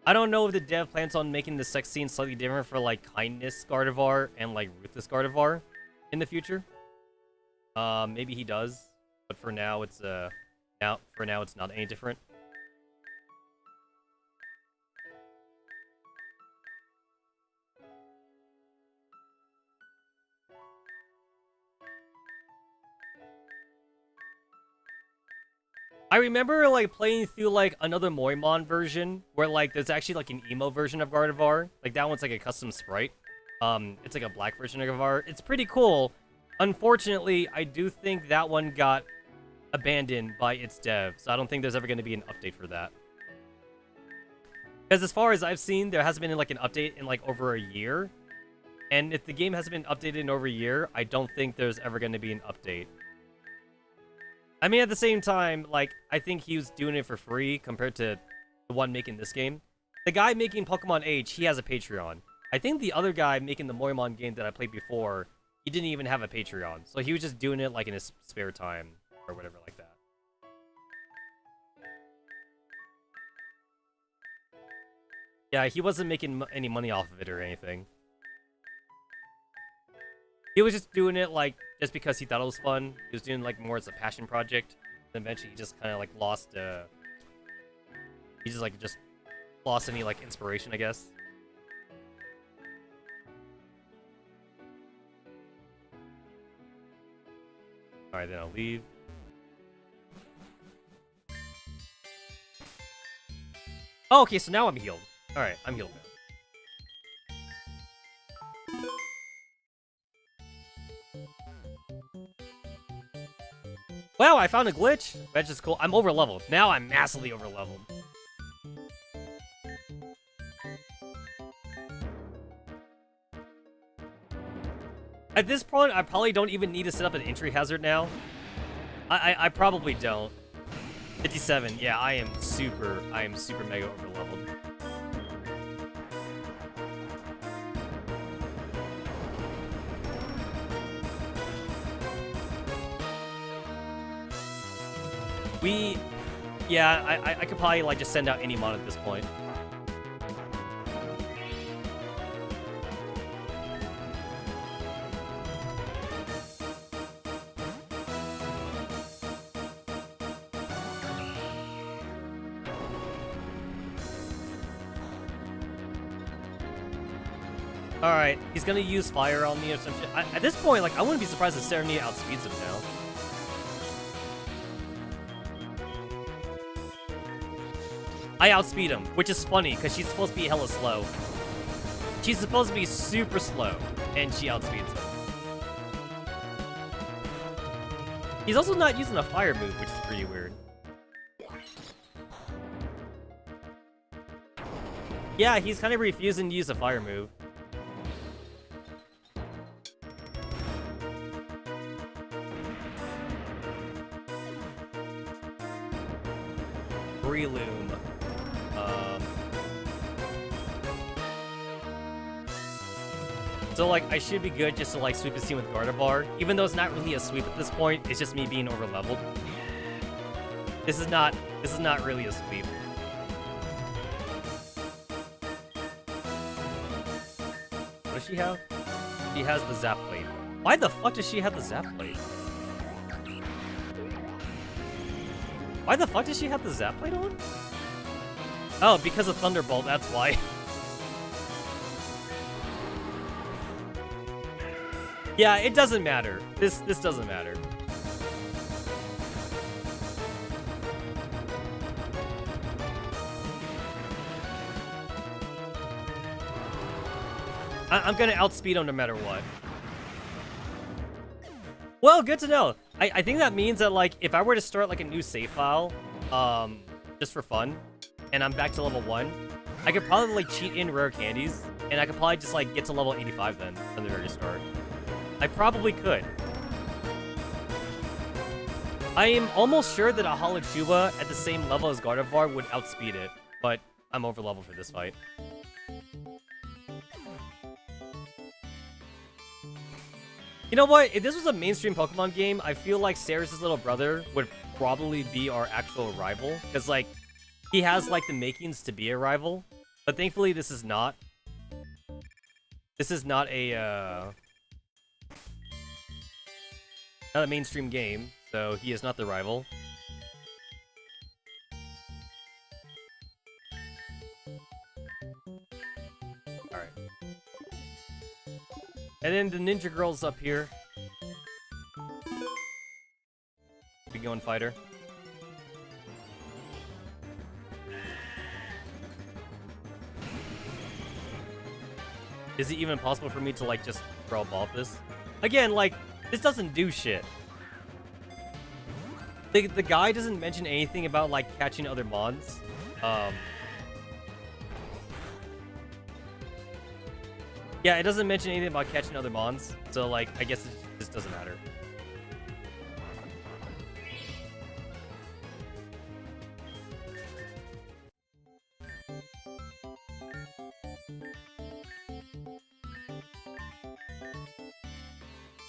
I don't know if the dev plans on making the sex scene slightly different for, like, kindness Gardevoir and, like, ruthless Gardevoir in the future. Maybe he does, but for now it's it's not any different. I remember like playing through like another Moimon version where like there's actually like an emo version of Gardevoir. Like that one's like a custom sprite. It's like a black version of Gardevoir. It's pretty cool. Unfortunately, I do think that one got abandoned by its dev, so I don't think there's ever going to be an update for that. Because as far as I've seen, there hasn't been like an update in like over a year. And if the game hasn't been updated in over a year, I don't think there's ever going to be an update. I mean, at the same time, like, I think he was doing it for free compared to the one making this game. The guy making Pokemon H, he has a Patreon. I think the other guy making the Moimon game that I played before, he didn't even have a Patreon. So he was just doing it, like, in his spare time or whatever like that. Yeah, he wasn't making any money off of it or anything. He was just doing it, like, just because he thought it was fun. He was doing, like, more as a passion project. And eventually he just kind of, like, lost, he just lost any, like, inspiration, I guess. Alright, then I'll leave. Oh, okay, so now I'm healed. Alright, I'm healed now. Wow, I found a glitch. That's just cool. I'm over leveled. Now I'm massively over leveled. At this point, I probably don't even need to set up an entry hazard now. I probably don't. 57. Yeah, I am super mega over leveled. Yeah, I could probably, like, just send out any mon at this point. Alright, he's gonna use fire on me or some shit. At this point, like, I wouldn't be surprised if Serenity outspeeds him now. I outspeed him, which is funny, because she's supposed to be hella slow. She's supposed to be super slow, and she outspeeds him. He's also not using a fire move, which is pretty weird. Yeah, he's kind of refusing to use a fire move. Breloom. So, like, I should be good just to, like, sweep the scene with Gardevoir. Even though it's not really a sweep at this point, it's just me being over-leveled. This is not really a sweep. What does she have? She has the Zap Plate. Why the fuck does she have the Zap Plate? Why the fuck does she have the Zap Plate on? Oh, because of Thunderbolt, that's why. Yeah, it doesn't matter. This doesn't matter. I'm gonna outspeed him no matter what. Well, good to know. I think that means that, like, if I were to start, like, a new save file, just for fun, and I'm back to level 1, I could probably, like, cheat in rare candies, and I could probably just, like, get to level 85 then, from the very start. I probably could. I am almost sure that a Holochuba at the same level as Gardevoir would outspeed it, but I'm over level for this fight. You know what? If this was a mainstream Pokemon game, I feel like Ceres' little brother would probably be our actual rival, because, like, he has, like, the makings to be a rival, but thankfully this is not. This is not a, not a mainstream game, so he is not the rival. Alright. And then the Ninja Girl's up here. Be going fighter. Is it even possible for me to, like, just throw a ball at this? Again, like, this doesn't do shit. The guy doesn't mention anything about, like, catching other mons. Yeah, it doesn't mention anything about catching other mons. So, like, I guess it just doesn't matter.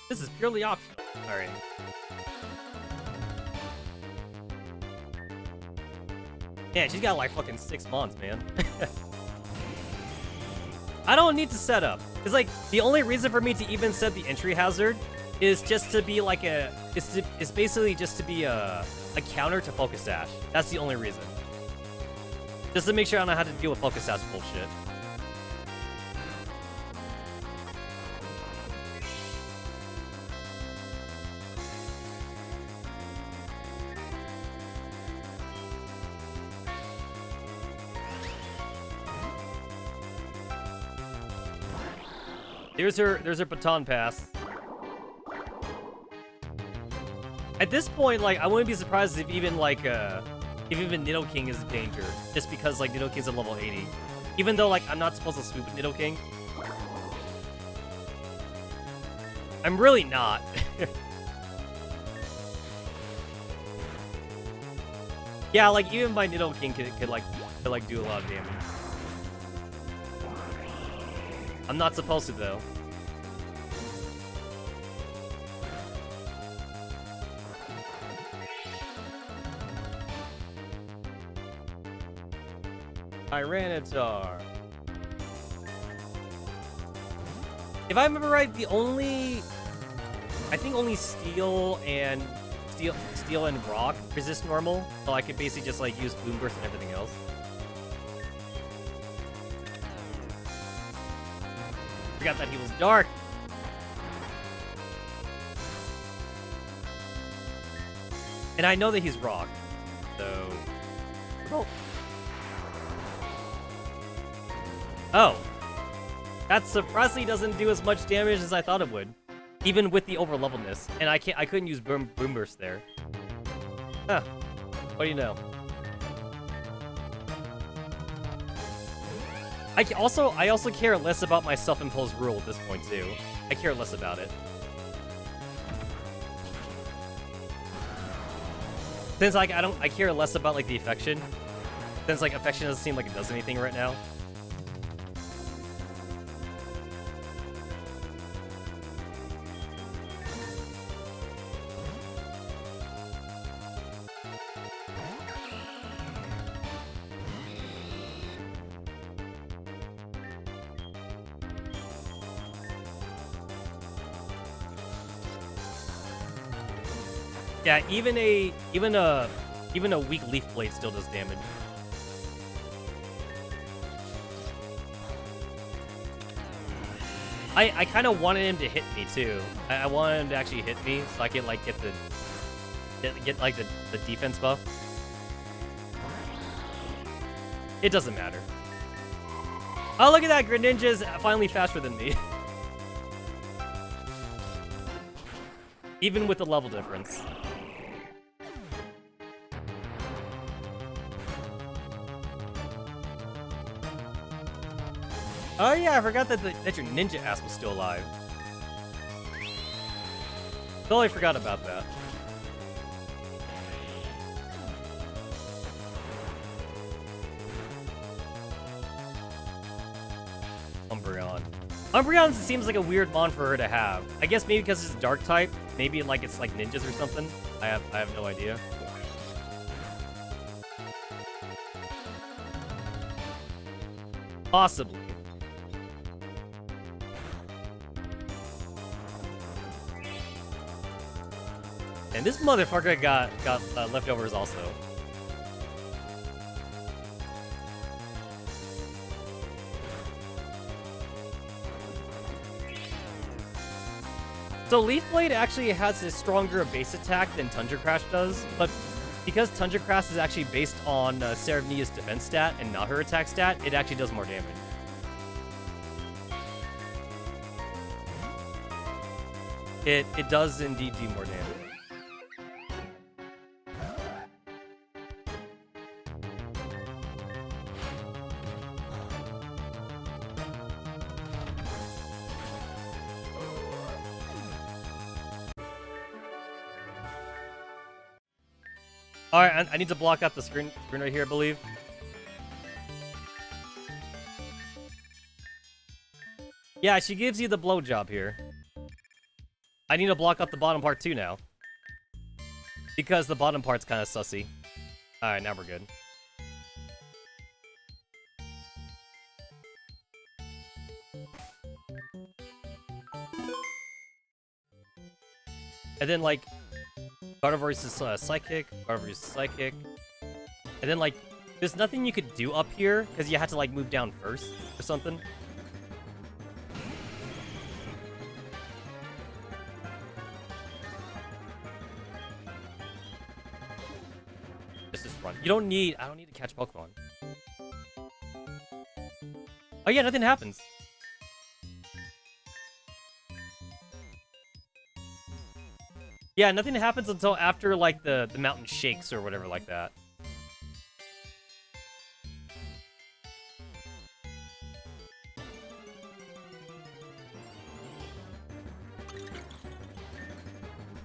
This is purely optional. Alright. Yeah, she's got like fucking 6 months, man. I don't need to set up. Because like, the only reason for me to even set the entry hazard is just to be like a... It's basically just to be a counter to Focus Sash. That's the only reason. Just to make sure I know how to deal with Focus Sash bullshit. There's her baton pass. At this point, like, I wouldn't be surprised if even like if even Nidoking is a danger, just because like Nidoking's at level 80. Even though like I'm not supposed to sweep with Nidoking. I'm really not. Yeah, like even my Nidoking could like do a lot of damage. I'm not supposed to, though. Tyranitar. If I remember right, I think only Steel and Rock resist normal, so I could basically just like use Boom Burst and everything else. Forgot that he was dark. And I know that he's rock, so... Oh. That surprisingly doesn't do as much damage as I thought it would. Even with the overleveledness. And I couldn't use Boom Burst there. Huh. What do you know? I also care less about my self-imposed rule at this point too. I care less about it. Since like I care less about like the affection. Since like affection doesn't seem like it does anything right now. Yeah, even a weak Leaf Blade still does damage. I kind of wanted him to hit me too. I wanted him to actually hit me so I could like get the defense buff. It doesn't matter. Oh, look at that! Greninja's finally faster than me. Even with the level difference. Oh yeah, I forgot that your ninja ass was still alive. Totally forgot about that. Umbreon. Umbreon seems like a weird mon for her to have. I guess maybe because it's dark type. Maybe like it's like ninjas or something. I have no idea. Possibly. And this motherfucker got leftovers also. So Leaf Blade actually has a stronger base attack than Tundra Crash does, but because Tundra Crash is actually based on Serenia's defense stat and not her attack stat, it actually does more damage. It does indeed do more damage. Alright, I need to block out the screen right here, I believe. Yeah, she gives you the blowjob here. I need to block out the bottom part too now. Because the bottom part's kind of sussy. Alright, now we're good. And then, like, Gardevoir's psychic, Gardevoir's psychic. And then, like, there's nothing you could do up here, because you had to, like, move down first or something. Just run. I don't need to catch Pokemon. Oh yeah, nothing happens. Yeah, nothing happens until after, like, the mountain shakes or whatever like that.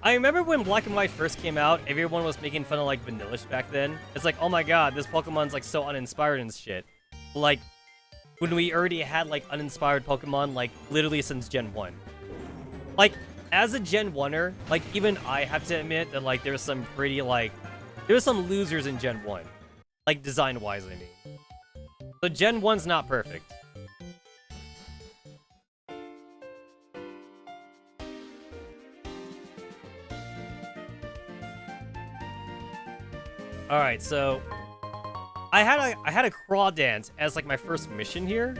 I remember when Black and White first came out, everyone was making fun of, like, Vanillish back then. It's like, oh my god, this Pokemon's, like, so uninspired and shit. Like, when we already had, like, uninspired Pokemon, like, literally since Gen 1. Like, as a Gen 1er, like, even I have to admit that, like, there's some pretty, like... There were some losers in Gen 1. Like, design-wise, I mean. So Gen 1's not perfect. Alright, so... I had a Crawdance as, like, my first mission here.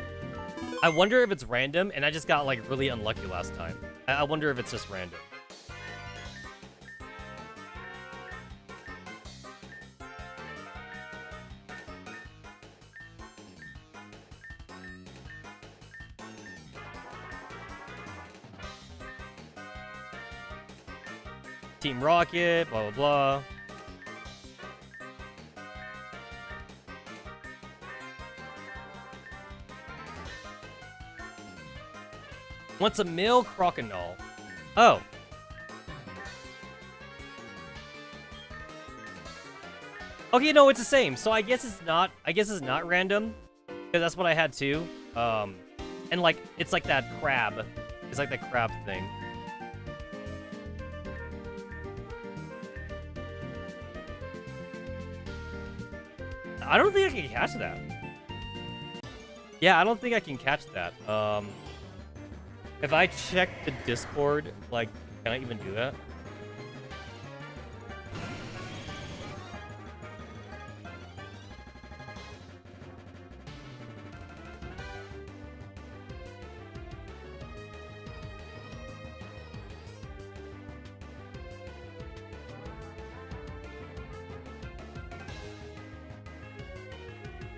I wonder if it's random, and I just got, like, really unlucky last time. I wonder if it's just random. Team Rocket, blah, blah, blah. Wants a male Crocodile. Oh. Okay, no, it's the same. So I guess it's not random. Because that's what I had too. And like it's like that crab. It's like that crab thing. I don't think I can catch that. Yeah, I don't think I can catch that. If I check the Discord, like, can I even do that?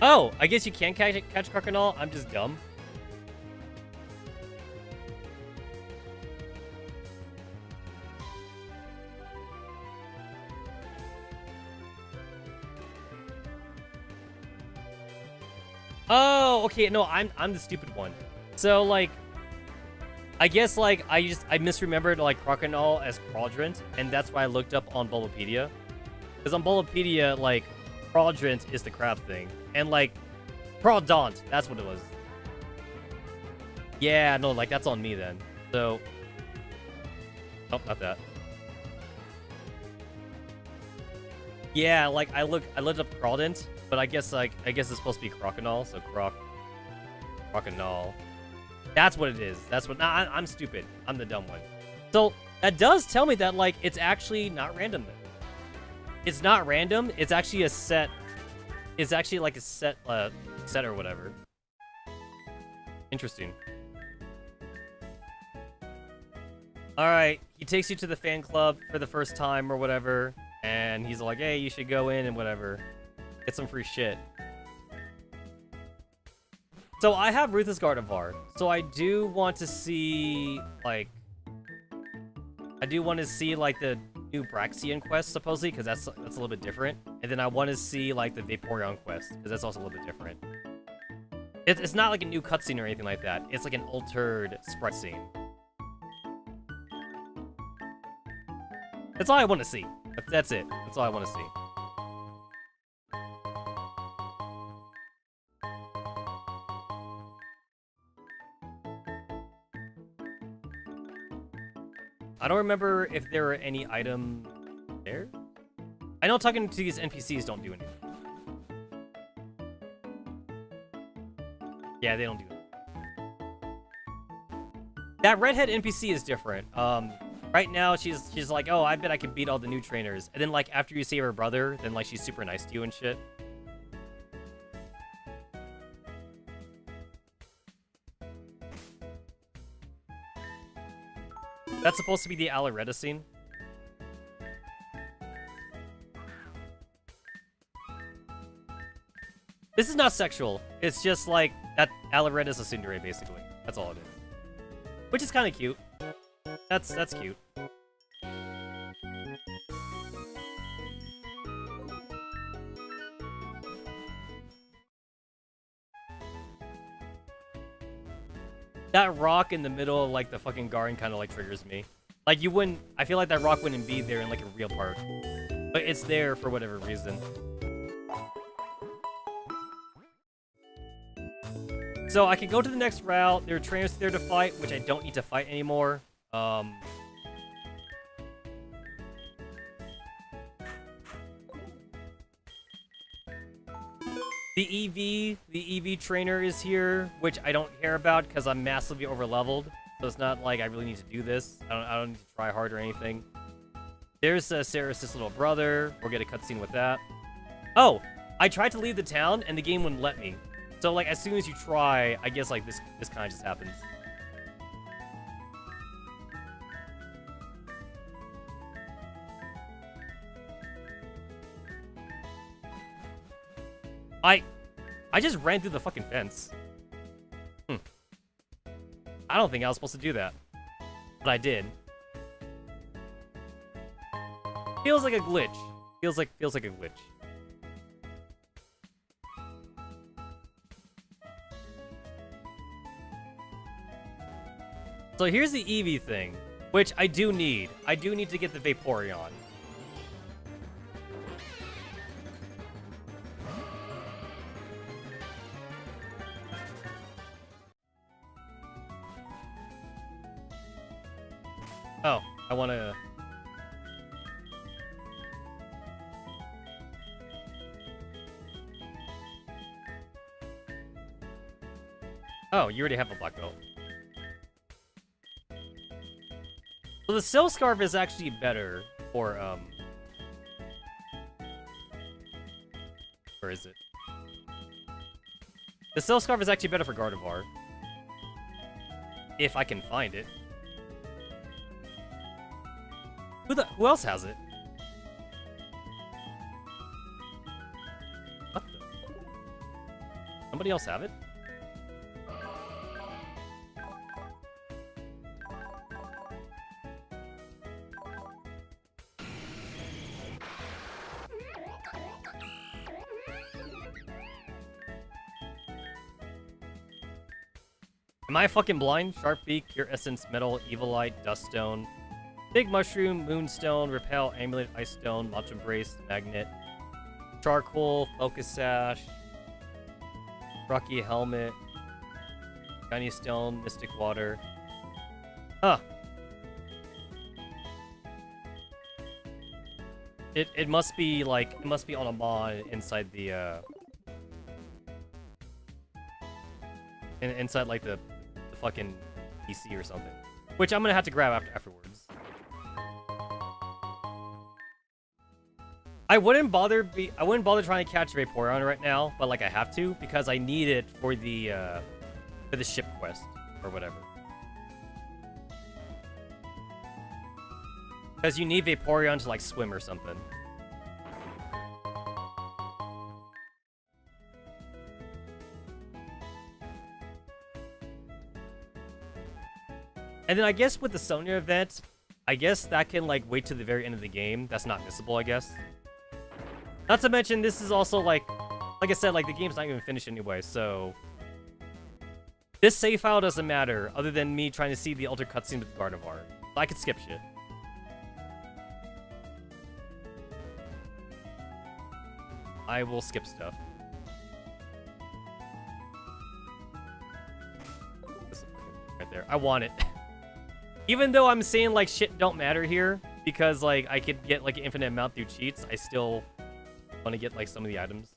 Oh, I guess you can catch Crocodile. I'm just dumb. Oh, okay, no, I'm the stupid one. So, like, I guess, like, I misremembered, like, Crocodile as Quadrant, and that's why I looked up on Bulbapedia. Because on Bulbapedia, like, Quadrant is the crab thing. And, like, Crawdaunt, that's what it was. Yeah, no, like, that's on me then. So... Oh, not that. Yeah, like, I looked up Crawdaunt, but I guess it's supposed to be Crocodile, so Crocodile. That's what it is. That's what... Nah, I'm stupid. I'm the dumb one. So, that does tell me that, like, it's actually not random then. It's not random, it's actually a set... It's actually like a set or whatever. Interesting. Alright, he takes you to the fan club for the first time or whatever, and he's like, hey, you should go in and whatever. Get some free shit. So I have Ruthless Gardevoir, so I do want to see, like... I do want to see like the new Backseat quest supposedly, because that's a little bit different. And then I want to see like the Vaporeon quest, because that's also a little bit different. It's not like a new cutscene or anything like that. It's like an altered sprite scene. That's all I want to see. That's it. That's all I want to see. I don't remember if there were any item there. I know talking to these NPCs don't do anything. Yeah, they don't do it. That redhead NPC is different. Right now she's like, oh, I bet I can beat all the new trainers. And then like after you save her brother, then like she's super nice to you and shit. That's supposed to be the Alaretta scene. This is not sexual. It's just like that Alaretta is a tsundere, basically. That's all it is. Which is kind of cute. That's cute. That rock in the middle of like the fucking garden kind of like triggers me. Like you wouldn't, I feel like that rock wouldn't be there in like a real park. But it's there for whatever reason. So I can go to the next route. There are trainers there to fight, which I don't need to fight anymore. The EV trainer is here, which I don't care about because I'm massively overleveled. So it's not like I really need to do this. I don't need to try hard or anything. There's Ceres' little brother. We'll get a cutscene with that. Oh, I tried to leave the town and the game wouldn't let me. So like as soon as you try, I guess like this kind of just happens. I just ran through the fucking fence. I don't think I was supposed to do that. But I did. Feels like a glitch. Feels like a glitch. So here's the Eevee thing, which I do need. I do need to get the Vaporeon. Oh, I want to... Oh, you already have a black belt. So the Silk Scarf is actually better for, where is it? The Silk Scarf is actually better for Gardevoir. If I can find it. Who else has it? What the? Somebody else have it? Am I fucking blind? Sharpbeak, Pure Essence, Metal, Evilite, Duststone, Big Mushroom, Moonstone, Repel, Amulet, Ice Stone, Launch Embrace, Magnet, Charcoal, Focus Sash, Rocky Helmet, Shiny Stone, Mystic Water. Huh. It must be like, it must be on a mod inside the, inside like the fucking PC or something. Which I'm gonna have to grab afterwards. I wouldn't bother trying to catch Vaporeon right now, but like I have to because I need it for the ship quest or whatever. Because you need Vaporeon to like swim or something. And then I guess with the Sonya event, I guess that can, like, wait to the very end of the game. That's not missable, I guess. Not to mention, this is also, like I said, like, the game's not even finished anyway, so... This save file doesn't matter, other than me trying to see the Elder cutscene with Gardevoir. I could skip shit. I will skip stuff. Right there. I want it. Even though I'm saying, like, shit don't matter here, because, like, I could get, like, an infinite amount through cheats, I still want to get, like, some of the items.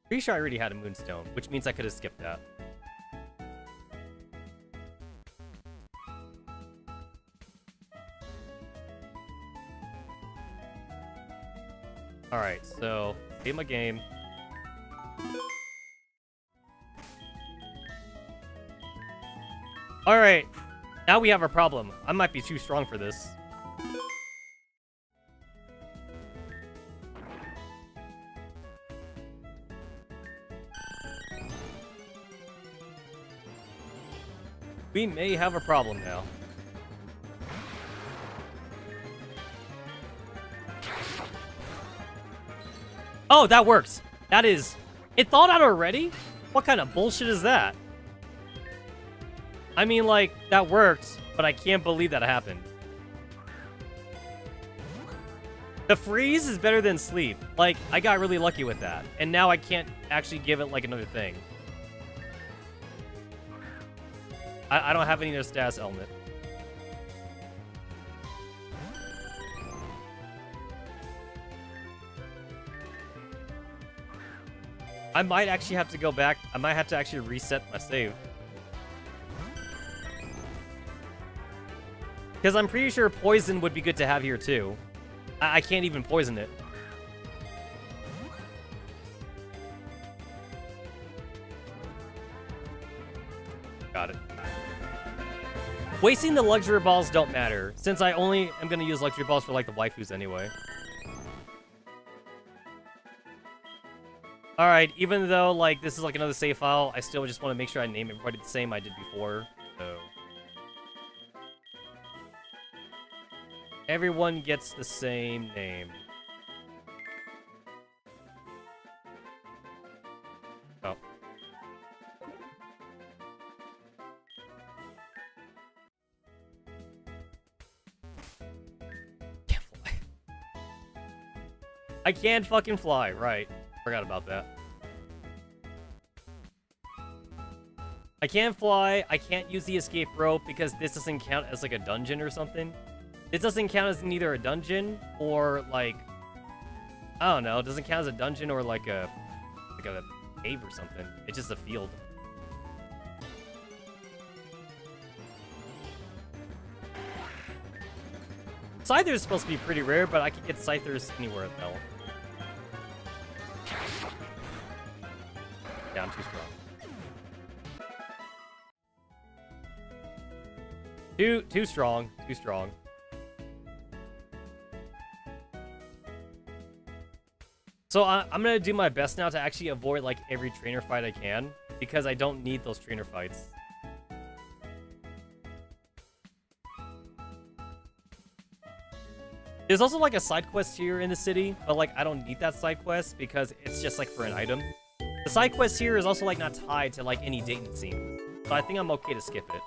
Pretty sure I already had a Moonstone, which means I could have skipped that. Alright, so, save my game. Alright, now we have a problem. I might be too strong for this. We may have a problem now. Oh, that works. That is... It thawed out already? What kind of bullshit is that? I mean, like, that worked, but I can't believe that happened. The freeze is better than sleep. Like, I got really lucky with that. And now I can't actually give it, like, another thing. I don't have any other status element. I might actually have to go back. I might have to actually reset my save. Because I'm pretty sure poison would be good to have here too. I can't even poison it. Got it. Wasting the luxury balls don't matter, since I only am going to use luxury balls for, like, the waifus anyway. Alright, even though, like, this is, like, another save file, I still just want to make sure I name everybody the same I did before, so... Everyone gets the same name. Oh. Can't fly. I can't fucking fly, right. Forgot about that. I can't fly, I can't use the escape rope because this doesn't count as, like, a dungeon or something. This doesn't count as neither a dungeon or, like, I don't know, it doesn't count as a dungeon or, like a cave or something. It's just a field. Scyther is supposed to be pretty rare, but I could get Scythers anywhere though. Yeah, I'm too strong. Too strong. Too strong. So I'm gonna do my best now to actually avoid, like, every trainer fight I can, because I don't need those trainer fights. There's also, like, a side quest here in the city, but, like, I don't need that side quest because it's just, like, for an item. The side quest here is also, like, not tied to, like, any Dayton scene, so I think I'm okay to skip it.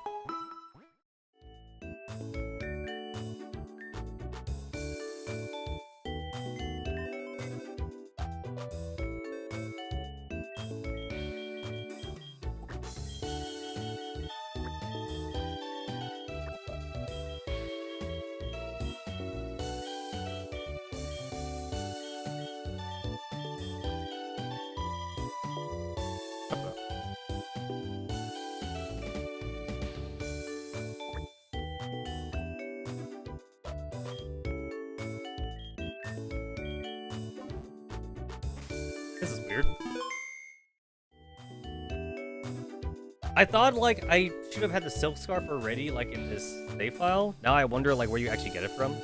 This is weird. I thought, like, I should have had the Silk Scarf already, like, in this save file. Now I wonder, like, where you actually get it from.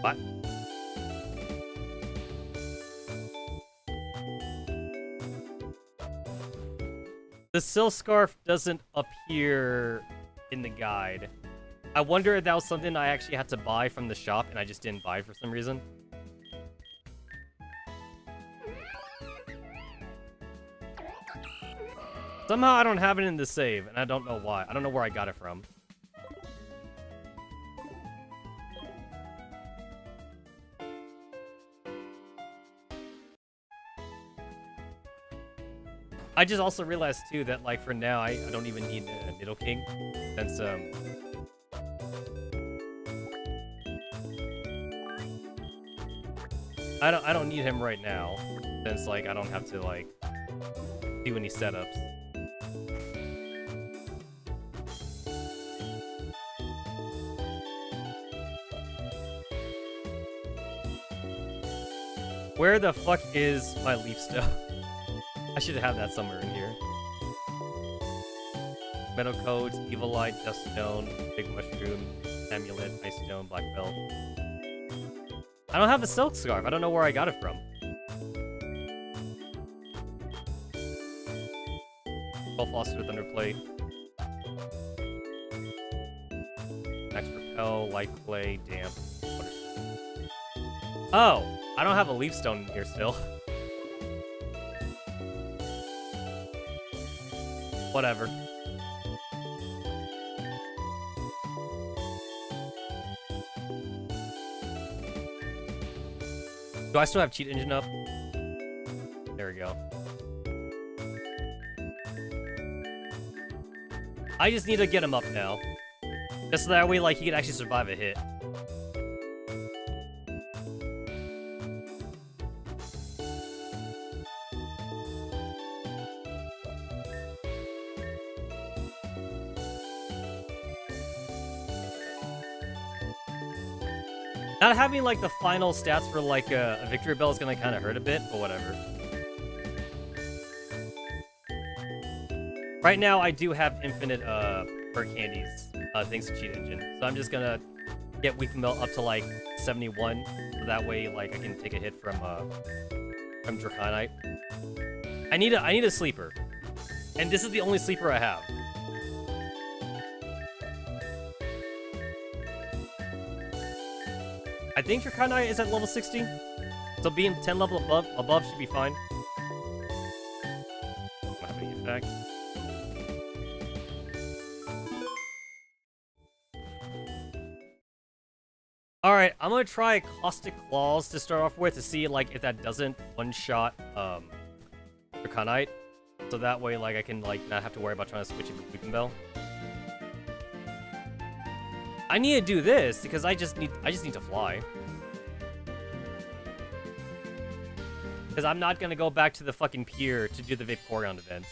What? The silk scarf doesn't appear in the guide. I wonder if that was something I actually had to buy from the shop and I just didn't buy it for some reason. Somehow I don't have it in the save, and I don't know why. I don't know where I got it from. I just also realized, too, that, like, for now, I don't even need a Niddle King, since, I don't need him right now, since, like, I don't have to, like, do any setups. Where the fuck is my leaf stone? I should have that somewhere in here. Metal codes, evil light, dust stone, big mushroom, amulet, ice stone, black belt. I don't have a silk scarf. I don't know where I got it from. Foster Thunderplate. Max Repel, Light Clay, Damp, Water. Oh! I don't have a leaf stone in here still. Whatever. Do I still have Cheat Engine up? There we go. I just need to get him up now. Just so that way, like, he can actually survive a hit. Not having, like, the final stats for, like, a victory bell is gonna kind of hurt a bit, but whatever. Right now, I do have infinite, perk candies, thanks to Cheat Engine. So I'm just gonna get Weakling Belt up to, like, 71, so that way, like, I can take a hit from Draconite. I need a sleeper. And this is the only sleeper I have. I think Draconite is at level 60, so being 10 level above should be fine. Don't have any effect. Alright, I'm gonna try Caustic Claws to start off with to see, like, if that doesn't one-shot, Draconite. So that way, like, I can, like, not have to worry about trying to switch it to Weakling Bell. I need to do this because I just need to fly. Because I'm not gonna go back to the fucking pier to do the Vaporeon event.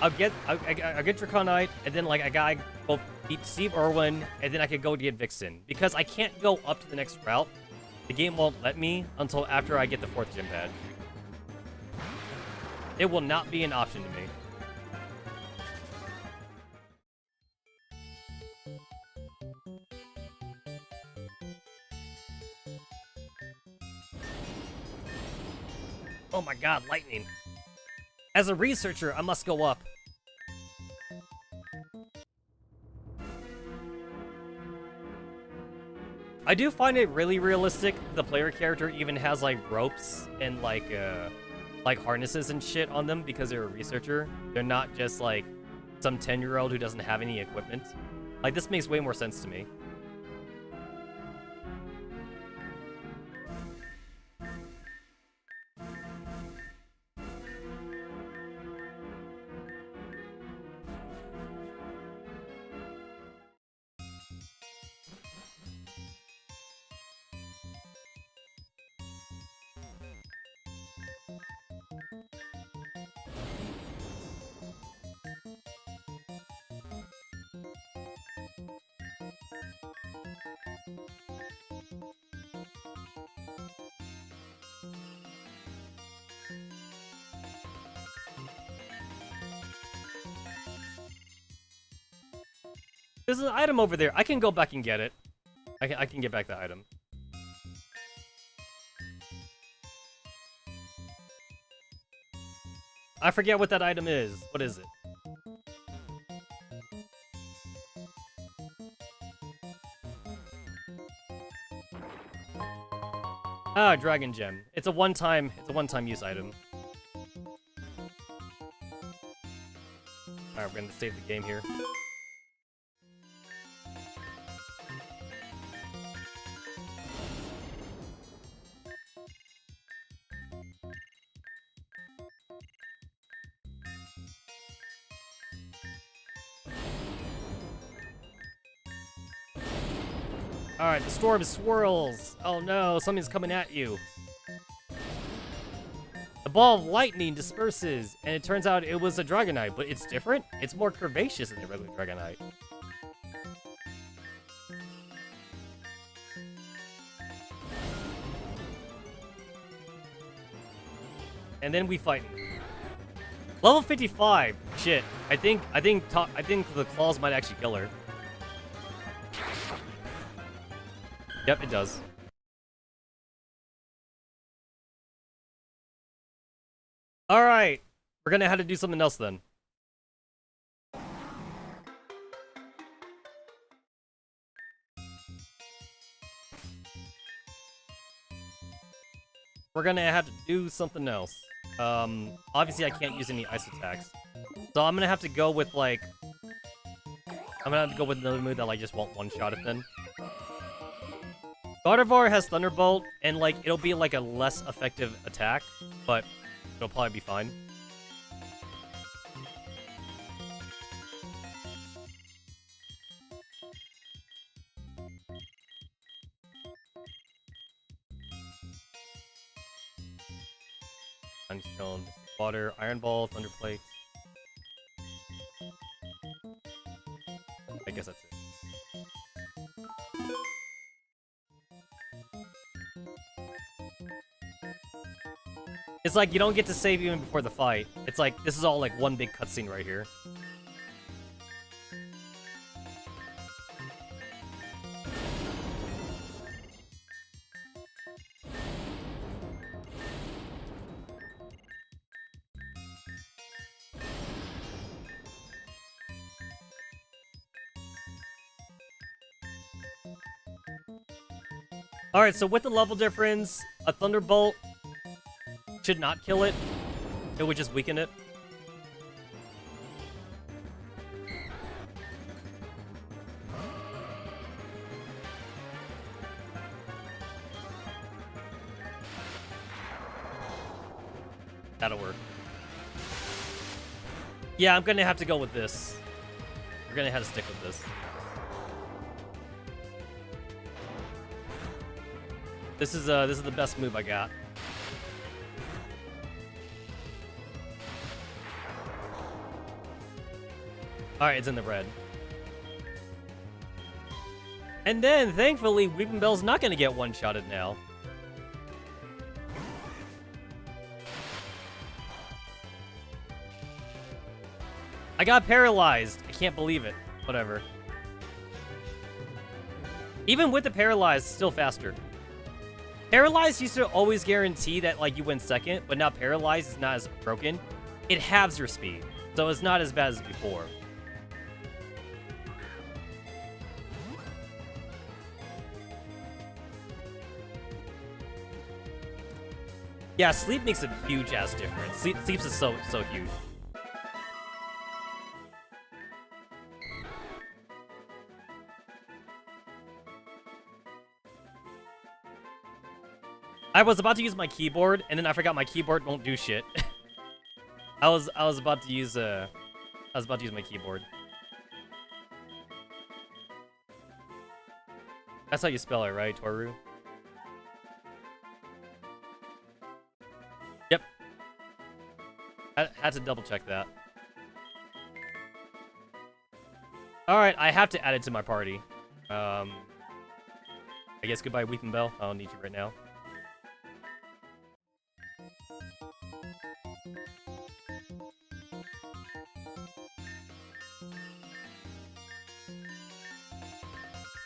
I'll get Draconite, and then, like, I gotta go beat Steve Irwin, and then I could go get Vixen. Because I can't go up to the next route. The game won't let me until after I get the 4th gym pad. It will not be an option to me. Oh my god, lightning. As a researcher, I must go up. I do find it really realistic. The player character even has, like, ropes and, like harnesses and shit on them because they're a researcher. They're not just, like, some 10-year-old who doesn't have any equipment. Like, this makes way more sense to me. There's an item over there. I can go back and get it. I can get back the item. I forget what that item is. What is it? Ah, Dragon Gem. It's a one-time use item. Alright, we're gonna save the game here. Alright, the storm swirls. Oh no, something's coming at you. The ball of lightning disperses, and it turns out it was a Dragonite, but it's different. It's more curvaceous than the regular Dragonite. And then we fight. Level 55. Shit. I think the claws might actually kill her. Yep, it does. Alright. We're gonna have to do something else then. We're gonna have to do something else. Obviously I can't use any ice attacks. So I'm gonna have to go with, like... I'm gonna have to go with another move that, like, just won't one-shot it then. Gardevoir has Thunderbolt, and, like, it'll be, like, a less effective attack, but it'll probably be fine. Sunstone, Water, Iron Ball, Thunder Plate. I guess that's it. It's like you don't get to save even before the fight. It's like this is all like one big cutscene right here. Alright, so with the level difference, a Thunderbolt should not kill it. It would just weaken it. That'll work. Yeah, I'm gonna have to go with this. We're gonna have to stick with this. This is the best move I got. Alright, it's in the red. And then, thankfully, Weeping Bell's not gonna get one-shotted now. I got paralyzed. I can't believe it. Whatever. Even with the paralyzed, still faster. Paralyzed used to always guarantee that, like, you win second, but now Paralyzed is not as broken. It halves your speed, so it's not as bad as before. Yeah, Sleep makes a huge-ass difference. Sleep is so huge. I was about to use my keyboard, and then I forgot my keyboard won't do shit. I was about to use my keyboard. That's how you spell it, right, Toru? Yep. I had to double check that. Alright, I have to add it to my party. I guess goodbye, Weeping Bell. I don't need you right now.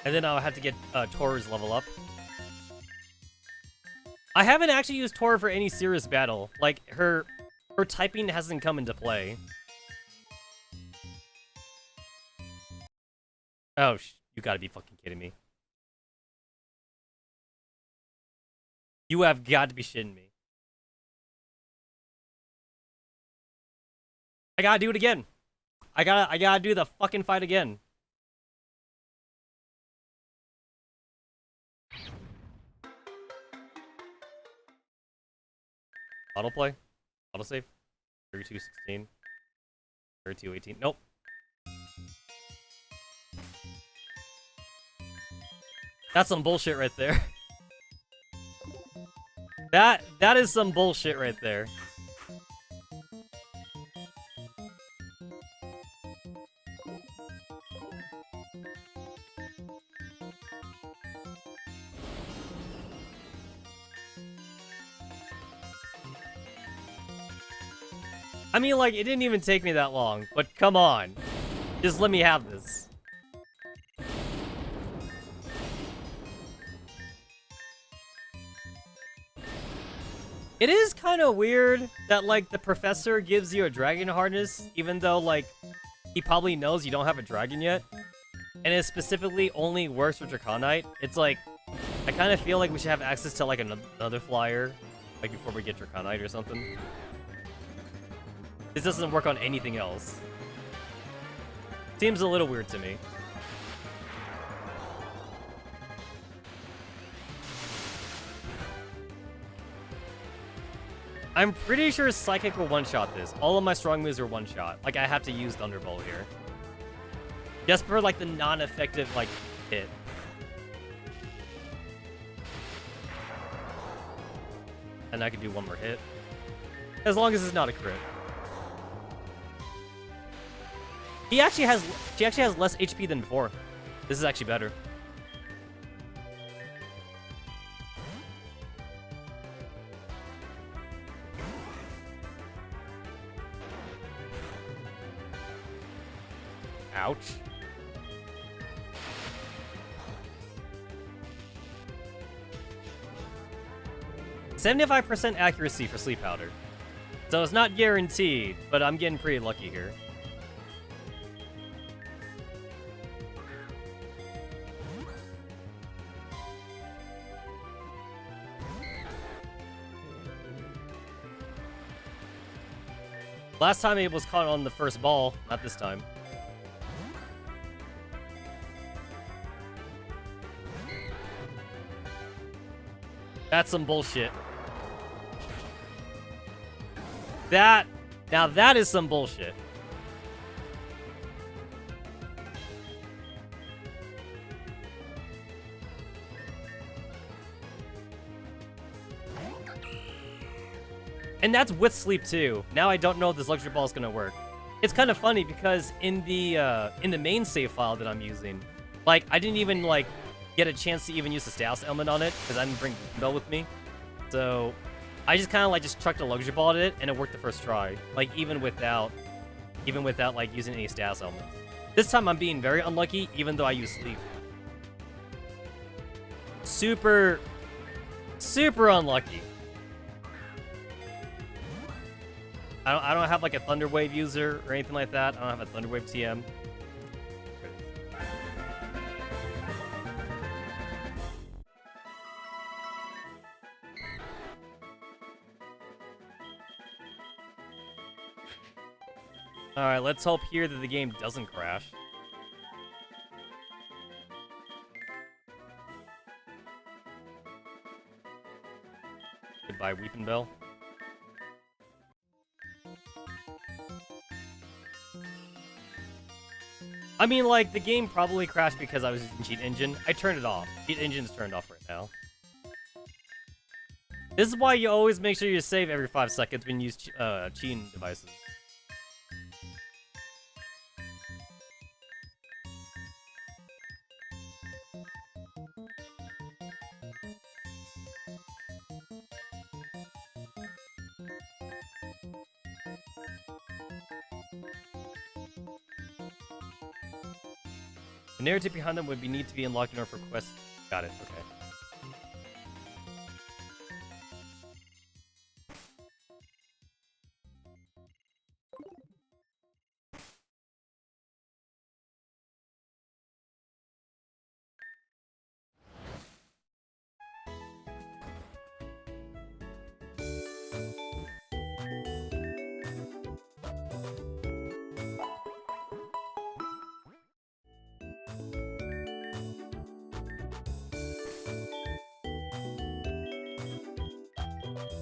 And then I'll have to get Toru's level up. I haven't actually used Toru for any serious battle. Like, her typing hasn't come into play. Oh, you gotta be fucking kidding me. You have got to be shitting me. I gotta do it again. I gotta do the fucking fight again. Autoplay? Autosave? 32:16. 32:18. Nope. That's some bullshit right there. That is some bullshit right there. I mean, like, it didn't even take me that long, but come on. Just let me have this. It is kind of weird that, like, the professor gives you a dragon harness, even though, like, he probably knows you don't have a dragon yet. And it specifically only works for Draconite. It's like, I kind of feel like we should have access to, like, another flyer, like, before we get Draconite or something. This doesn't work on anything else. Seems a little weird to me. I'm pretty sure Psychic will one-shot this. All of my strong moves are one-shot. Like, I have to use Thunderbolt here. Just for, like, the non-effective, like, hit. And I can do one more hit. As long as it's not a crit. She actually has less HP than before. This is actually better. Ouch. "75% accuracy for Sleep Powder. So it's not guaranteed, but I'm getting pretty lucky here. Last time it was caught on the first ball, not this time. That's some bullshit. Now that is some bullshit. And that's with sleep too. Now I don't know if this luxury ball is gonna work. It's kind of funny because in the main save file that I'm using, like, I didn't even like get a chance to even use the status element on it because I didn't bring Bell with me. So I just kind of like just chucked a luxury ball at it and it worked the first try. Like, even without like using any status elements. This time I'm being very unlucky even though I use sleep. Super unlucky. I don't have like a Thunder Wave user or anything like that. I don't have a Thunder Wave TM. Alright, let's hope here that the game doesn't crash. Goodbye, Weeping Bell. I mean, like, the game probably crashed because I was using Cheat Engine. I turned it off. Cheat Engine's turned off right now. This is why you always make sure you save every 5 seconds when you use cheating devices. narrative behind them would need to be unlocked in order for quests. Got it. Okay.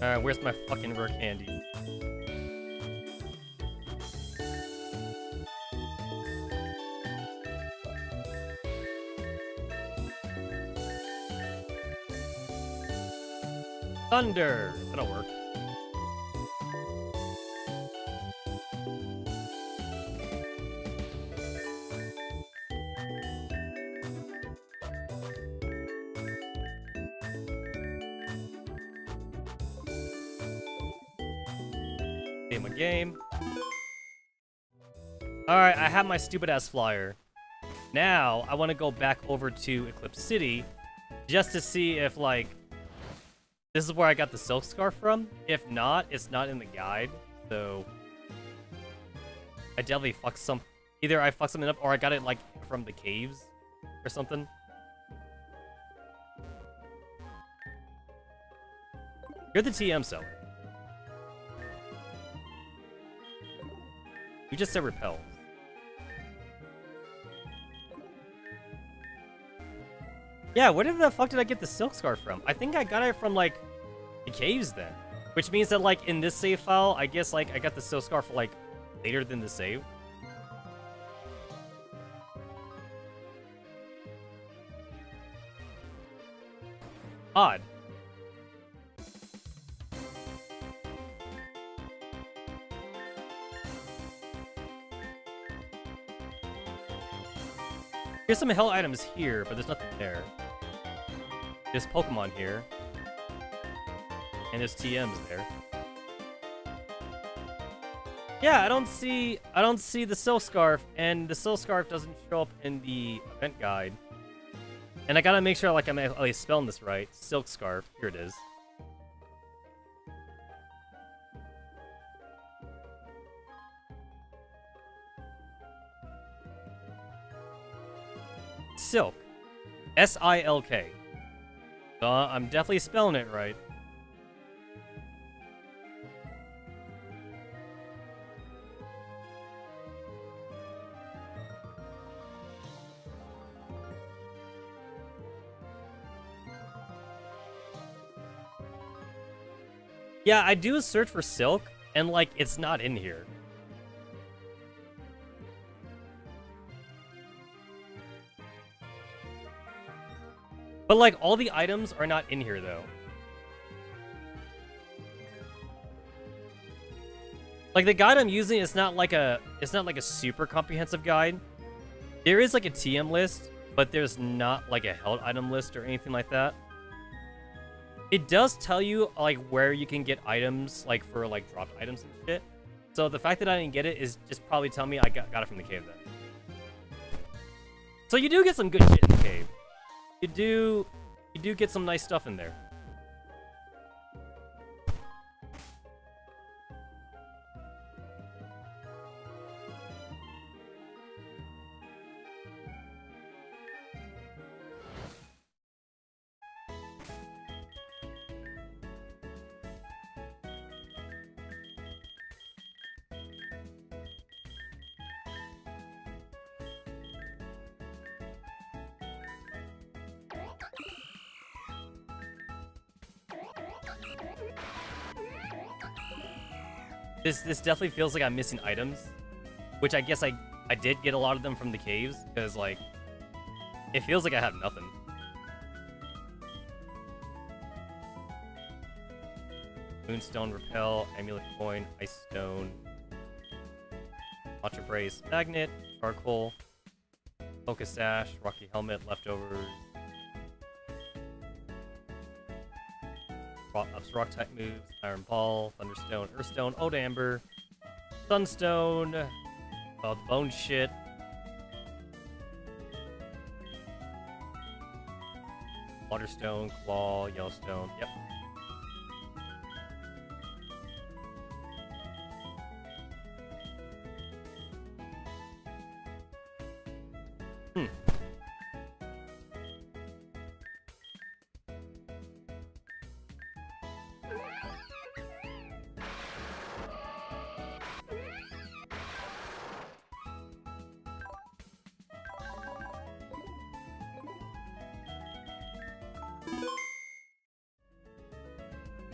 Alright, where's my fucking rare candy? Thunder! That'll work. My game. Alright, I have my stupid ass flyer. Now, I want to go back over to Eclipse City just to see if, like, this is where I got the silk scarf from. If not, it's not in the guide. So, I definitely fucked some. Either I fucked something up or I got it, like, from the caves or something. You're the TM seller. You just said repel. Yeah, where the fuck did I get the silk scarf from? I think I got it from, like, the caves then. Which means that, like, in this save file, I guess, like, I got the silk scarf, like, later than the save. Odd. Here's some hell items here, but there's nothing there. There's Pokemon here. And there's TMs there. Yeah, I don't see the Silk Scarf, and the Silk Scarf doesn't show up in the event guide. And I gotta make sure, like, I'm at least spelling this right. Silk Scarf. Here it is. Silk. S-I-L-K. So I'm definitely spelling it right. Yeah, I do a search for silk, and, like, it's not in here. But, like, all the items are not in here, though. Like, the guide I'm using is not like a super comprehensive guide. There is, like, a TM list, but there's not, like, a held item list or anything like that. It does tell you, like, where you can get items, like, for, like, dropped items and shit. So the fact that I didn't get it is just probably telling me I got it from the cave, then. So you do get some good shit in the cave. You do get some nice stuff in there. This definitely feels like I'm missing items, which I guess I did get a lot of them from the caves, because, like, it feels like I have nothing. Moonstone, Repel, Amulet Coin, Ice Stone, Ultra Brace, Magnet, Charcoal, Focus Sash, Rocky Helmet, Leftovers, Rock type moves, Iron Ball, Thunderstone, Earthstone, Old Amber, Sunstone, Bone Shit, Waterstone, Claw, Yellowstone. Yep.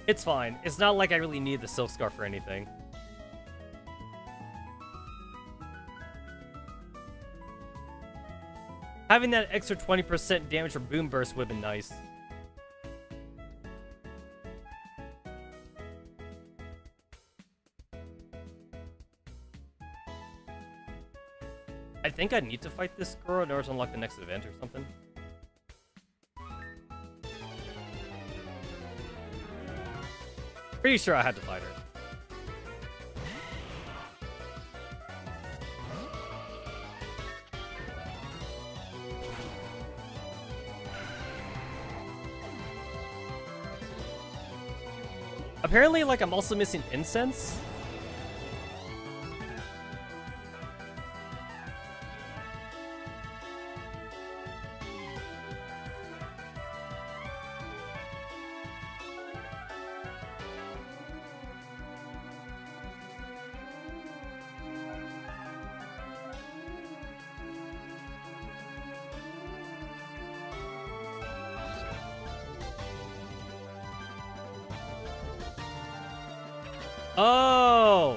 It's fine. It's not like I really need the Silk Scarf for anything. Having that extra 20% damage for Boom Burst would have been nice. I think I need to fight this girl in order to unlock the next event or something. Pretty sure I had to fight her. Apparently, like, I'm also missing incense. Oh!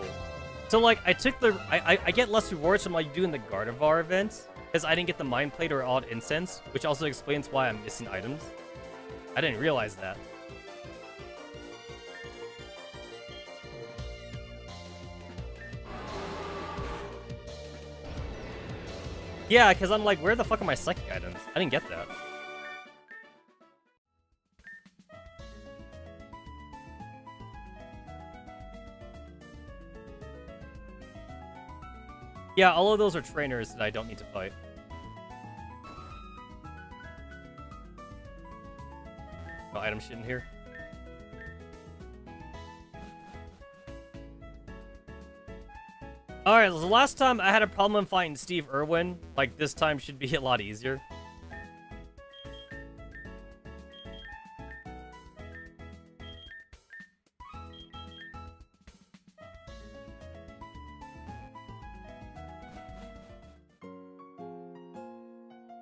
So, like, I took the... I get less rewards from, like, doing the Gardevoir event, because I didn't get the Mind Plate or Odd Incense, which also explains why I'm missing items. I didn't realize that. Yeah, because I'm like, where the fuck are my Psychic items? I didn't get that. Yeah, all of those are trainers that I don't need to fight. No item shit in here. Alright, the last time I had a problem fighting Steve Irwin. Like, this time should be a lot easier.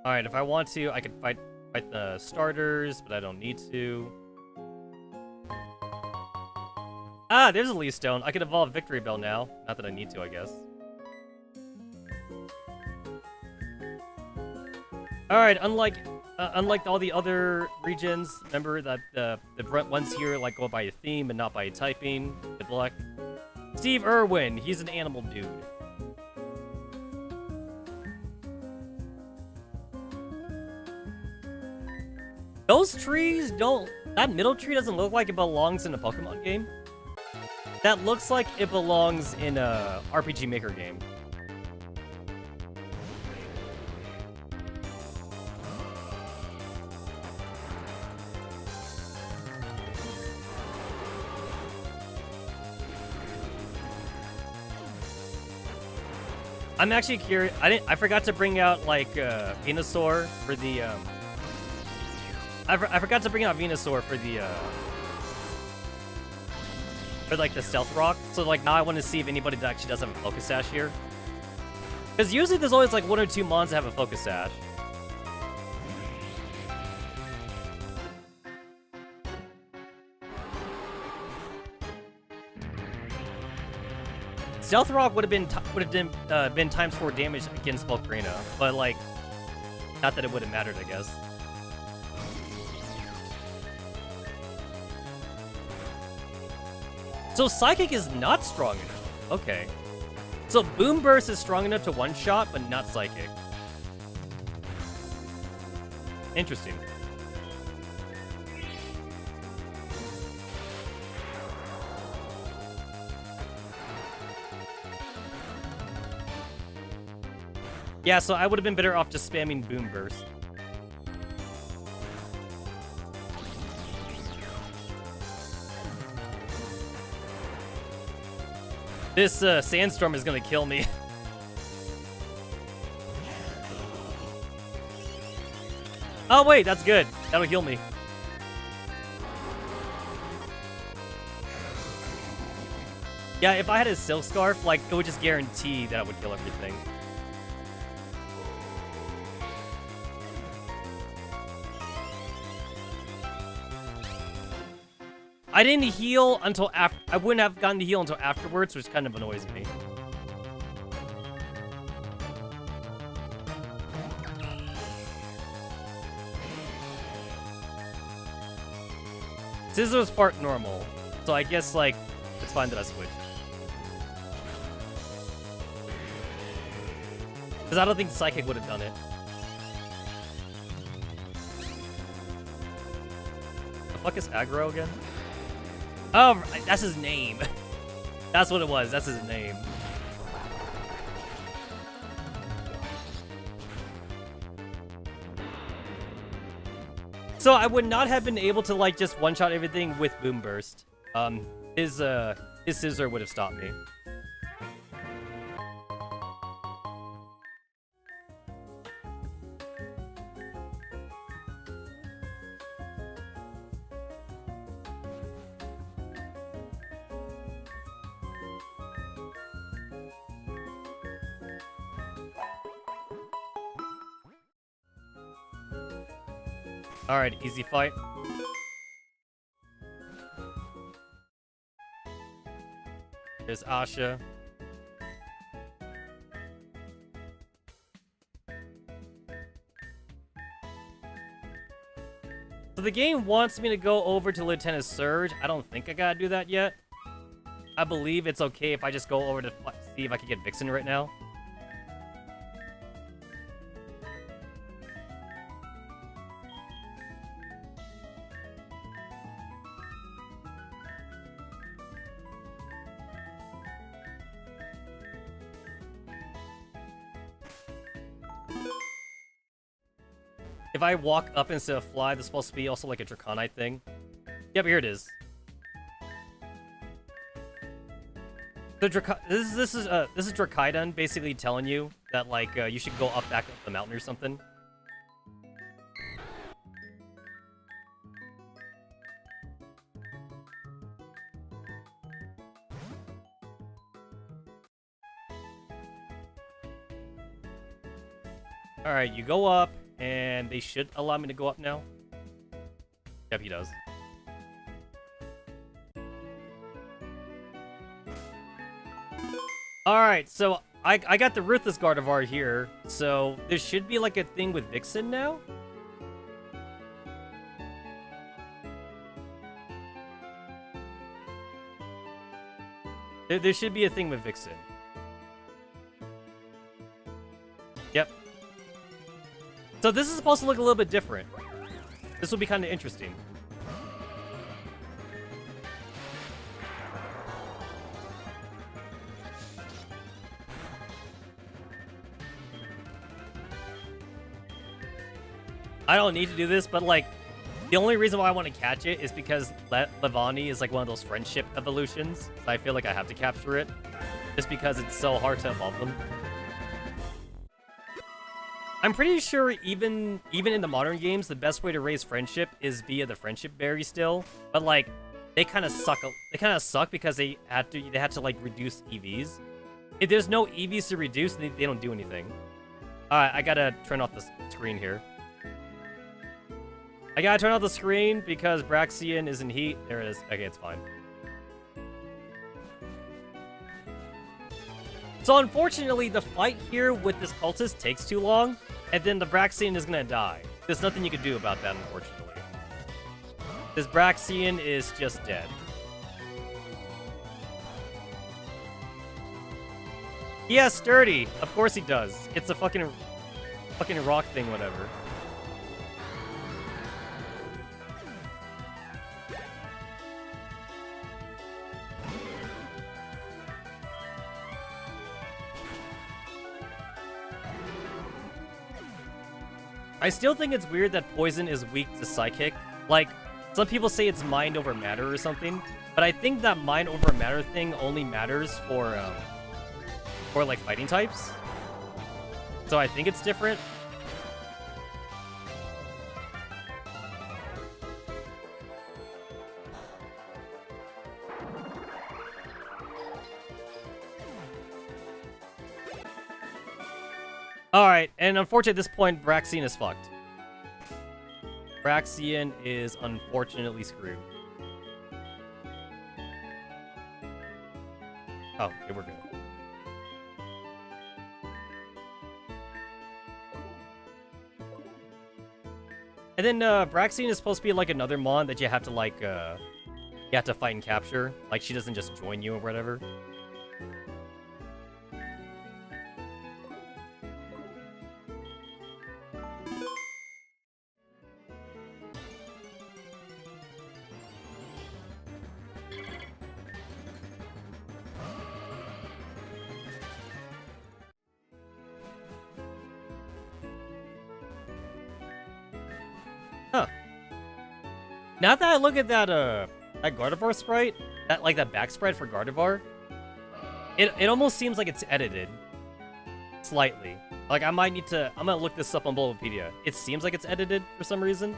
Alright, if I want to, I could fight the starters, but I don't need to. Ah, there's a Leaf Stone. I could evolve Victory Bell now. Not that I need to, I guess. Alright, unlike all the other regions, remember that the ones here like go by a theme and not by typing. Good luck. Steve Irwin, he's an animal dude. Those trees don't... That middle tree doesn't look like it belongs in a Pokemon game. That looks like it belongs in a RPG Maker game. I'm actually curious. I forgot to bring out like Venusaur for the I forgot to bring out Venusaur for the like the Stealth Rock. So like now I want to see if anybody that actually does have a Focus Sash here. Because usually there's always like 1 or 2 mons that have a Focus Sash. Stealth Rock would have been times 4 damage against Volcarina, but like, not that it would have mattered, I guess. So Psychic is not strong enough. Okay. So Boom Burst is strong enough to one-shot, but not Psychic. Interesting. Yeah, so I would have been better off just spamming Boom Burst. This sandstorm is gonna kill me. Oh wait, that's good. That'll heal me. Yeah, if I had a silk scarf, like, it would just guarantee that it would kill everything. I didn't heal until after. I wouldn't have gotten to heal until afterwards, which kind of annoys me. Scissors part normal, so I guess, like, it's fine that I switched. Because I don't think Psychic would have done it. The fuck is aggro again? Oh, that's his name. That's what it was. That's his name. So I would not have been able to, like, just one-shot everything with Boom Burst. His scissor would have stopped me. Alright, easy fight. There's Asha. So the game wants me to go over to Lieutenant Surge. I don't think I gotta do that yet. I believe it's okay if I just go over to see if I can get Vixen right now. If I walk up instead of fly, this is supposed to be also like a Draconite thing. Yep, here it is. The this is Dracaidon basically telling you that, like, you should go back up the mountain or something. All right, you go up. And they should allow me to go up now. Yep, he does. Alright, so I got the Ruthless Gardevoir here. So there should be like a thing with Vixen now. There should be a thing with Vixen. Yep. So this is supposed to look a little bit different. This will be kind of interesting. I don't need to do this, but, like, the only reason why I want to catch it is because Levani is, like, one of those friendship evolutions. So I feel like I have to capture it. Just because it's so hard to evolve them. I'm pretty sure even in the modern games, the best way to raise friendship is via the friendship berry still. But, like, they kind of suck. They kind of suck because they had to like reduce EVs. If there's no EVs to reduce, they don't do anything. Alright, I gotta turn off the screen here. I gotta turn off the screen because Backseat is in heat. There it is. Okay, it's fine. So unfortunately, the fight here with this cultist takes too long, and then the Backseat is gonna die. There's nothing you can do about that, unfortunately. This Backseat is just dead. He has sturdy. Of course he does. It's a fucking rock thing, whatever. I still think it's weird that Poison is weak to Psychic. Like, Some people say it's mind over matter or something, but I think that mind over matter thing only matters for like fighting types. So I think it's different. Alright, and unfortunately at this point, Backseat is fucked. Backseat is unfortunately screwed. Oh, okay, we're good. And then Backseat is supposed to be like another mon that you have to like you have to fight and capture. Like she doesn't just join you or whatever. Huh. Now that I look at that that Gardevoir sprite, that back sprite for Gardevoir, it almost seems like it's edited. Slightly. Like I'm gonna look this up on Bulbapedia. It seems like it's edited for some reason.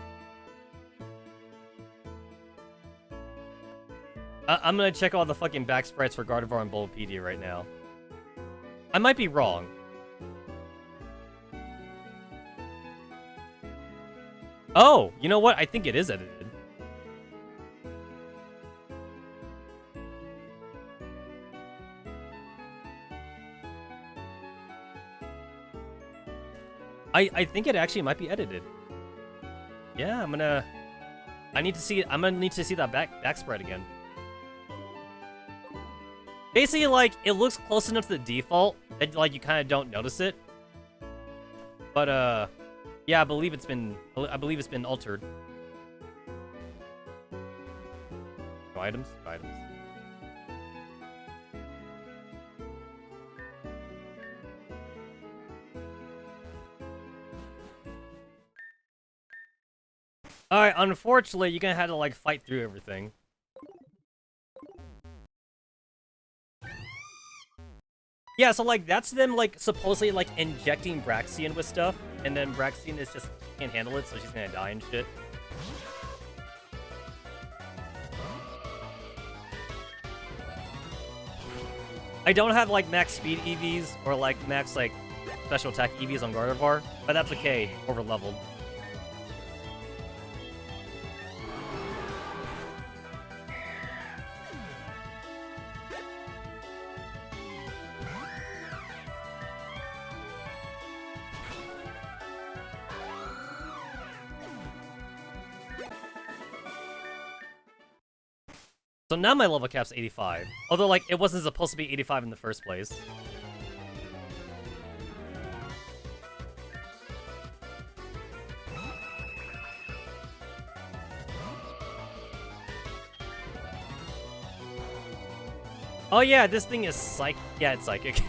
I'm gonna check all the fucking back sprites for Gardevoir on Bulbapedia right now. I might be wrong. Oh, you know what? I think it is edited. I think it actually might be edited. Yeah, I'm gonna need to see that back spread again. Basically, like, it looks close enough to the default that, like, you kind of don't notice it. But, yeah, I believe it's been altered. No items? No items. Alright, unfortunately, you're gonna have to, like, fight through everything. Yeah, so, like, that's them, like, supposedly, like, injecting Backseat with stuff, and then Backseat is just can't handle it, so she's gonna die and shit. I don't have, like, max speed EVs, or, like, max, like, special attack EVs on Gardevoir, but that's okay, over-leveled. So now my level cap's 85. Although, like, it wasn't supposed to be 85 in the first place. Oh yeah, this thing is yeah, it's psychic.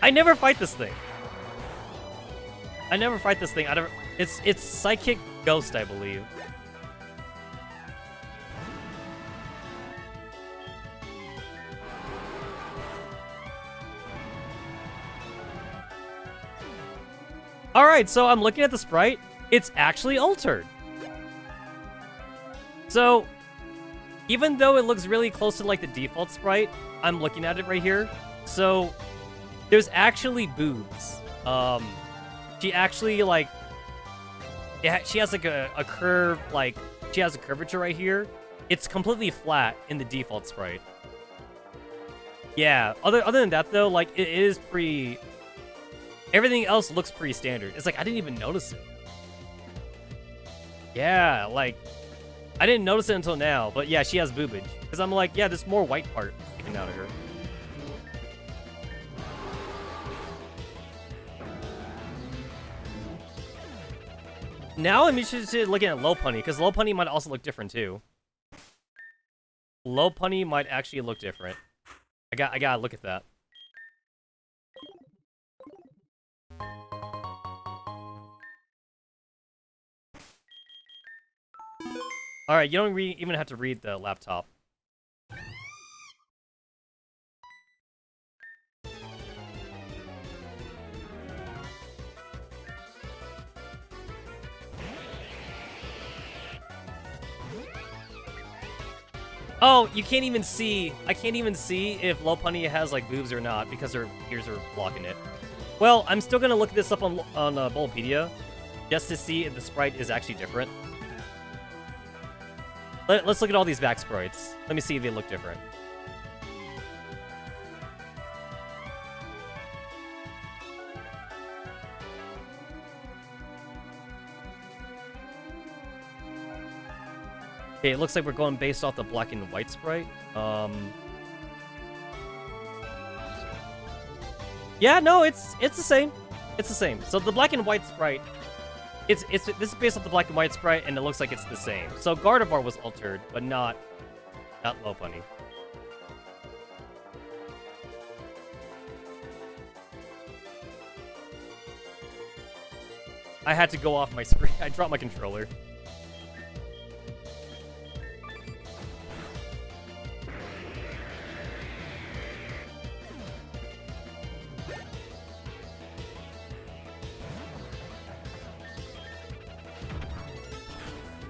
I never fight this thing. It's psychic ghost, I believe. Alright, so I'm looking at the sprite. It's actually altered. So, even though it looks really close to, like, the default sprite, I'm looking at it right here. So, there's actually boobs. She actually, like... she has, like, a curve, like... She has a curvature right here. It's completely flat in the default sprite. Yeah, other than that, though, like, it is pretty... Everything else looks pretty standard. It's like, I didn't even notice it. Yeah, like, I didn't notice it until now, but yeah, she has boobage. Because I'm like, yeah, there's more white part sticking out of her. Now I'm interested in looking at Lopunny, because Lopunny might also look different too. Lopunny might actually look different. I gotta look at that. Alright, you don't even have to read the laptop. Oh, you can't even see. I can't even see if Lopunny has like boobs or not because her ears are blocking it. Well, I'm still gonna look this up on Bulbapedia just to see if the sprite is actually different. Let's look at all these back sprites. Let me see if they look different. Okay, it looks like we're going based off the black and white sprite. Yeah, no, it's the same. It's the same. So the black and white sprite, this is based off the black and white sprite, and it looks like it's the same. So Gardevoir was altered, but not Lopunny. I had to go off my screen. I dropped my controller.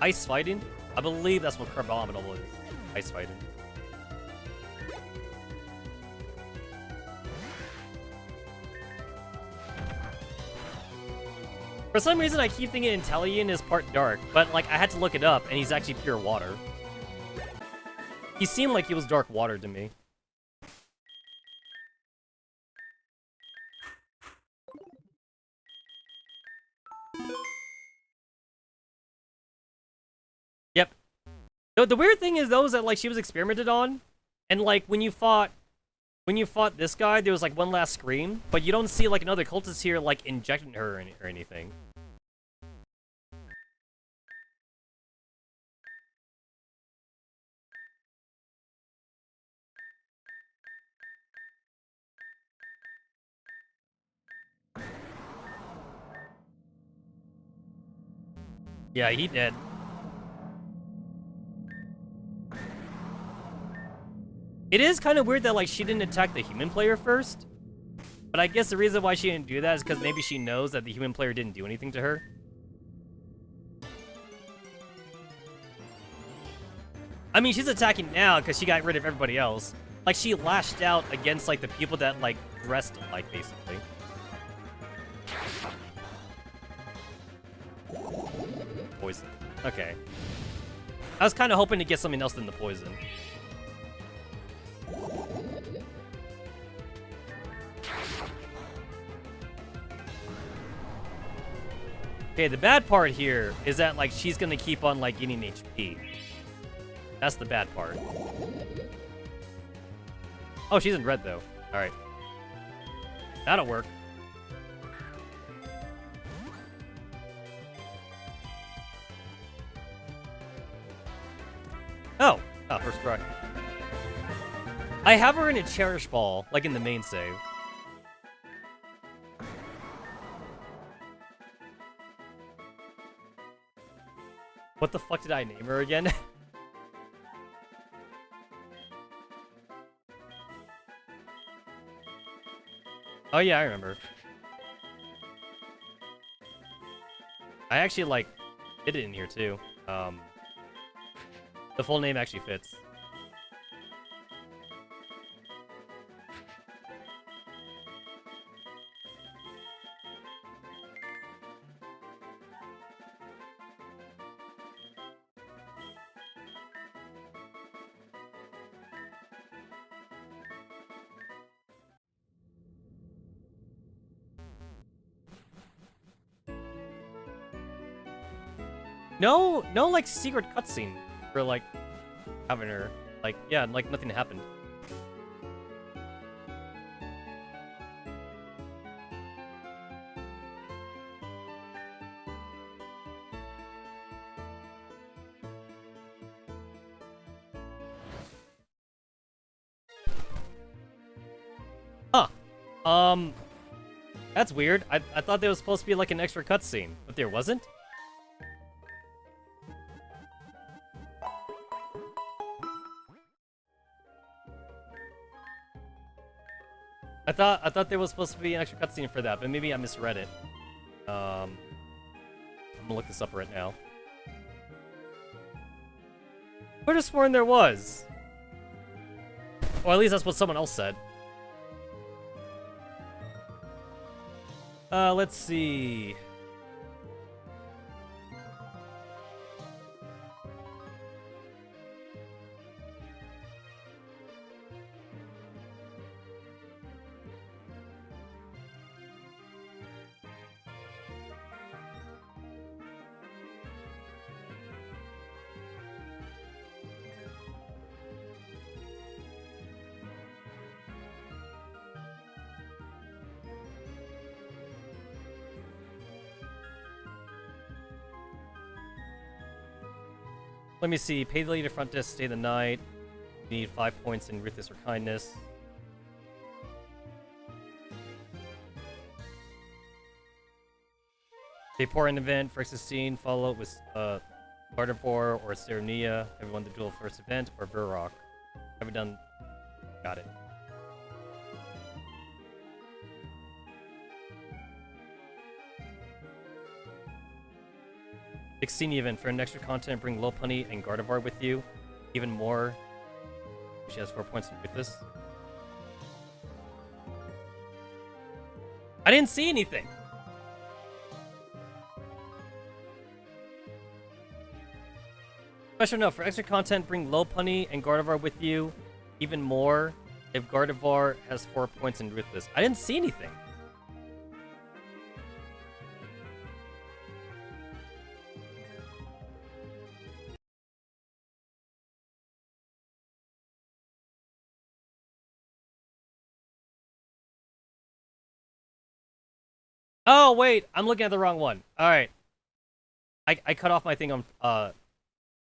Ice fighting? I believe that's what Carbonal is. Ice fighting. For some reason, I keep thinking Inteleon is part dark, but like I had to look it up, and he's actually pure water. He seemed like he was dark water to me. Yep. The weird thing is those that like she was experimented on, and like when you fought this guy, there was like one last scream, but you don't see like another cultist here like injecting her or anything. Yeah, he did. It is kind of weird that like she didn't attack the human player first. But I guess the reason why she didn't do that is because maybe she knows that the human player didn't do anything to her. I mean, she's attacking now because she got rid of everybody else. Like, she lashed out against, like, the people that, like, dressed alike, basically. Poison. Okay. I was kind of hoping to get something else than the poison. Okay, the bad part here is that, like, she's gonna keep on, like, getting HP. That's the bad part. Oh, she's in red, though. Alright. That'll work. Oh! Oh, first try. I have her in a Cherish Ball, like in the main save. What the fuck did I name her again? Oh yeah, I remember. I actually, like, did it in here too. The full name actually fits. No, like, secret cutscene for, like, having her. Like, yeah, like, nothing happened. Huh. That's weird. I thought there was supposed to be, like, an extra cutscene, but there wasn't? I thought there was supposed to be an extra cutscene for that, but maybe I misread it. I'm gonna look this up right now. I could have sworn there was. Or at least that's what someone else said. Let's see. Let me see. Pay the leader front desk, stay the night. You need 5 points in Ruthless or Kindness. They pour an event for 16, follow it with Gardevoir or Serenia. Have you won the duel first event or Verrock? Have you done? Got it. Xenia event for an extra content, bring Lopunny and Gardevoir with you. Even more. She has 4 points with this. I didn't see anything. Special note, for extra content, bring Lopunny and Gardevoir with you. Even more if Gardevoir has 4 points in Ruthless. I didn't see anything. Oh, wait, I'm looking at the wrong one. All right. I cut off my thing on, I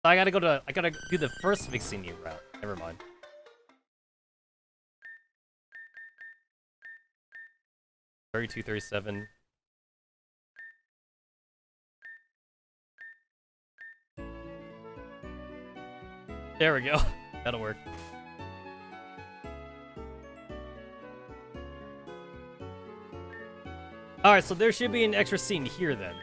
gotta do the first Vixenia route. Never mind. $32, $37. There we go. That'll work. Alright, so there should be an extra scene here then.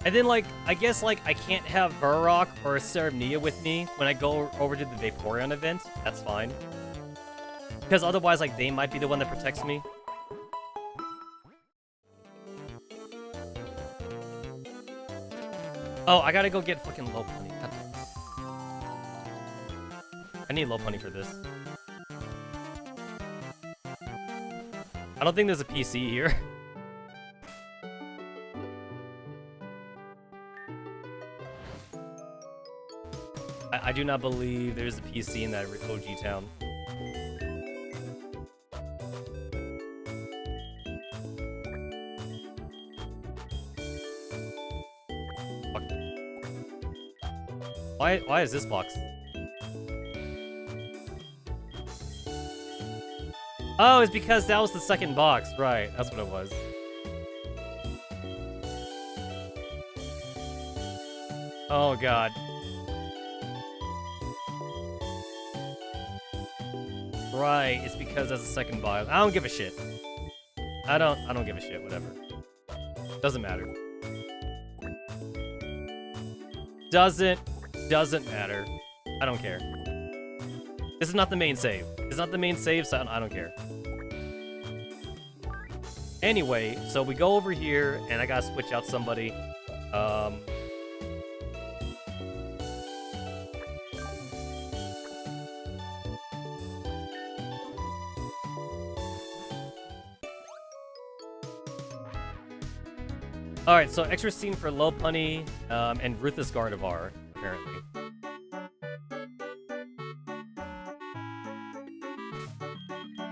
And then, like, I guess, like, I can't have Verrock or Serenia with me when I go over to the Vaporeon event. That's fine. Because otherwise, like, they might be the one that protects me. Oh, I gotta go get fucking Lopunny. I need Lopunny for this. I don't think there's a PC here. I do not believe there's a PC in that OG town. Fuck. Why is this box? Oh, it's because that was the second box. Right, that's what it was. Oh god. Right, it's because that's the second box. I don't give a shit. I don't give a shit, whatever. Doesn't matter. Doesn't matter. I don't care. This is not the main save. It's not the main save, so I don't care. Anyway, so we go over here, and I gotta switch out somebody. Alright, so extra scene for Lopunny, and Ruthless Gardevoir, apparently.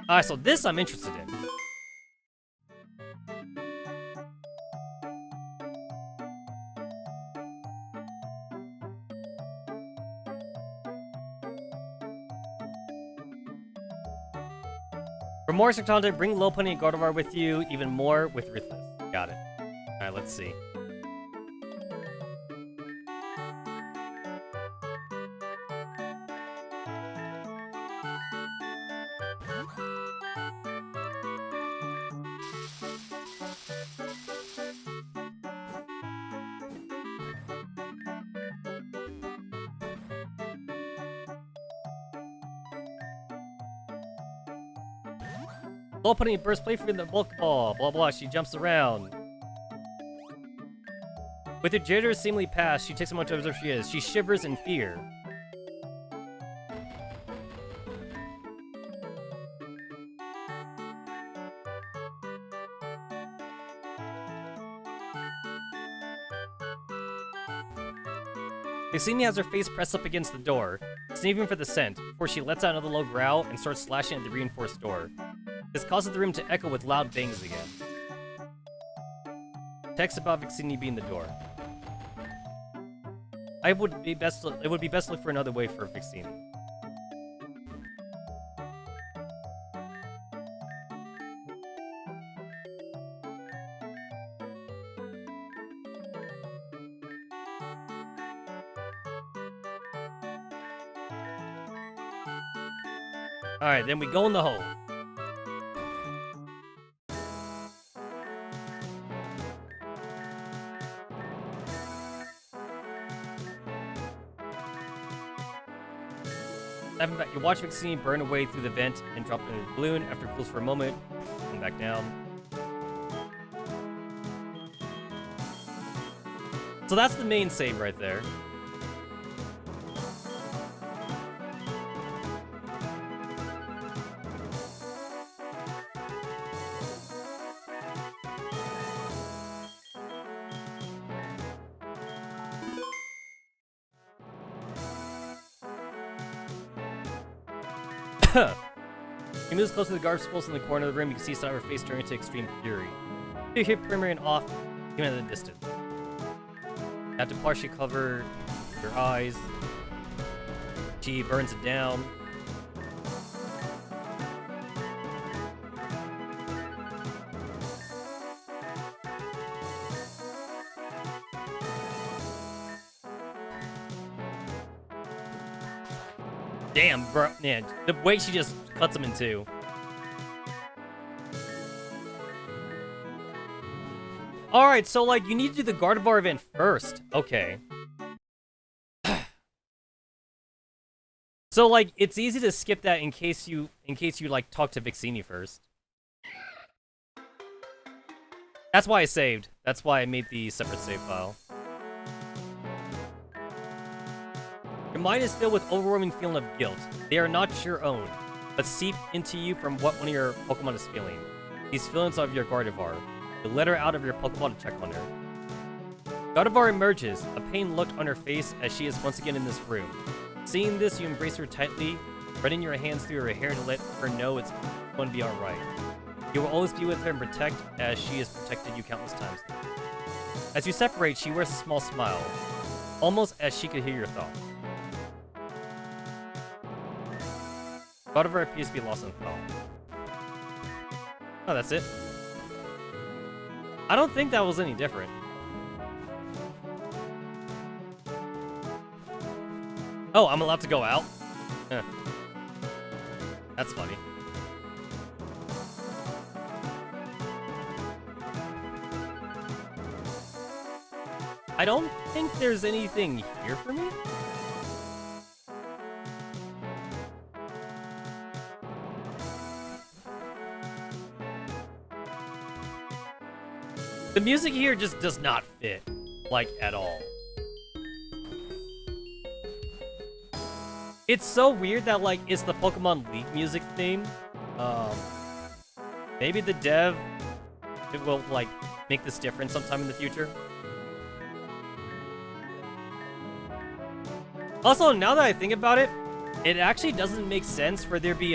Alright, so this I'm interested in. For more extra content, bring Lopunny and Gardevoir with you, even more with Ruthless. Got it. Alright, let's see. Ball putting burst play for the bulk ball. Blah blah. She jumps around. With her jitters seemingly past, she takes a moment to observe who she is. She shivers in fear. Backseat has her face pressed up against the door, sniffing for the scent, before she lets out another low growl and starts slashing at the reinforced door. This causes the room to echo with loud bangs again. Text about Backseat being the door. It would be best to look for another way for Backseat. Alright, then we go in the hole. You watch Backseat burn away through the vent and drop into the balloon. After it cools for a moment, come back down. So that's the main save right there. He moves close to the garbage disposal in the corner of the room. You can see side of her face turning to extreme fury. You hit Primary and off, even at a distance. You have to partially cover her eyes. She burns it down. Damn, bro, man, the way she just cuts him in two. Alright, so, like, you need to do the Gardevoir event first. Okay. So, like, it's easy to skip that in case you, like, talk to Backseat first. That's why I saved. That's why I made the separate save file. Your mind is filled with overwhelming feeling of guilt. They are not your own, but seep into you from what one of your Pokemon is feeling. These feelings of your Gardevoir. You let her out of your Pokeball to check on her. Gardevoir emerges, a pain looked on her face as she is once again in this room. Seeing this, you embrace her tightly, running your hands through her hair to let her know it's going to be alright. You will always be with her and protect as she has protected you countless times. As you separate, she wears a small smile, almost as she could hear your thoughts. Gardevoir appears to be lost in thought. Oh, that's it? I don't think that was any different. Oh, I'm allowed to go out? Huh. That's funny. I don't think there's anything here for me. The music here just does not fit, like, at all. It's so weird that, like, it's the Pokemon League music theme. Maybe the dev, it will, like, make this different sometime in the future. Also, now that I think about it, it actually doesn't make sense for there to be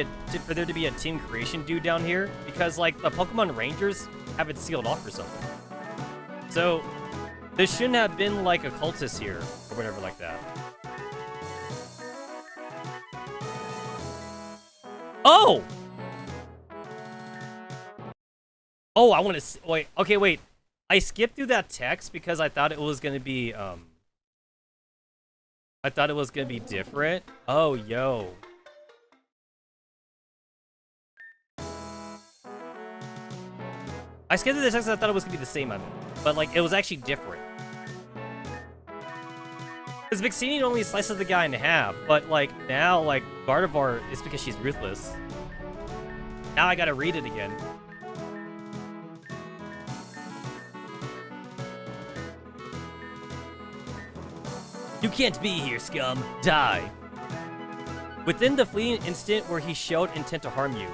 a team creation dude down here, because, like, the Pokemon Rangers have it sealed off or something. So, there shouldn't have been, like, a cultist here, or whatever like that. Oh! Oh, I want to... Wait, okay, wait. I skipped through that text because I thought it was going to be, I thought it was going to be different. Oh, yo. I skipped through the text and I thought it was going to be the same, but, like, it was actually different. Because Backseat only slices the guy in half, but, like, now, like, Gardevoir is because she's ruthless. Now I gotta read it again. You can't be here, scum. Die. Within the fleeting instant where he showed intent to harm you,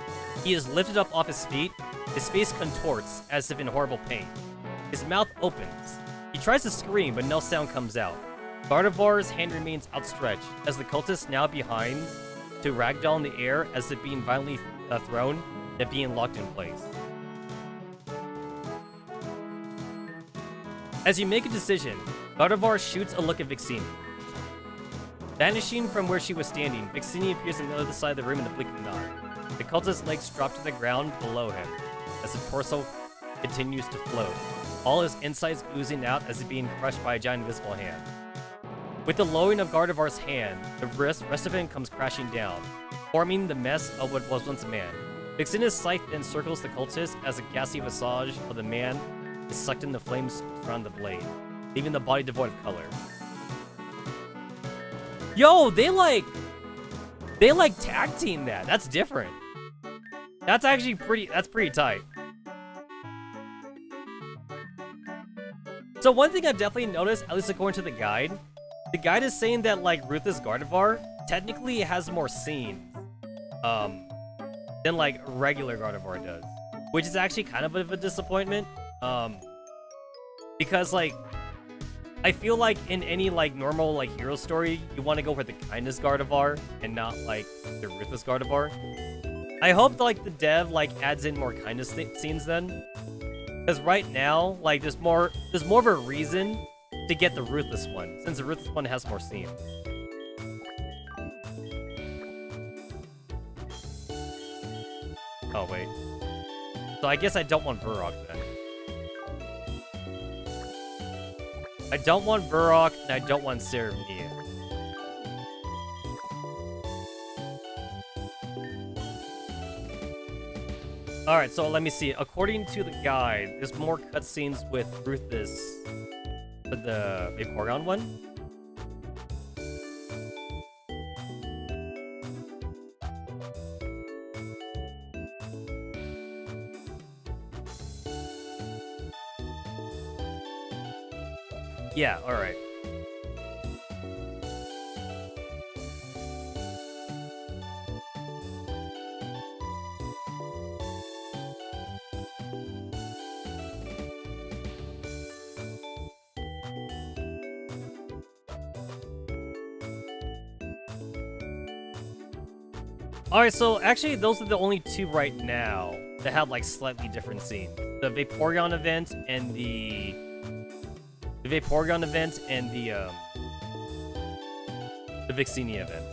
he is lifted up off his feet. His face contorts as if in horrible pain. His mouth opens. He tries to scream, but no sound comes out. Gardevoir's hand remains outstretched as the cultist now behind to ragdoll in the air as if being violently thrown and being locked in place. As you make a decision, Gardevoir shoots a look at Vixini. Vanishing from where she was standing, Vixini appears on the other side of the room in a blink of an eye. The cultist's legs drop to the ground below him as the torso continues to float, all his insides oozing out as if being crushed by a giant invisible hand. With the lowering of Gardevoir's hand, the rest of him comes crashing down, forming the mess of what was once a man. Vixini's scythe then circles the cultist as a ghastly visage of the man is sucked in the flames around the blade, leaving the body devoid of color. Yo, they like tag team that. That's different. That's actually pretty tight. So one thing I've definitely noticed, at least according to the guide is saying that like Ruthless Gardevoir technically has more scenes than like regular Gardevoir does, which is actually kind of a disappointment. Because like I feel like in any like normal like hero story, you want to go for the kindness Gardevoir and not like the Ruthless Gardevoir. I hope like the dev like adds in more kindness scenes then, because right now like there's more of a reason to get the Ruthless one, since the Ruthless one has more scenes. Oh wait, so I guess I don't want Varrock then. I don't want Varrock, and I don't want Cerevinia. Alright, so let me see. According to the guide, there's more cutscenes with Ruthless for the Vaporeon one. Yeah, alright. Alright, so actually those are the only two right now that have like slightly different scenes. The Vaporeon event and the Vaporeon event and the Vixini event.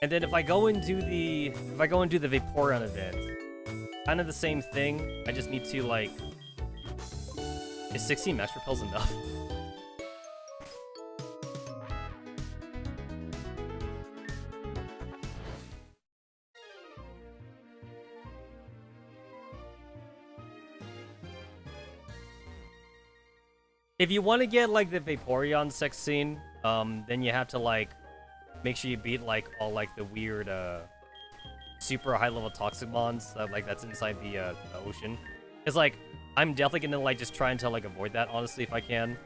And then if I go and do the Vaporeon event, kind of the same thing. I just need to like, is 16 max repels enough? If you want to get like the Vaporeon sex scene, then you have to like make sure you beat like all like the weird super high level toxic mons that's inside the ocean. Cause like I'm definitely gonna like just try to like avoid that honestly if I can.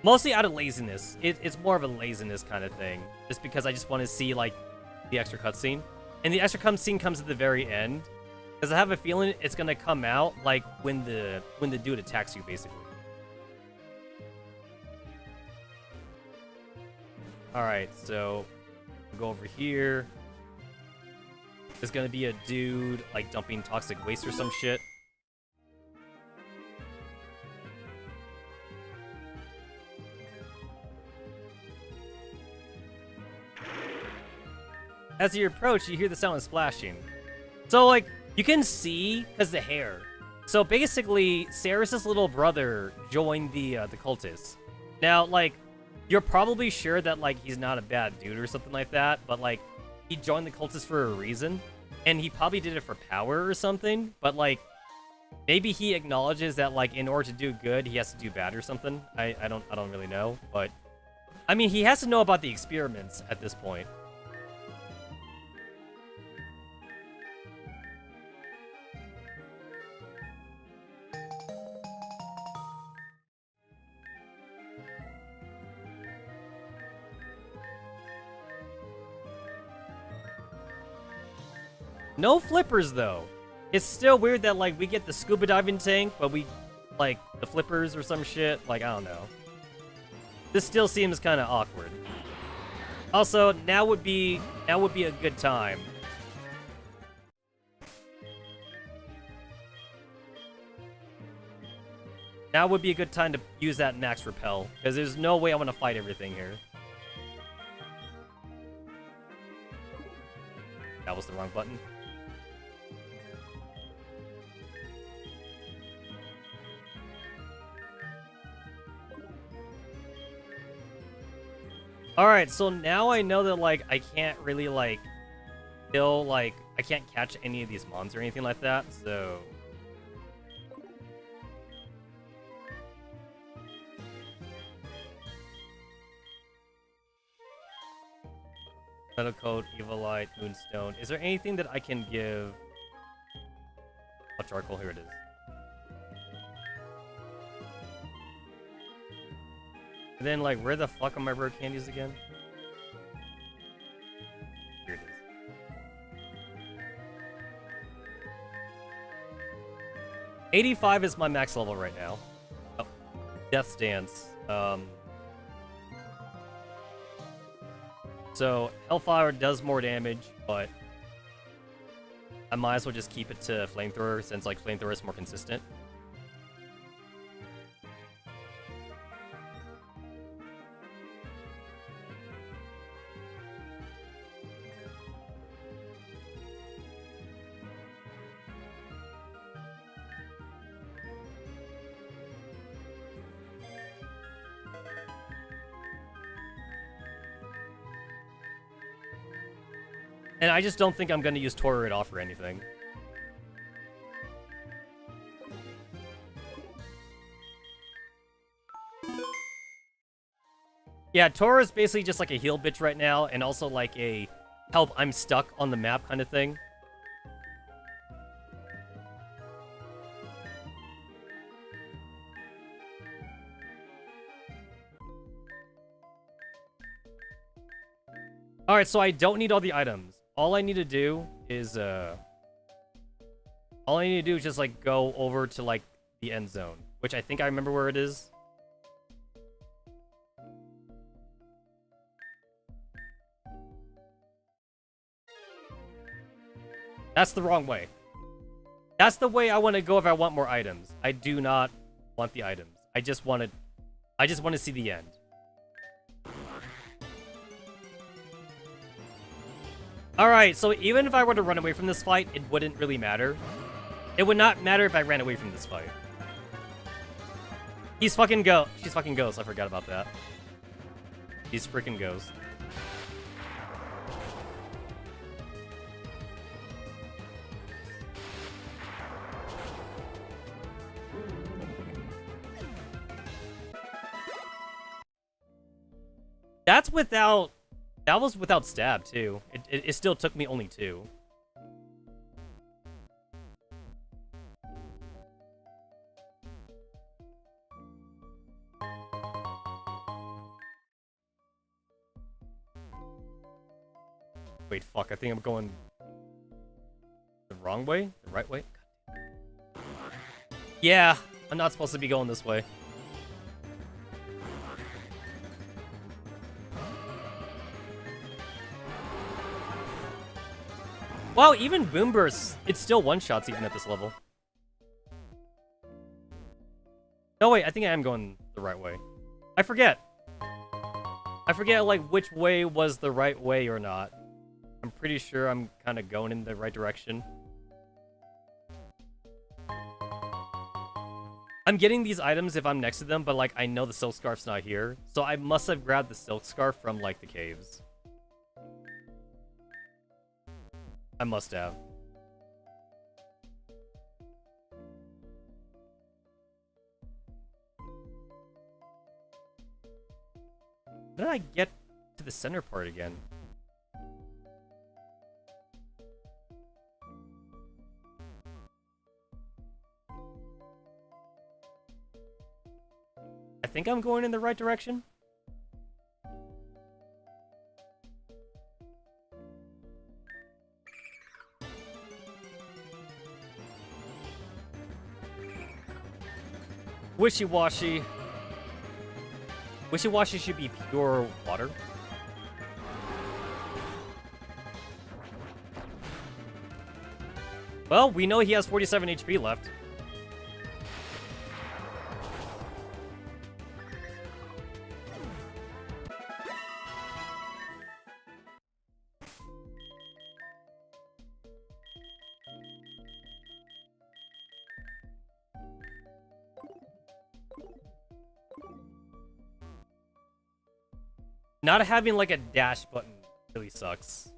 Mostly out of laziness. It's more of a laziness kind of thing. Just because I just want to see like the extra cutscene. And the extra cutscene comes at the very end. Because I have a feeling it's gonna come out like when the dude attacks you basically. Alright, so we'll go over here. There's gonna be a dude like dumping toxic waste or some shit. As you approach, you hear the sound of splashing. So like you can see because the hair. So basically, Ceres' little brother joined the cultists. Now, like, you're probably sure that, like, he's not a bad dude or something like that, but, like, he joined the cultists for a reason, and he probably did it for power or something, but, like, maybe he acknowledges that, like, in order to do good, he has to do bad or something. I don't really know, but I mean, he has to know about the experiments at this point. No flippers, though. It's still weird that, like, we get the scuba diving tank, but we, like, the flippers or some shit. Like, I don't know. This still seems kind of awkward. Also, now would be a good time. Now would be a good time to use that max repel, because there's no way I want to fight everything here. That was the wrong button. Alright, so now I know that, like, I can't really, like, kill, like, I can't catch any of these mons or anything like that, so... Metal Coat, Evilite, Moonstone. Is there anything that I can give... Oh, charcoal, here it is. And then, like, where the fuck are my rare candies again? Here it is. 85 is my max level right now. Oh, Death's Dance. So, Hellfire does more damage, but I might as well just keep it to Flamethrower, since, like, Flamethrower is more consistent. And I just don't think I'm going to use Torrid off or anything. Yeah, Tora is basically just like a heal bitch right now, and also like a help I'm stuck on the map kind of thing. Alright, so I don't need all the items. All I need to do is, just, like, go over to, like, the end zone. Which I think I remember where it is. That's the wrong way. That's the way I want to go if I want more items. I do not want the items. I just want to see the end. Alright, so even if I were to run away from this fight, it wouldn't really matter. It would not matter if I ran away from this fight. She's fucking Ghost. I forgot about that. He's freaking Ghost. That was without stab, too. It still took me only 2. Wait, fuck, I think I'm going the wrong way? The right way? Yeah, I'm not supposed to be going this way. Wow, even Boom Burst, it's still one-shots even at this level. No, wait, I think I am going the right way. I forget, like, which way was the right way or not. I'm pretty sure I'm kind of going in the right direction. I'm getting these items if I'm next to them, but like I know the silk scarf's not here, so I must have grabbed the silk scarf from like the caves. I must have. How did I get to the center part again? I think I'm going in the right direction. Wishy-washy. Wishy-washy should be pure water. Well, we know he has 47 HP left. Not having like a dash button really sucks.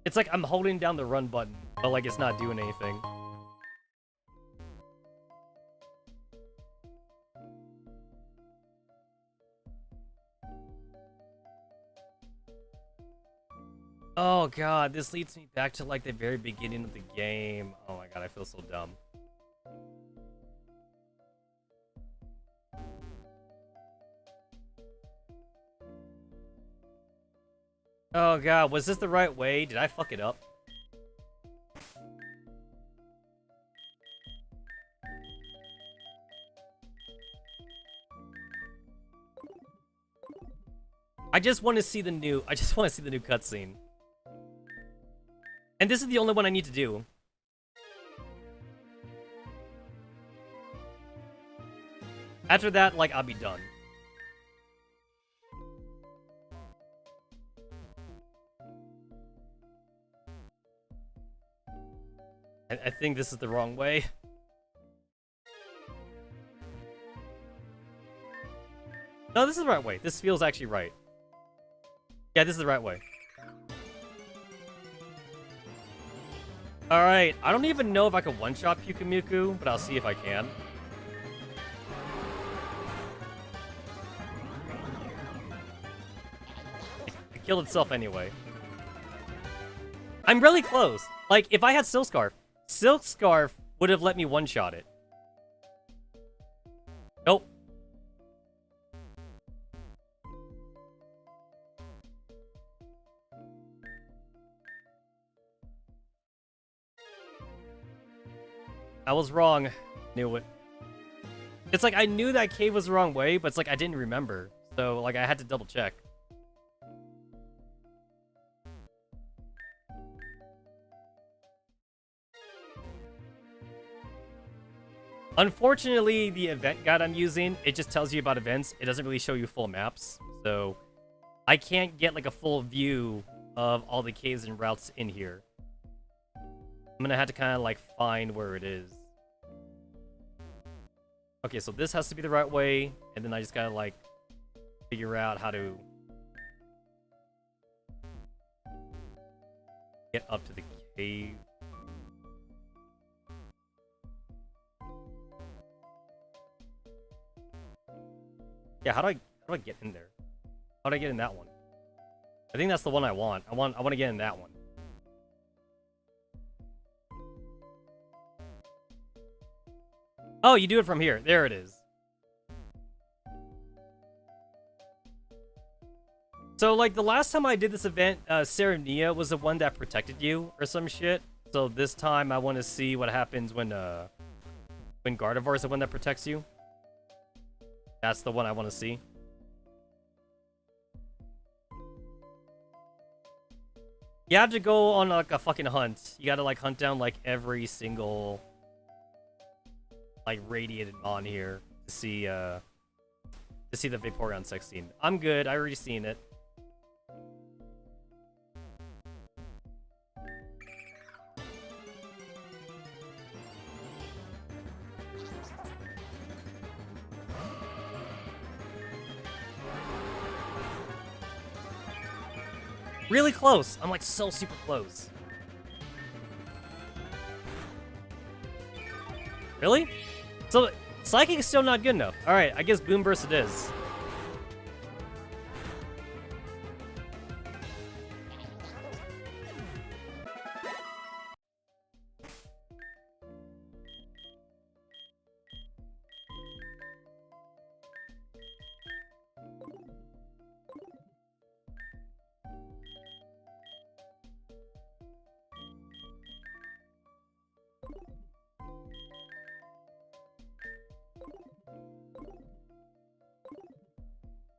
It's like I'm holding down the run button, but like it's not doing anything. Oh god, this leads me back to like the very beginning of the game. Oh my god, I feel so dumb. Oh god, was this the right way? Did I fuck it up? I just want to see the new cutscene. And this is the only one I need to do. After that, like, I'll be done. I think this is the wrong way. No, this is the right way. This feels actually right. Yeah, this is the right way. Alright, I don't even know if I can one-shot Pyukumuku, but I'll see if I can. It killed itself anyway. I'm really close. Like, if I had Silk Scarf would have let me one-shot it. Nope. I was wrong. Knew it. It's like I knew that cave was the wrong way, but it's like I didn't remember. So, like, I had to double check. Unfortunately, the event guide I'm using, it just tells you about events. It doesn't really show you full maps. So, I can't get, like, a full view of all the caves and routes in here. I'm gonna have to kind of, like, find where it is. Okay, so this has to be the right way, and then I just gotta, like, figure out how to get up to the cave. Yeah, how do I get in there? How do I get in that one? I think that's the one I want. I want to get in that one. Oh, you do it from here. There it is. So, like, the last time I did this event, Serenia was the one that protected you, or some shit. So this time, I want to see what happens when Gardevoir is the one that protects you. That's the one I want to see. You have to go on, like, a fucking hunt. You gotta, like, hunt down, like, every single, like, radiated mon here to see the Vaporeon sex scene. I'm good. I already seen it. Really close. I'm like so super close. Really? So, Psychic is still not good enough. Alright, I guess Boom Burst it is.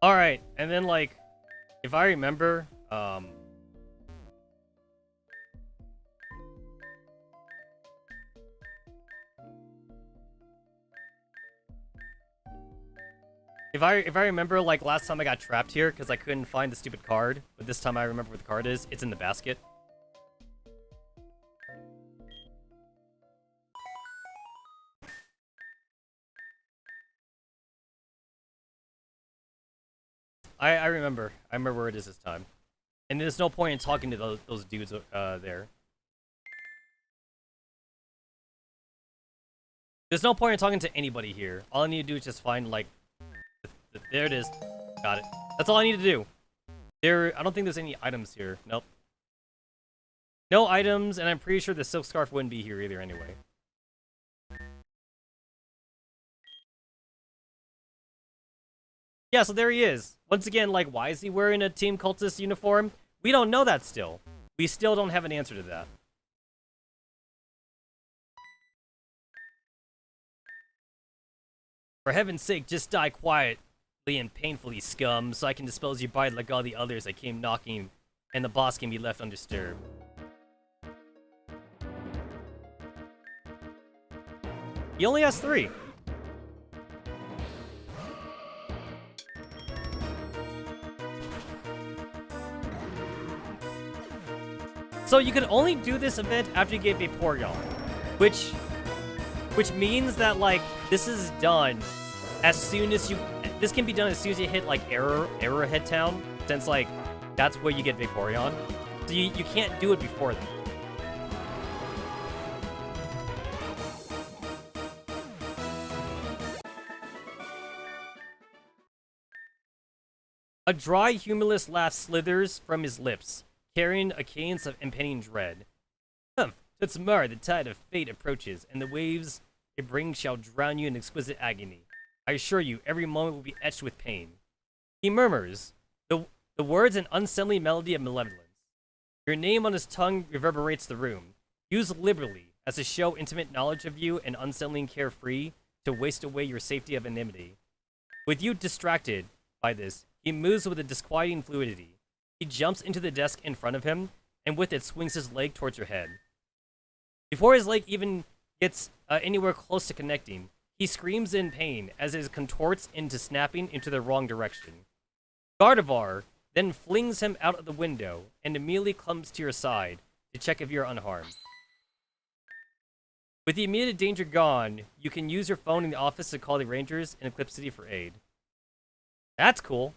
Alright, and then like, if I remember, if I remember, like, last time I got trapped here because I couldn't find the stupid card, but this time I remember where the card is. It's in the basket. I remember. I remember where it is this time. And there's no point in talking to those dudes there. There's no point in talking to anybody here. All I need to do is just find, like... There it is. Got it. That's all I need to do. I don't think there's any items here. Nope. No items, and I'm pretty sure the silk scarf wouldn't be here either anyway. Yeah, so there he is. Once again, like, why is he wearing a Team Cultist uniform? We don't know that still. We still don't have an answer to that. For heaven's sake, just die quietly and painfully, scum, so I can dispose your body like all the others that came knocking, and the boss can be left undisturbed. He only has 3. So you can only do this event after you get Vaporeon, which means that, like, this is done as soon as you... This can be done as soon as you hit, like, Arrowhead Town, since, like, that's where you get Vaporeon. So you can't do it before that. A dry, humorless laugh slithers from his lips, carrying a cadence of impending dread. Humph, Tetsamaru, the tide of fate approaches, and the waves it brings shall drown you in exquisite agony. I assure you, every moment will be etched with pain. He murmurs, the words an unseemly melody of malevolence. Your name on his tongue reverberates the room. Use liberally, as to show intimate knowledge of you and unseemly and carefree, to waste away your safety of anonymity. With you distracted by this, he moves with a disquieting fluidity. He jumps into the desk in front of him, and with it swings his leg towards your head. Before his leg even gets anywhere close to connecting, he screams in pain as it contorts into snapping into the wrong direction. Gardevoir then flings him out of the window and immediately comes to your side to check if you're unharmed. With the immediate danger gone, you can use your phone in the office to call the Rangers in Eclipse City for aid. That's cool.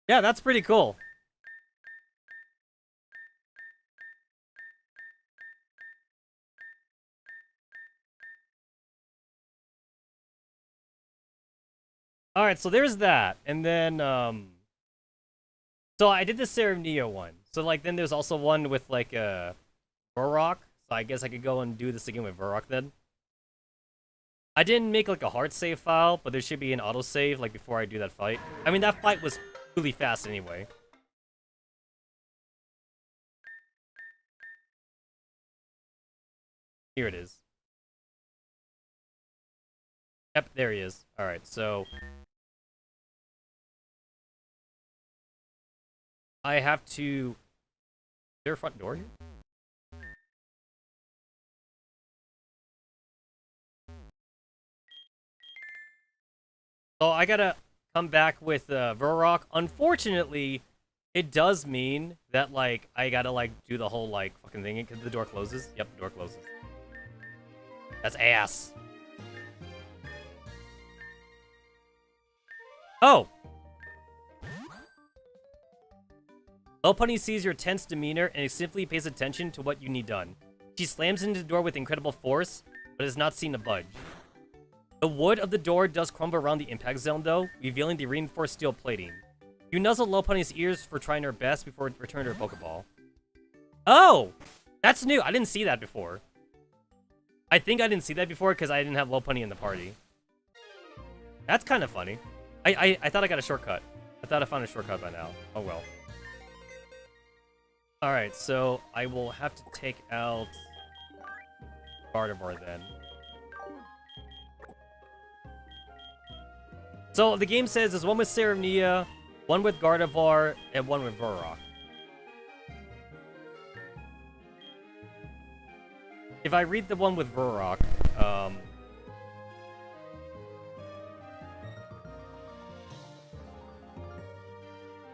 Yeah, that's pretty cool. Alright, so there's that. And then, so I did the Neo one. So, like, then there's also one with, like, Varrock. So I guess I could go and do this again with Varrock then. I didn't make, like, a hard save file, but there should be an autosave, like, before I do that fight. I mean, that fight was really fast anyway. Here it is. Yep, there he is. Alright, so... I have to... Is there a front door here? So I gotta come back with Varrock. Unfortunately, it does mean that, like, I gotta, like, do the whole, like, fucking thing because the door closes. Yep, the door closes. That's ass. Oh! Lopunny sees your tense demeanor and simply pays attention to what you need done. She slams into the door with incredible force, but is not seen to budge. The wood of the door does crumble around the impact zone, though, revealing the reinforced steel plating. You nuzzle Lopunny's ears for trying her best before returning to her Pokeball. Oh! That's new. I didn't see that before. I think I didn't see that before because I didn't have Lopunny in the party. That's kind of funny. I thought I got a shortcut. I thought I found a shortcut by now. Oh well. Alright, so I will have to take out Gardevoir then. So the game says there's one with Serenia, one with Gardevoir, and one with Varrock. If I read the one with Varrock,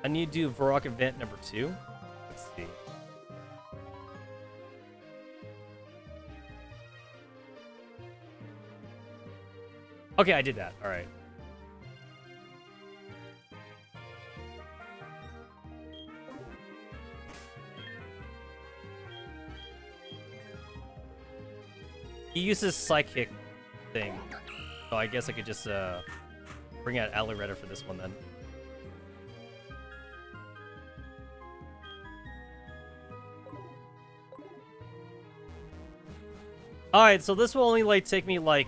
I need to do Varrock event number 2. Let's see. Okay, I did that. All right. He uses Psychic thing, so I guess I could just bring out Aliretta for this one then. Alright, so this will only, like, take me, like,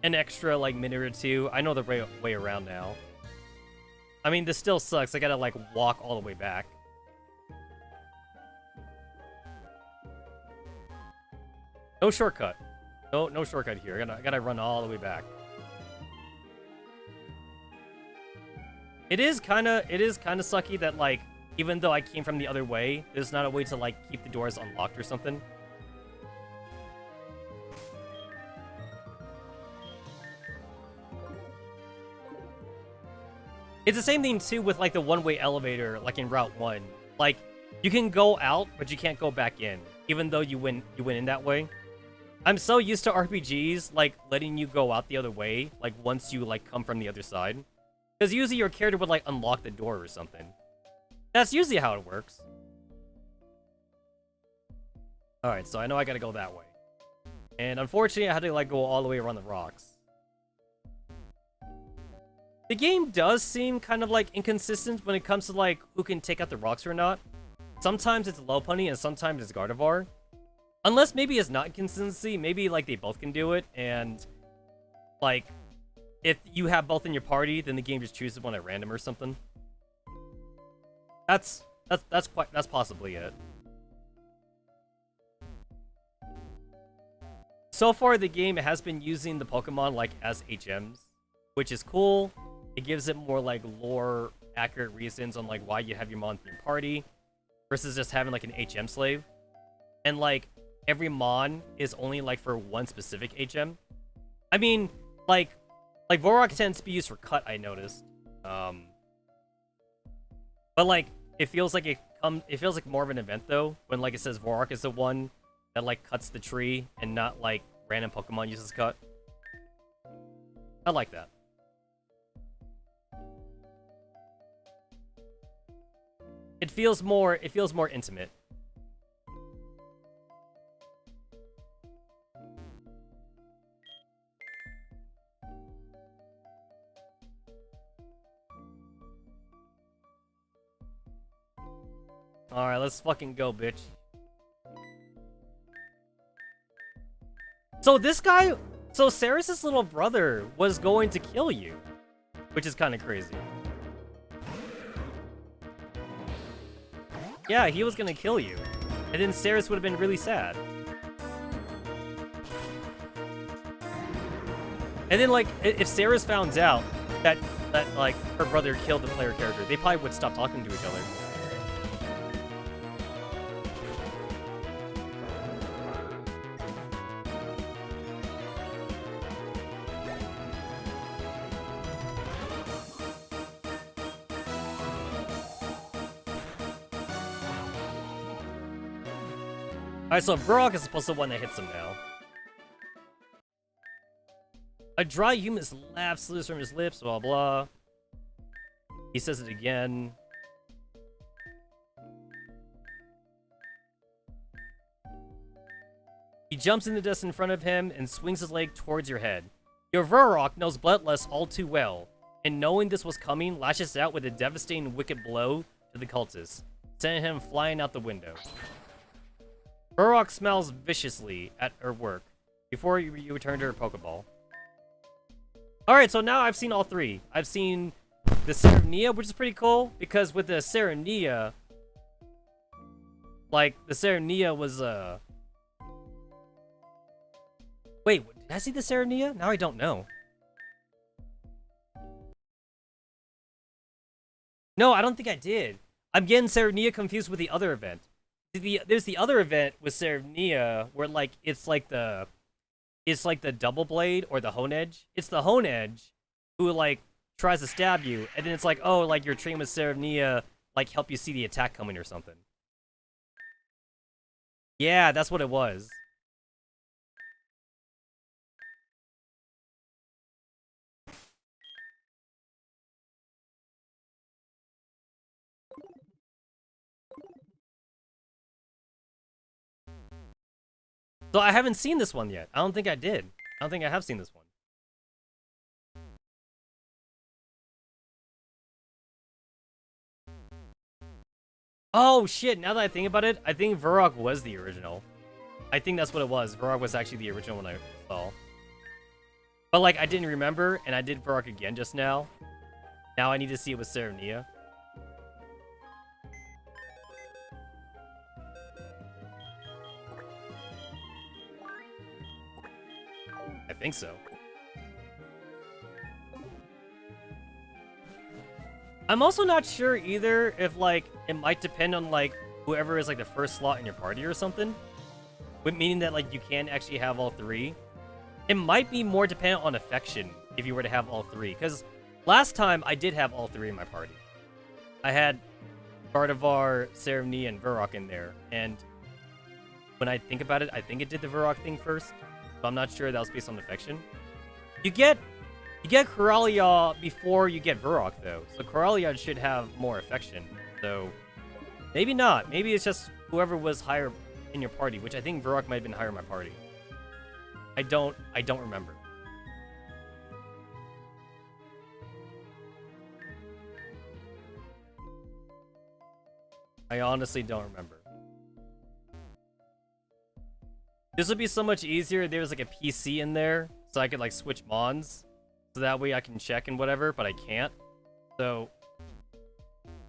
an extra, like, minute or two. I know the way around now. I mean, this still sucks. I gotta, like, walk all the way back. No shortcut. No shortcut here. I gotta run all the way back. It is kinda sucky that, like, even though I came from the other way, there's not a way to, like, keep the doors unlocked or something. It's the same thing, too, with, like, the one-way elevator, like, in Route 1. Like, you can go out, but you can't go back in, even though you went in that way. I'm so used to RPGs, like, letting you go out the other way, like, once you, like, come from the other side. Because usually your character would, like, unlock the door or something. That's usually how it works. Alright, so I know I gotta go that way. And unfortunately, I had to, like, go all the way around the rocks. The game does seem kind of, like, inconsistent when it comes to, like, who can take out the rocks or not. Sometimes it's Lopunny and sometimes it's Gardevoir. Unless maybe it's not inconsistency, maybe, like, they both can do it, and, like, if you have both in your party, then the game just chooses one at random or something. That's possibly it. So far, the game has been using the Pokemon, like, as HMs, which is cool. It gives it more, like, lore accurate reasons on, like, why you have your Mon in your party versus just having, like, an HM slave. And, like, every Mon is only, like, for one specific HM. I mean, like Varrock tends to be used for cut, I noticed. But, like, it feels like more of an event, though, when, like, it says Varrock is the one that, like, cuts the tree and not, like, random Pokemon uses cut. I like that. It feels more intimate. Alright, let's fucking go, bitch. So this guy... So Ceres' little brother was going to kill you. Which is kind of crazy. Yeah, he was gonna kill you. And then Ceres would have been really sad. And then, like, if Ceres found out that like, her brother killed the player character, they probably would stop talking to each other. Alright, so Varrock is supposed to be the one that hits him now. A dry, humorous laugh slithers from his lips, blah blah. He says it again. He jumps in the dust in front of him and swings his leg towards your head. Your Varrock knows Bloodlust all too well, and knowing this was coming, lashes out with a devastating wicked blow to the cultist, sending him flying out the window. Varrock smiles viciously at her work before you return to her Pokeball. Alright, so now I've seen all three. I've seen the Serenia, which is pretty cool, because with the Serenia, like, the Serenia was, Wait, did I see the Serenia? Now I don't know. No, I don't think I did. I'm getting Serenia confused with the other event. There's the other event with Serenia where, like, it's like the double blade or the hone edge. It's the hone edge who, like, tries to stab you, and then it's like, oh, like, your train with Serenia, like, help you see the attack coming or something. Yeah, that's what it was. So I haven't seen this one yet. I don't think I did. I don't think I have seen this one. Oh shit, now that I think about it, I think Varrock was the original. I think that's what it was. Varrock was actually the original one I saw. But like, I didn't remember, and I did Varrock again just now. Now I need to see it with Serenia. I think so. I'm also not sure either if, like, it might depend on, like, whoever is, like, the first slot in your party or something. Meaning that, like, you can actually have all three. It might be more dependent on affection if you were to have all three. Because last time, I did have all three in my party. I had Gardevoir, Serenia, and Varrock in there. And when I think about it, I think it did the Varrock thing first. So I'm not sure that was based on affection. You get Corellia before you get Varrock, though. So Corellia should have more affection. So maybe not. Maybe it's just whoever was higher in your party, which I think Varrock might have been higher in my party. I don't remember. I honestly don't remember. This would be so much easier if there was like a PC in there, so I could like switch mons. So that way I can check and whatever, but I can't. So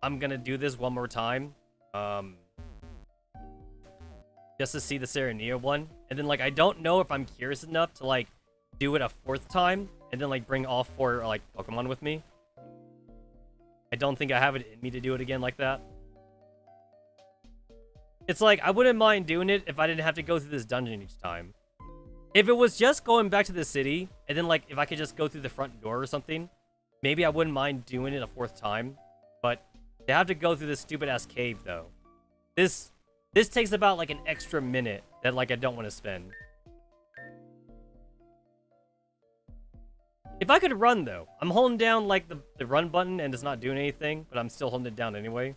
I'm gonna do this one more time. Just to see the Serenia one. And then like I don't know if I'm curious enough to like do it a fourth time and then like bring all four like Pokemon with me. I don't think I have it in me to do it again like that. It's like, I wouldn't mind doing it if I didn't have to go through this dungeon each time. If it was just going back to the city, and then, like, if I could just go through the front door or something, maybe I wouldn't mind doing it a fourth time. But to have to go through this stupid-ass cave, though. This takes about, like, an extra minute that, like, I don't want to spend. If I could run, though. I'm holding down, like, the run button, and it's not doing anything, but I'm still holding it down anyway.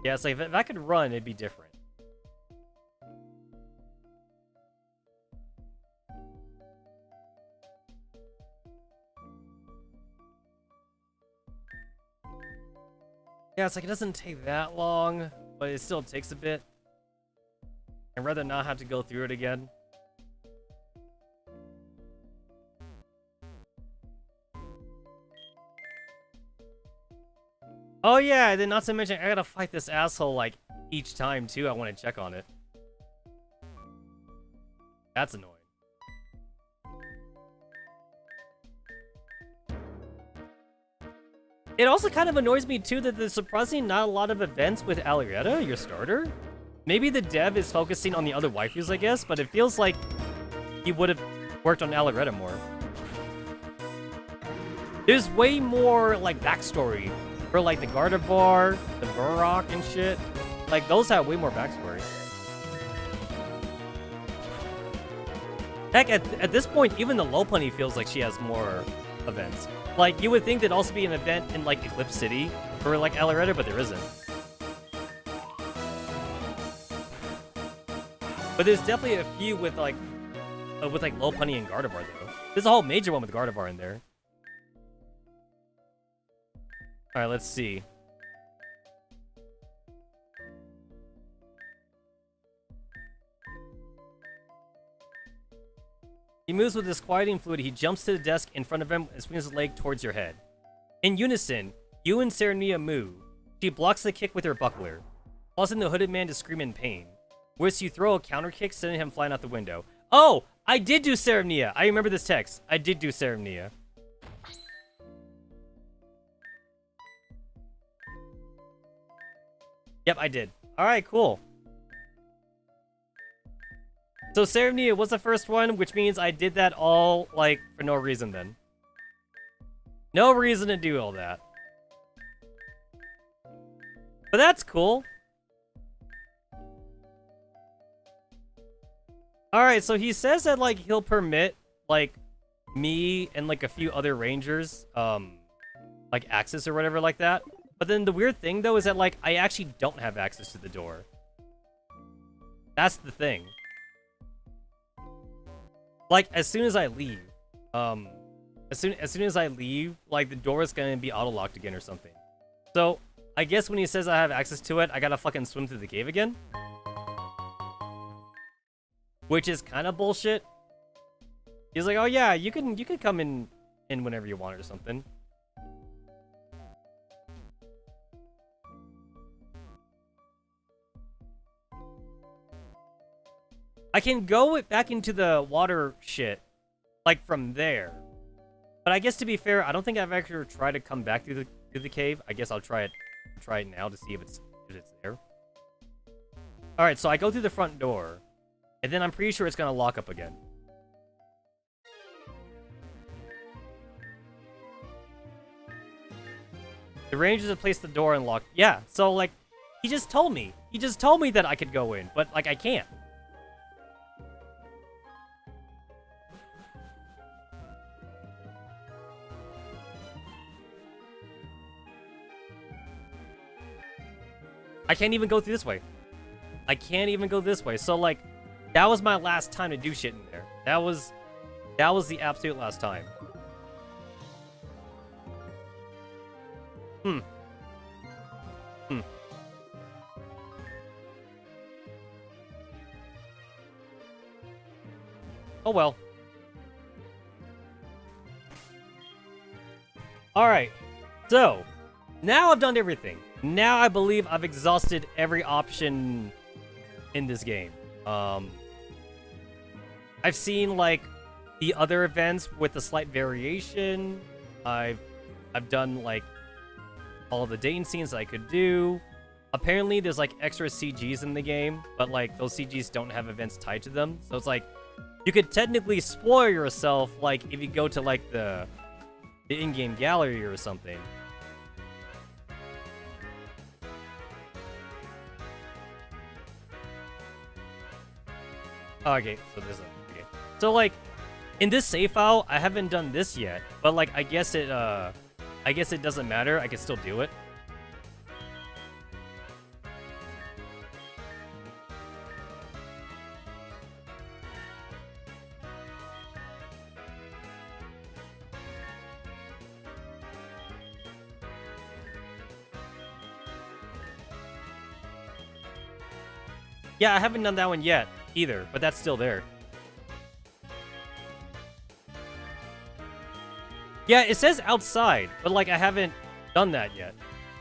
Yeah, it's like, if I could run, it'd be different. Yeah, it's like, it doesn't take that long, but it still takes a bit. I'd rather not have to go through it again. Oh yeah, then not to mention, I gotta fight this asshole, like, each time, too. I want to check on it. That's annoying. It also kind of annoys me, too, that there's surprisingly not a lot of events with Aliretta, your starter. Maybe the dev is focusing on the other waifus, I guess, but it feels like he would have worked on Aliretta more. There's way more, like, backstory for, like, the Gardevoir, the Varrock, and shit. Like, those have way more backstory. Heck, at this point, even the Lopunny feels like she has more events. Like, you would think there'd also be an event in, like, Eclipse City or, like, Alaretta, but there isn't. But there's definitely a few with, like, Lopunny and Gardevoir, though. There's a whole major one with Gardevoir in there. Alright, let's see. He moves with disquieting fluid. He jumps to the desk in front of him and swings his leg towards your head. In unison, you and Serenia move. She blocks the kick with her buckler, causing the hooded man to scream in pain. Whereas you throw a counter kick, sending him flying out the window. Oh, I did do Serenia. I remember this text. I did do Serenia. Yep, I did. Alright, cool. So Serenia was the first one, which means I did that all, like, for no reason then. No reason to do all that. But that's cool. Alright, so he says that, like, he'll permit, like, me and, like, a few other rangers, like, access or whatever like that. But then the weird thing, though, is that, like, I actually don't have access to the door. That's the thing. Like, as soon as I leave, as soon as I leave, like, the door is gonna be auto-locked again or something. So, I guess when he says I have access to it, I gotta fucking swim through the cave again. Which is kind of bullshit. He's like, oh yeah, you can come in whenever you want or something. I can go back into the water shit, like, from there. But I guess, to be fair, I don't think I've actually tried to come back through the cave. I guess I'll try it now to see if it's there. Alright, so I go through the front door, and then I'm pretty sure it's gonna lock up again. The rangers have placed the door and locked. Yeah, so, like, he just told me. He just told me that I could go in, but, like, I can't. I can't even go through this way. I can't even go this way. So, like, that was my last time to do shit in there. That was the absolute last time. Oh well. Alright. So, now I've done everything. Now I believe I've exhausted every option in this game. I've seen, like, the other events with a slight variation. I've done, like, all of the dating scenes that I could do. Apparently, there's, like, extra CGs in the game, but, like, those CGs don't have events tied to them. So it's like, you could technically spoil yourself, like, if you go to, like, the in-game gallery or something. Okay, so there's a... Okay. So, like, in this save file, I haven't done this yet, but, like, I guess it doesn't matter. I can still do it. Yeah, I haven't done that one yet, either, but that's still there. Yeah, it says outside, but, like, I haven't done that yet.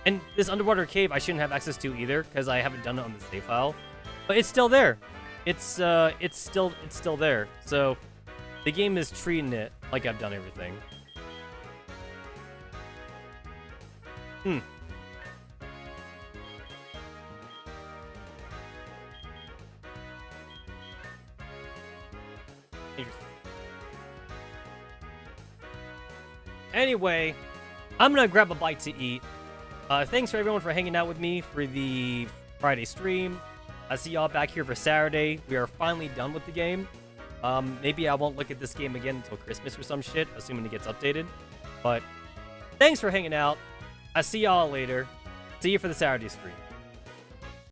And this underwater cave I shouldn't have access to either, because I haven't done it on the save file. But it's still there. It's still there. So, the game is treating it like I've done everything. Anyway, I'm gonna grab a bite to eat. Thanks for everyone for hanging out with me for the Friday stream. I see y'all back here for Saturday. We are finally done with the game. Maybe I won't look at this game again until Christmas or some shit, assuming it gets updated. But thanks for hanging out. I'll see y'all later. See you for the Saturday stream.